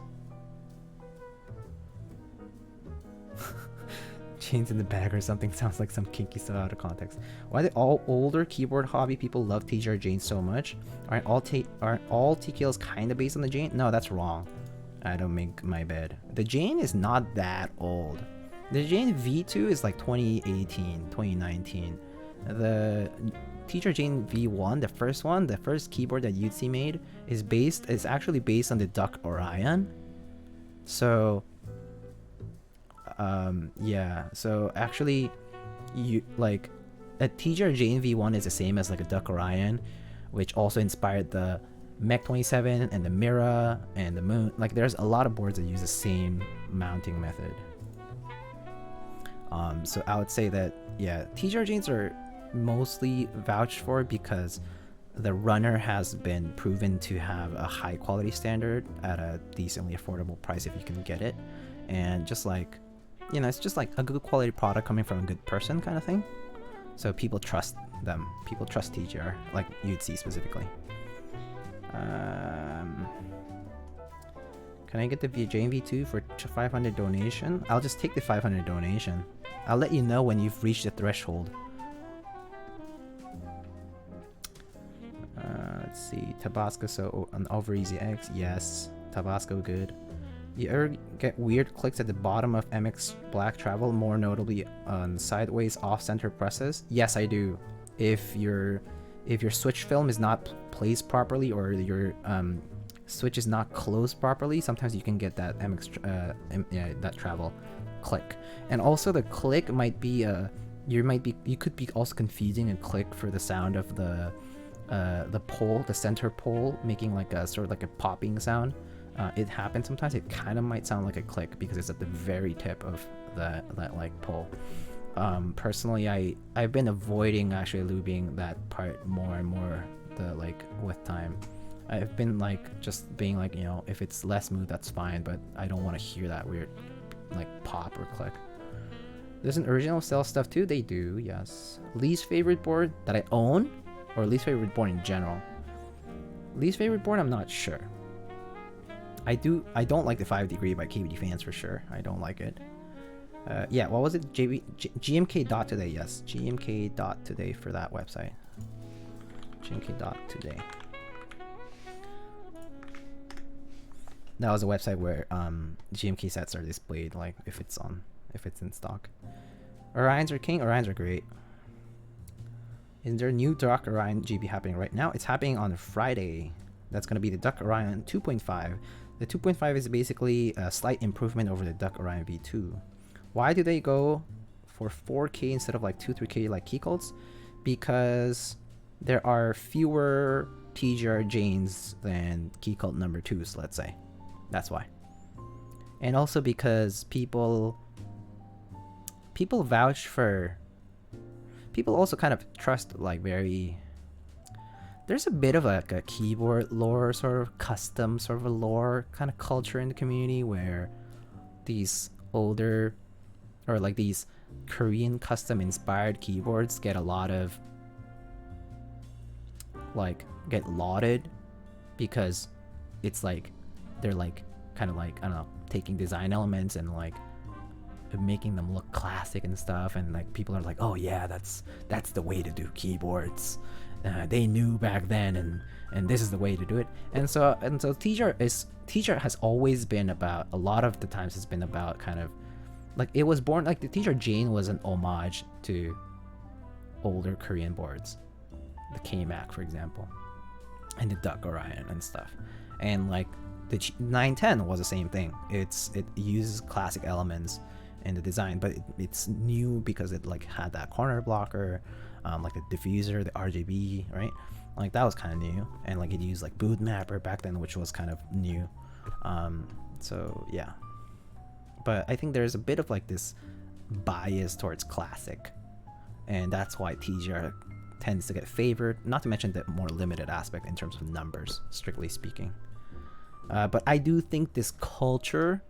Chains in the bag or something sounds like some kinky stuff out of context. Why do all older keyboard hobby people love TGR Jane so much? Aren't all TKLs kind of based on the Jane? No, that's wrong. I don't make my bed. The Jane is not that old. The Jane V2 is 2018, 2019. The Teacher Jane V1, the first keyboard that Yutzi made, is actually based on the Duck Orion. So yeah, so actually a Teacher Jane V1 is the same as a Duck Orion, which also inspired the Mech 27 and the Mira and the Moon. There's a lot of boards that use the same mounting method. So I would say that, yeah, TGR Janes are mostly vouched for because the runner has been proven to have a high quality standard at a decently affordable price if you can get it. And just it's just a good quality product coming from a good person kind of thing. So people trust them. People trust TGR, like you'd see specifically. Can I get the Jane V2 for 500 donation? I'll just take the 500 donation. I'll let you know when you've reached the threshold. Let's see. Tabasco, so an over easy X. Yes. Tabasco, good. You ever get weird clicks at the bottom of MX Black Travel, more notably on sideways off-center presses? Yes, I do. If your switch film is not placed properly, or switch is not closed properly, sometimes you can get that that travel click. And also the click might be you could be also confusing a click for the sound of the pole, the center pole, making like a sort of like a popping sound. It happens sometimes. It kind of might sound like a click because it's at the very tip of that like pole. Personally, I've been avoiding actually lubing that part more and more with time. I've been like just being like, you know, if it's less smooth, that's fine, but I don't want to hear that weird like pop or click. There's an original sell stuff too. They do, yes. Least favorite board that I own, or least favorite board in general. Least favorite board, I'm not sure. I don't like the 5 degree by KBD fans for sure. I don't like it. Yeah, what was it? GMK today, yes. GMK today for that website. GMK today. That was a website where GMK sets are displayed, like if it's in stock. Orions are king. Orions are great. Is there a new Dark Orion GB happening right now? It's happening on Friday. That's going to be the Duck Orion 2.5. The 2.5 is basically a slight improvement over the Duck Orion V2. Why do they go for 4K instead of like 2-3K like Keycaps? Because there are fewer TGR Janes than Keycap number 2s, let's say. That's why. And also because people vouch for... People also kind of trust like very... There's a bit of like a keyboard lore, sort of custom sort of a lore kind of culture in the community where these older or like these Korean custom inspired keyboards get a lot of like get lauded because it's like they're like kind of like, I don't know, taking design elements and like making them look classic and stuff, and like people are like, oh yeah, that's the way to do keyboards. They knew back then, and this is the way to do it. And so TGR has always been about, a lot of the times it's been about kind of like, it was born like the TGR Jane was an homage to older Korean boards, the K-Mac for example, and the Duck Orion and stuff. And like the 910 was the same thing. It uses classic elements in the design, but it's new because it like had that corner blocker, like the diffuser, the RGB, right? Like that was kind of new, and like it used like boot mapper back then, which was kind of new. So yeah, but I think there's a bit of like this bias towards classic, and that's why TGR tends to get favored, not to mention the more limited aspect in terms of numbers, strictly speaking. But I do think this culture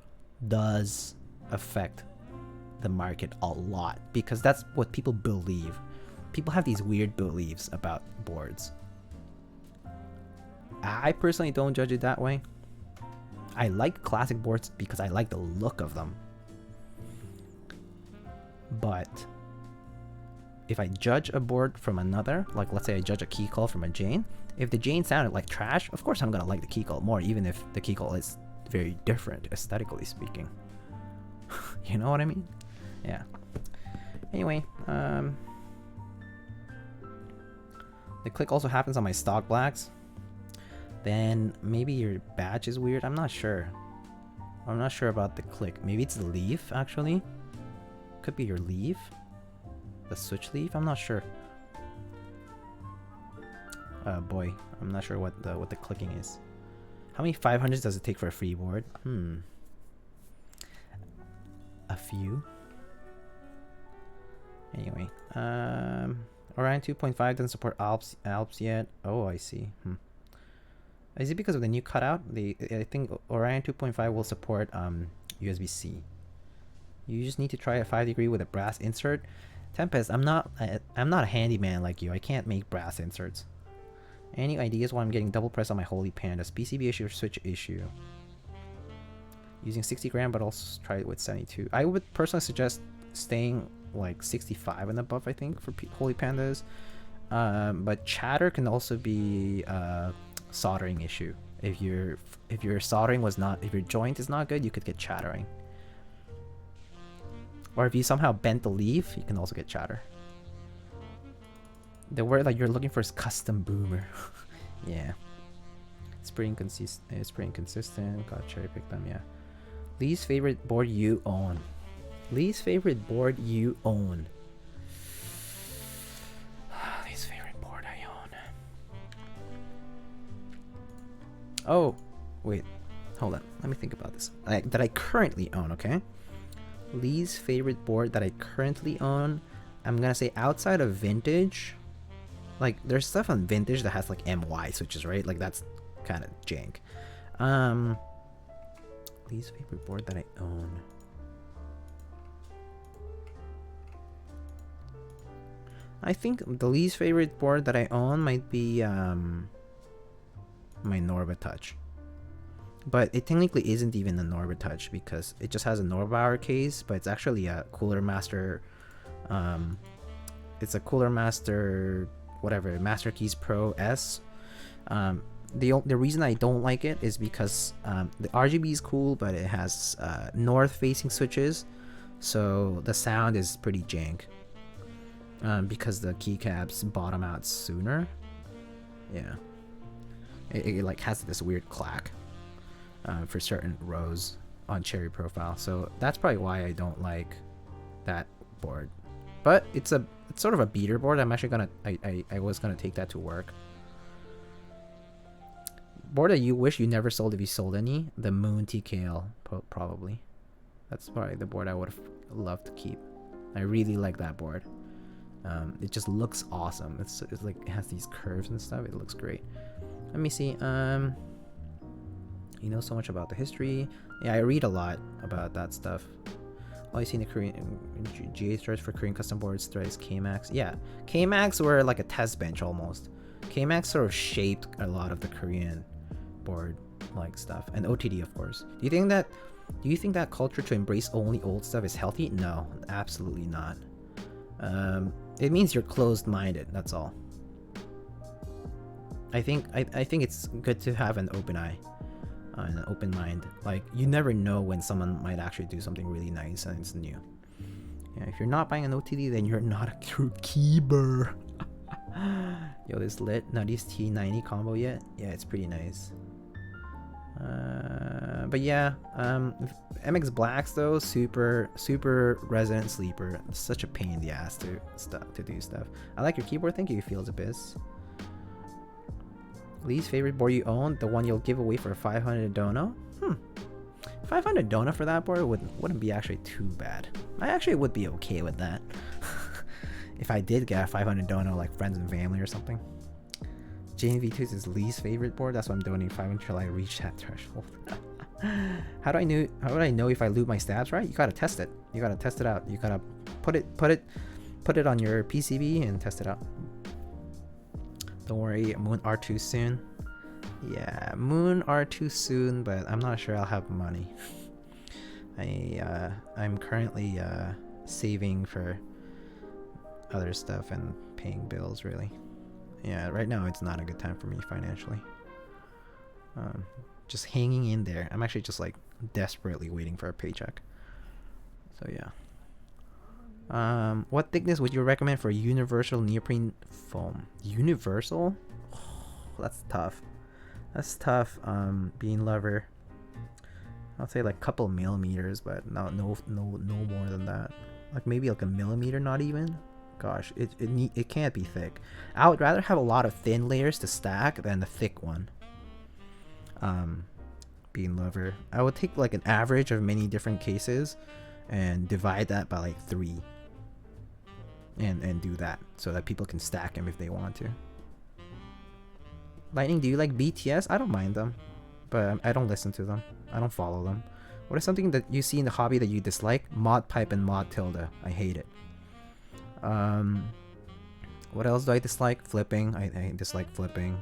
does affect the market a lot, because that's what people believe. People have these weird beliefs about boards. I personally don't judge it that way. I like classic boards because I like the look of them. But if I judge a board from another, like let's say I judge a Keycaps from a Jane, if the Jane sounded like trash, of course I'm gonna like the Keycaps more, even if the Keycaps is very different aesthetically speaking. You know what I mean? Yeah. Anyway, the click also happens on my stock blacks. Then maybe your batch is weird. I'm not sure. I'm not sure about the click. Maybe it's the leaf actually. Could be your leaf. The switch leaf. I'm not sure. Boy, I'm not sure what the clicking is. How many 500s does it take for a free board? A few. Anyway, Orion 2.5 doesn't support Alps yet. Oh, I see. Is it because of the new cutout? I think Orion 2.5 will support USB-C. You just need to try a 5 degree with a brass insert. Tempest, I'm not a handyman like you. I can't make brass inserts. Any ideas why I'm getting double press on my Holy Pandas? PCB issue or switch issue? Using 60 gram, but also try it with 72. I would personally suggest staying like 65 and above, I think, for Holy Pandas. But chatter can also be a soldering issue. If your soldering was not, if your joint is not good, you could get chattering. Or if you somehow bent the leaf, you can also get chatter. The word like you're looking for is custom boomer. Yeah. It's pretty inconsistent. It's pretty inconsistent. Got cherry picked them. Yeah. Least favorite board you own. Least favorite board you own. Least favorite board I own. Oh, wait. Hold on. Let me think about this. That I currently own, okay? Least favorite board that I currently own. I'm gonna say outside of vintage. Like, there's stuff on vintage that has like MY switches, right? Like, that's kind of jank. Least favorite board that I own. I think the least favorite board that I own might be my Norba Touch. But it technically isn't even a Norba Touch because it just has a Norbauer case, but it's actually a Cooler Master. It's a Cooler Master, whatever, Master Keys Pro S. The reason I don't like it is because the RGB is cool, but it has north-facing switches, so the sound is pretty jank. Because the keycaps bottom out sooner. Yeah, it like has this weird clack for certain rows on cherry profile, so that's probably why I don't like that board. But it's sort of a beater board. I'm actually gonna I was gonna take that to work. Board that you wish you never sold if you sold any. The Moon TKL probably. That's probably the board I would have loved to keep. I really like that board. It just looks awesome. It's like it has these curves and stuff. It looks great. Let me see. You know so much about the history. Yeah, I read a lot about that stuff. All you see in the Korean GA threads for Korean custom boards threads Kmax. Yeah, Kmax were like a test bench almost. Kmax sort of shaped a lot of the Korean board like stuff, and OTD of course. Do you think that culture to embrace only old stuff is healthy? No, absolutely not. It means you're closed-minded. That's all. I think it's good to have an open eye and an open mind. Like, you never know when someone might actually do something really nice and it's new. Yeah, if you're not buying an OTD, then you're not a true keeper. Yo, this lit. Now these T90 combo yet? Yeah, it's pretty nice. But yeah, MX Blacks though, super resident sleeper. It's such a pain in the ass to do stuff. I like your keyboard. Thank you, Fields Abyss. Least favorite board you own? The one you'll give away for 500 dono? 500 dono for that board wouldn't be actually too bad. I actually would be okay with that. If I did get a 500 dono, like friends and family or something. JNV2 is his least favorite board. That's why I'm donating 500 until I reach that threshold. How would I know if I lube my stabs right? You gotta test it. You gotta test it out. You gotta put it on your PCB and test it out. Don't worry, Moon R2 soon. Yeah, Moon R2 soon, but I'm not sure I'll have money. I'm currently saving for other stuff and paying bills really. Yeah, right now it's not a good time for me financially. Just hanging in there. I'm actually just like desperately waiting for a paycheck. So yeah. What thickness would you recommend for universal neoprene foam? Universal? Oh, that's tough. That's tough. Being lover. I'll say like a couple millimeters, but no more than that. Like maybe like a millimeter, not even. Gosh, it can't be thick. I would rather have a lot of thin layers to stack than a thick one. Being lover, I would take like an average of many different cases and divide that by like 3 and do that so that people can stack them if they want to. Lightning, do you like BTS? I don't mind them, but I don't listen to them. I don't follow them. What is something that you see in the hobby that you dislike? Mod pipe and mod tilde. I hate it. What else do I dislike? Flipping. I dislike flipping.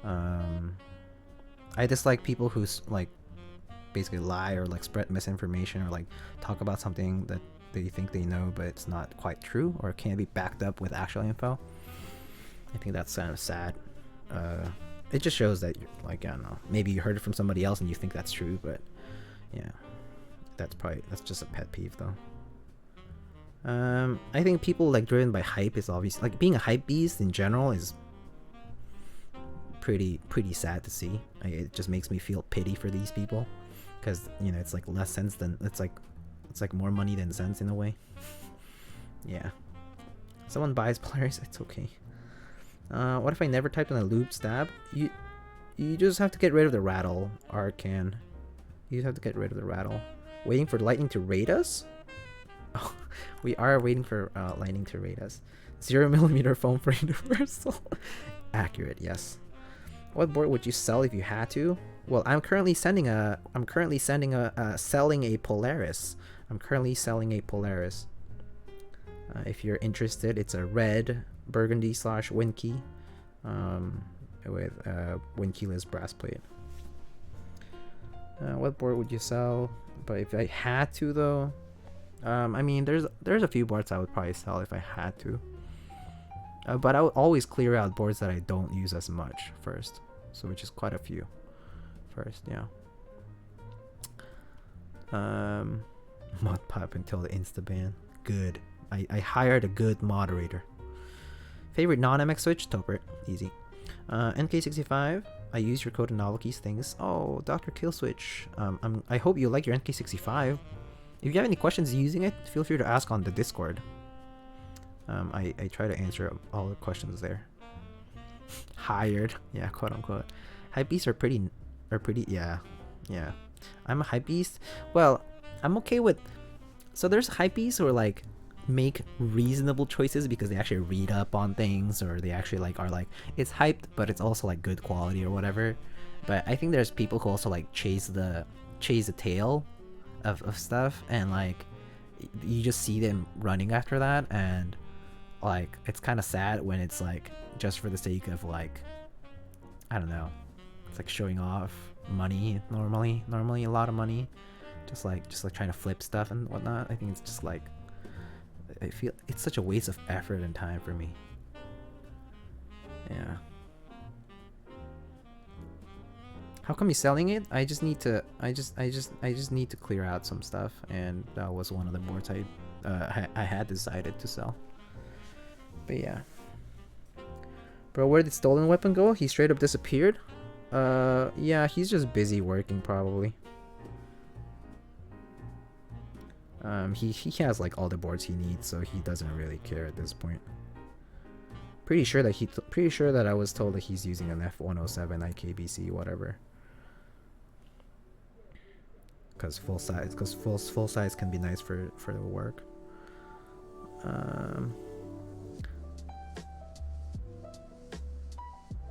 I dislike people who like basically lie or like spread misinformation or like talk about something that they think they know but it's not quite true or can't be backed up with actual info. I think that's kind of sad. It just shows that you're like, I don't know, maybe you heard it from somebody else and you think that's true, but yeah, that's just a pet peeve though. I think people like driven by hype is obvious. Like being a hype beast in general is pretty sad to see. It just makes me feel pity for these people, because you know it's like less sense than it's like more money than sense in a way. Yeah. Someone buys Polaris, it's okay. What if I never typed on a lube stab? You just have to get rid of the rattle, Arcan. You just have to get rid of the rattle. Waiting for lightning to raid us? Oh, we are waiting for lightning to raid us. 0mm foam for universal. Accurate, yes. What board would you sell if you had to? Well, I'm currently selling a Polaris. I'm currently selling a Polaris. If you're interested, it's a red burgundy / Winky with Winkeyless brass plate. What board would you sell? But if I had to, though, I mean, there's a few boards I would probably sell if I had to. But I would always clear out boards that I don't use as much first, so which is quite a few first, yeah. Mod pop until the insta ban. Good. I hired a good moderator. Favorite non-MX switch? Topert. Easy. NK65. I use your code in novel keys things. Oh, Dr. Killswitch. I hope you like your NK65. If you have any questions using it, feel free to ask on the Discord. I try to answer all the questions there. Hired. Yeah, quote unquote. Hypebeasts are pretty, yeah. I'm a hypebeast. Well, I'm okay with, so there's hypebeasts who are like, make reasonable choices because they actually read up on things, or they actually like are like, it's hyped but it's also like good quality or whatever. But I think there's people who also like chase the tail of stuff, and like you just see them running after that, and like it's kind of sad when it's like just for the sake of like, I don't know, it's like showing off money. Normally a lot of money, just like trying to flip stuff and whatnot. I think it's just like, I feel it's such a waste of effort and time for me. Yeah. How come you're selling it? I just need to clear out some stuff, and that was one of the boards I had decided to sell. But yeah. Bro, where did Stolen Weapon go? He straight up disappeared? Yeah, he's just busy working probably. He has like all the boards he needs, so he doesn't really care at this point. Pretty sure that I was told that he's using an F107 IKBC whatever. Cause full size can be nice for the work.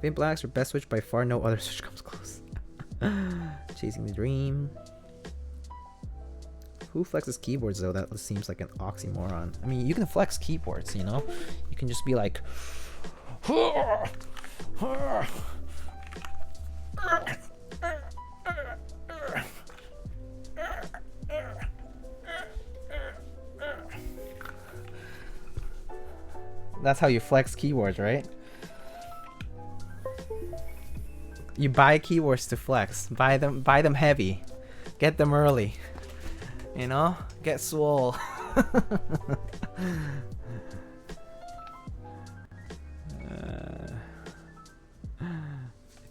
Vin Blacks are best switch by far. No other switch comes close. Chasing the dream. Who flexes keyboards though? That seems like an oxymoron. I mean, you can flex keyboards, you know? You can just be like, that's how you flex keyboards, right? You buy keyboards to flex. Buy them heavy. Get them early. You know? Get swole. I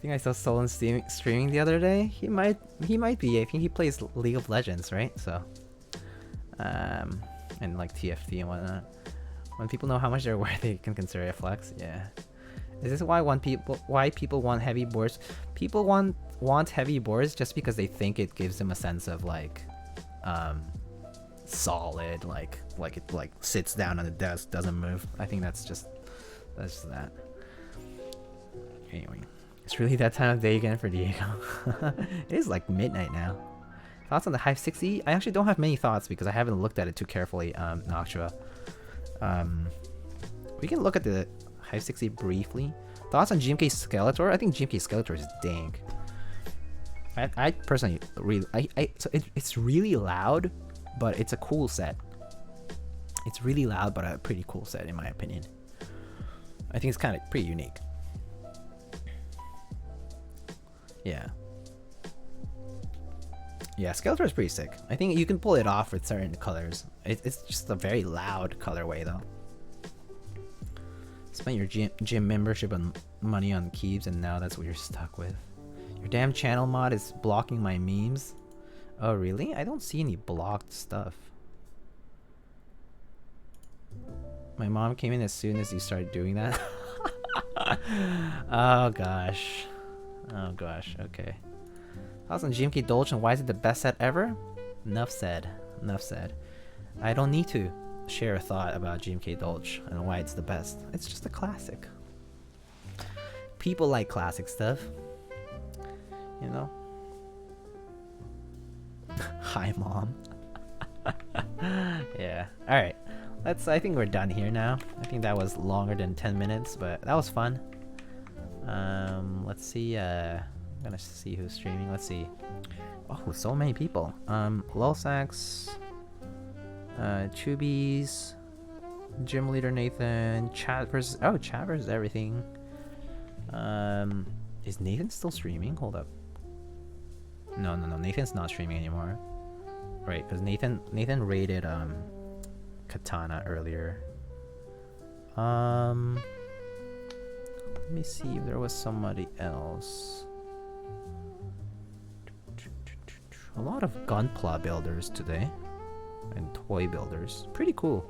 think I saw Stolen streaming the other day. He might be. I think he plays League of Legends, right? So, and like TFT and whatnot. When people know how much they're worth, they can consider it flex. Yeah. Is this why people want heavy boards? People want heavy boards just because they think it gives them a sense of like, solid, like it like sits down on the desk, doesn't move. I think that's just that. Anyway, it's really that time of day again for Diego. It is like midnight now. Thoughts on the Hive 60? I actually don't have many thoughts because I haven't looked at it too carefully, Noctua. We can look at the Hive 60 briefly. Thoughts on GMK Skeletor? I think GMK Skeletor is dank. I personally really so it's really loud, but it's a cool set. It's really loud, but a pretty cool set in my opinion. I think it's kind of pretty unique. Yeah. Yeah, Skeletor is pretty sick. I think you can pull it off with certain colors. It's just a very loud colorway though. Spent your gym membership on money on keeps, and now that's what you're stuck with. Your damn channel mod is blocking my memes. Oh really? I don't see any blocked stuff. My mom came in as soon as you started doing that. Oh gosh. Oh gosh. Okay. How's on GMK Dolce, and why is it the best set ever? Enough said. Enough said. I don't need to share a thought about GMK Dolce and why it's the best. It's just a classic. People like classic stuff. You know? Hi, Mom. Yeah. Alright. I think we're done here now. I think that was longer than 10 minutes, but that was fun. Let's see. I'm gonna see who's streaming. Let's see. Oh, so many people. Lulsax, Chubies, Gym Leader Nathan, Chat versus everything. Is Nathan still streaming? Hold up. No, Nathan's not streaming anymore. Right, because Nathan raided Katana earlier. Let me see if there was somebody else. A lot of Gunpla builders today. And toy builders. Pretty cool.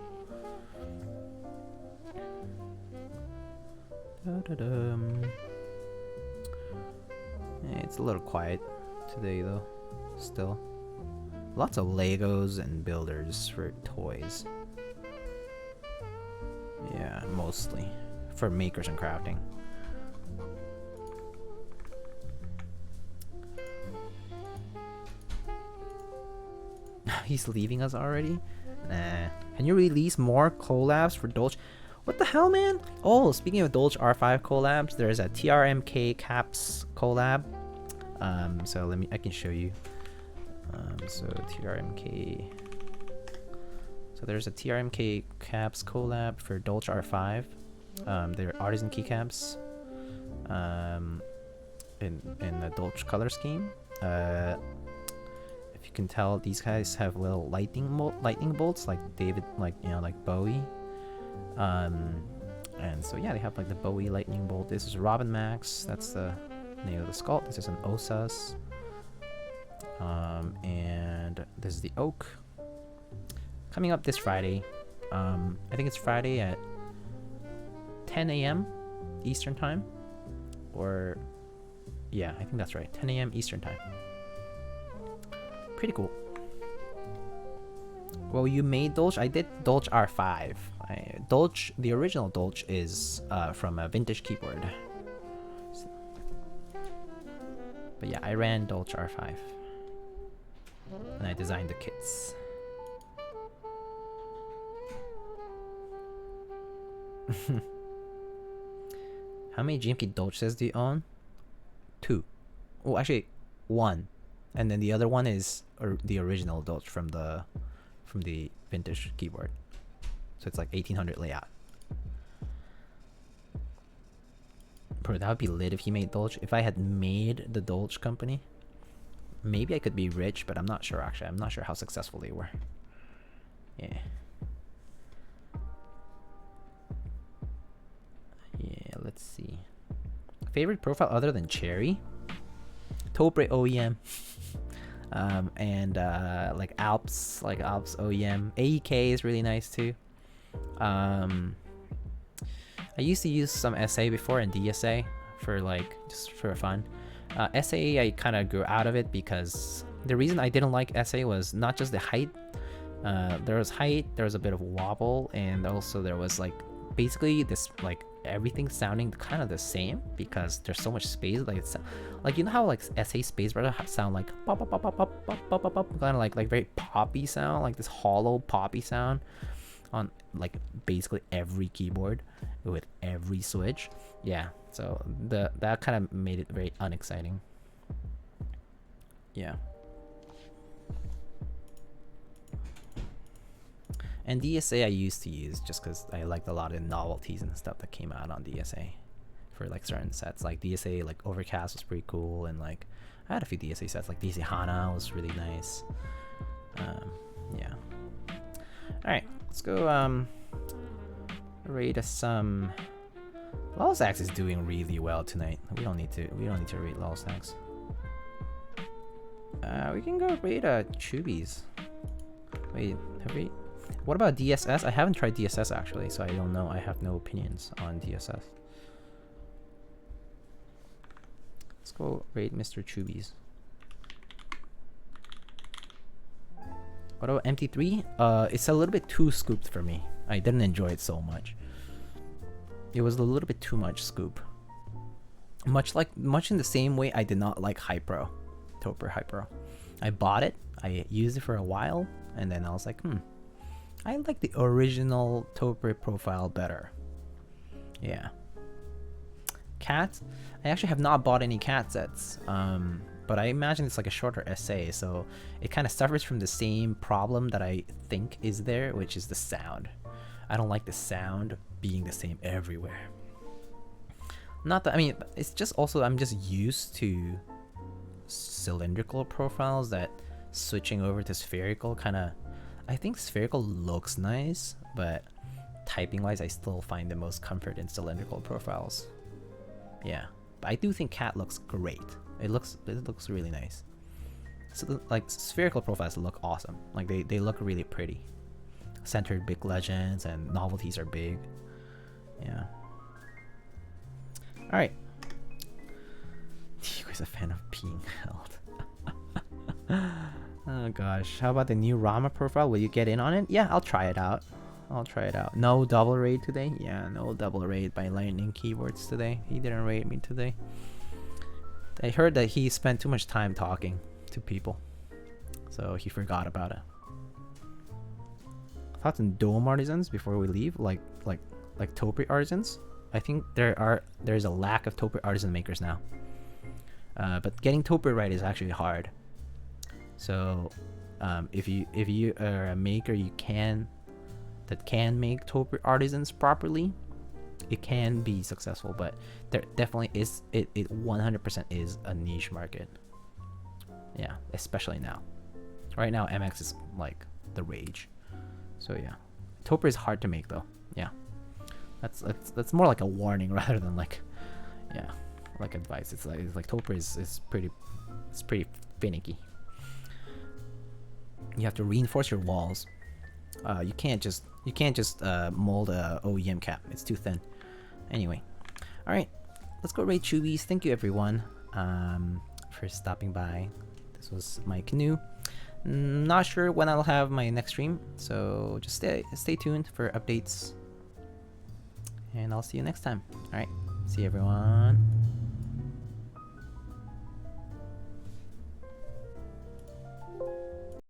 It's a little quiet today though. Still. Lots of Legos and builders for toys. Yeah, mostly. For makers and crafting. He's leaving us already? Nah. Can you release more collabs for Dolce? What the hell, man? Oh, speaking of Dolce R5 collabs, there's a TRMK Caps collab. So I can show you. So TRMK. So there's a TRMK Caps collab for Dolce R5. They're artisan keycaps. In the Dolce color scheme. If you can tell, these guys have little lightning bolts, like like Bowie. And so yeah, they have like the Bowie lightning bolt. This is Robin Max. That's the name of the sculpt. This is an Osas. And this is the Oak. Coming up this Friday. I think it's Friday at 10 a.m. Eastern time. Or yeah, I think that's right. 10 a.m. Eastern time. Pretty cool. Well, you made Dolce. I did Dolce R5. The original Dolce is from a vintage keyboard. But yeah, I ran Dolce R5. And I designed the kits. How many GMK Dolces do you own? 2. Oh, actually, 1. And then the other one is the original Dolce from the vintage keyboard. So it's like 1800 layout. Bro, that would be lit if he made Dolce. If I had made the Dolce company, maybe I could be rich, but I'm not sure actually. I'm not sure how successful they were. Yeah. Yeah, let's see. Favorite profile other than Cherry? Topre OEM. And like Alps OEM. AEK is really nice too. I used to use some SA before and DSA for just for fun. SA, I kind of grew out of it because the reason I didn't like SA was not just the height. There was height, there was a bit of wobble, and also there was basically this everything sounding kind of the same because there's so much space. It's you know how SA space bar sound like pop pop pop pop pop pop pop pop pop, kind of like very poppy sound, like this hollow poppy sound on basically every keyboard with every switch. Yeah, so that kind of made it very unexciting. Yeah. And DSA I used to use just because I liked a lot of the novelties and stuff that came out on DSA for certain sets. DSA Overcast was pretty cool, and I had a few DSA sets DSA Hana was really nice. Yeah. All right, let's go rate some Lulsax is doing really well tonight. We don't need to rate Lulsax. We can go rate Chubbies. Wait, have we? What about DSS? I haven't tried DSS actually, so I don't know. I have no opinions on DSS. Let's go rate Mr. Chubbies. What about MT3? It's a little bit too scooped for me. I didn't enjoy it so much. It was a little bit too much scoop. Much in the same way I did not like Hypro, Toper Hypro. I bought it, I used it for a while, and then I was like, I like the original Toper profile better. Yeah. Cat, I actually have not bought any cat sets. But I imagine it's like a shorter essay, so it kind of suffers from the same problem that I think is there, which is the sound. I don't like the sound being the same everywhere. Not that, I mean, it's just also I'm just used to cylindrical profiles that switching over to spherical kind of, I think spherical looks nice, but typing wise I still find the most comfort in cylindrical profiles. Yeah, but I do think cat looks great. It looks really nice. So like spherical profiles look awesome. Like they look really pretty. Centered big legends and novelties are big. Yeah. All right. You guys a fan of being held? Oh gosh. How about the new Rama profile? Will you get in on it? Yeah, I'll try it out. No double raid today. Yeah, no double raid by Lightning Keyboards today. He didn't raid me today. I heard that he spent too much time talking to people, so he forgot about it. Thoughts on dome artisans before we leave, like Topiary artisans. I think there's a lack of Topiary artisan makers now. But getting Topiary right is actually hard. So, if you are a maker that can make Topiary artisans properly, it can be successful, but there definitely is it 100% is a niche market. Yeah, especially now. Right now MX is like the rage. So yeah. Topiary is hard to make though. Yeah. That's more like a warning rather than like, yeah, like advice. It's like Topiary is pretty finicky. You have to reinforce your walls. You can't just mold a OEM cap. It's too thin. Anyway, all right, let's go rate Chubbies. Thank you everyone for stopping by. This was my Canoe. Not sure when I'll have my next stream, so just stay tuned for updates, and I'll see you next time. All right, see you everyone.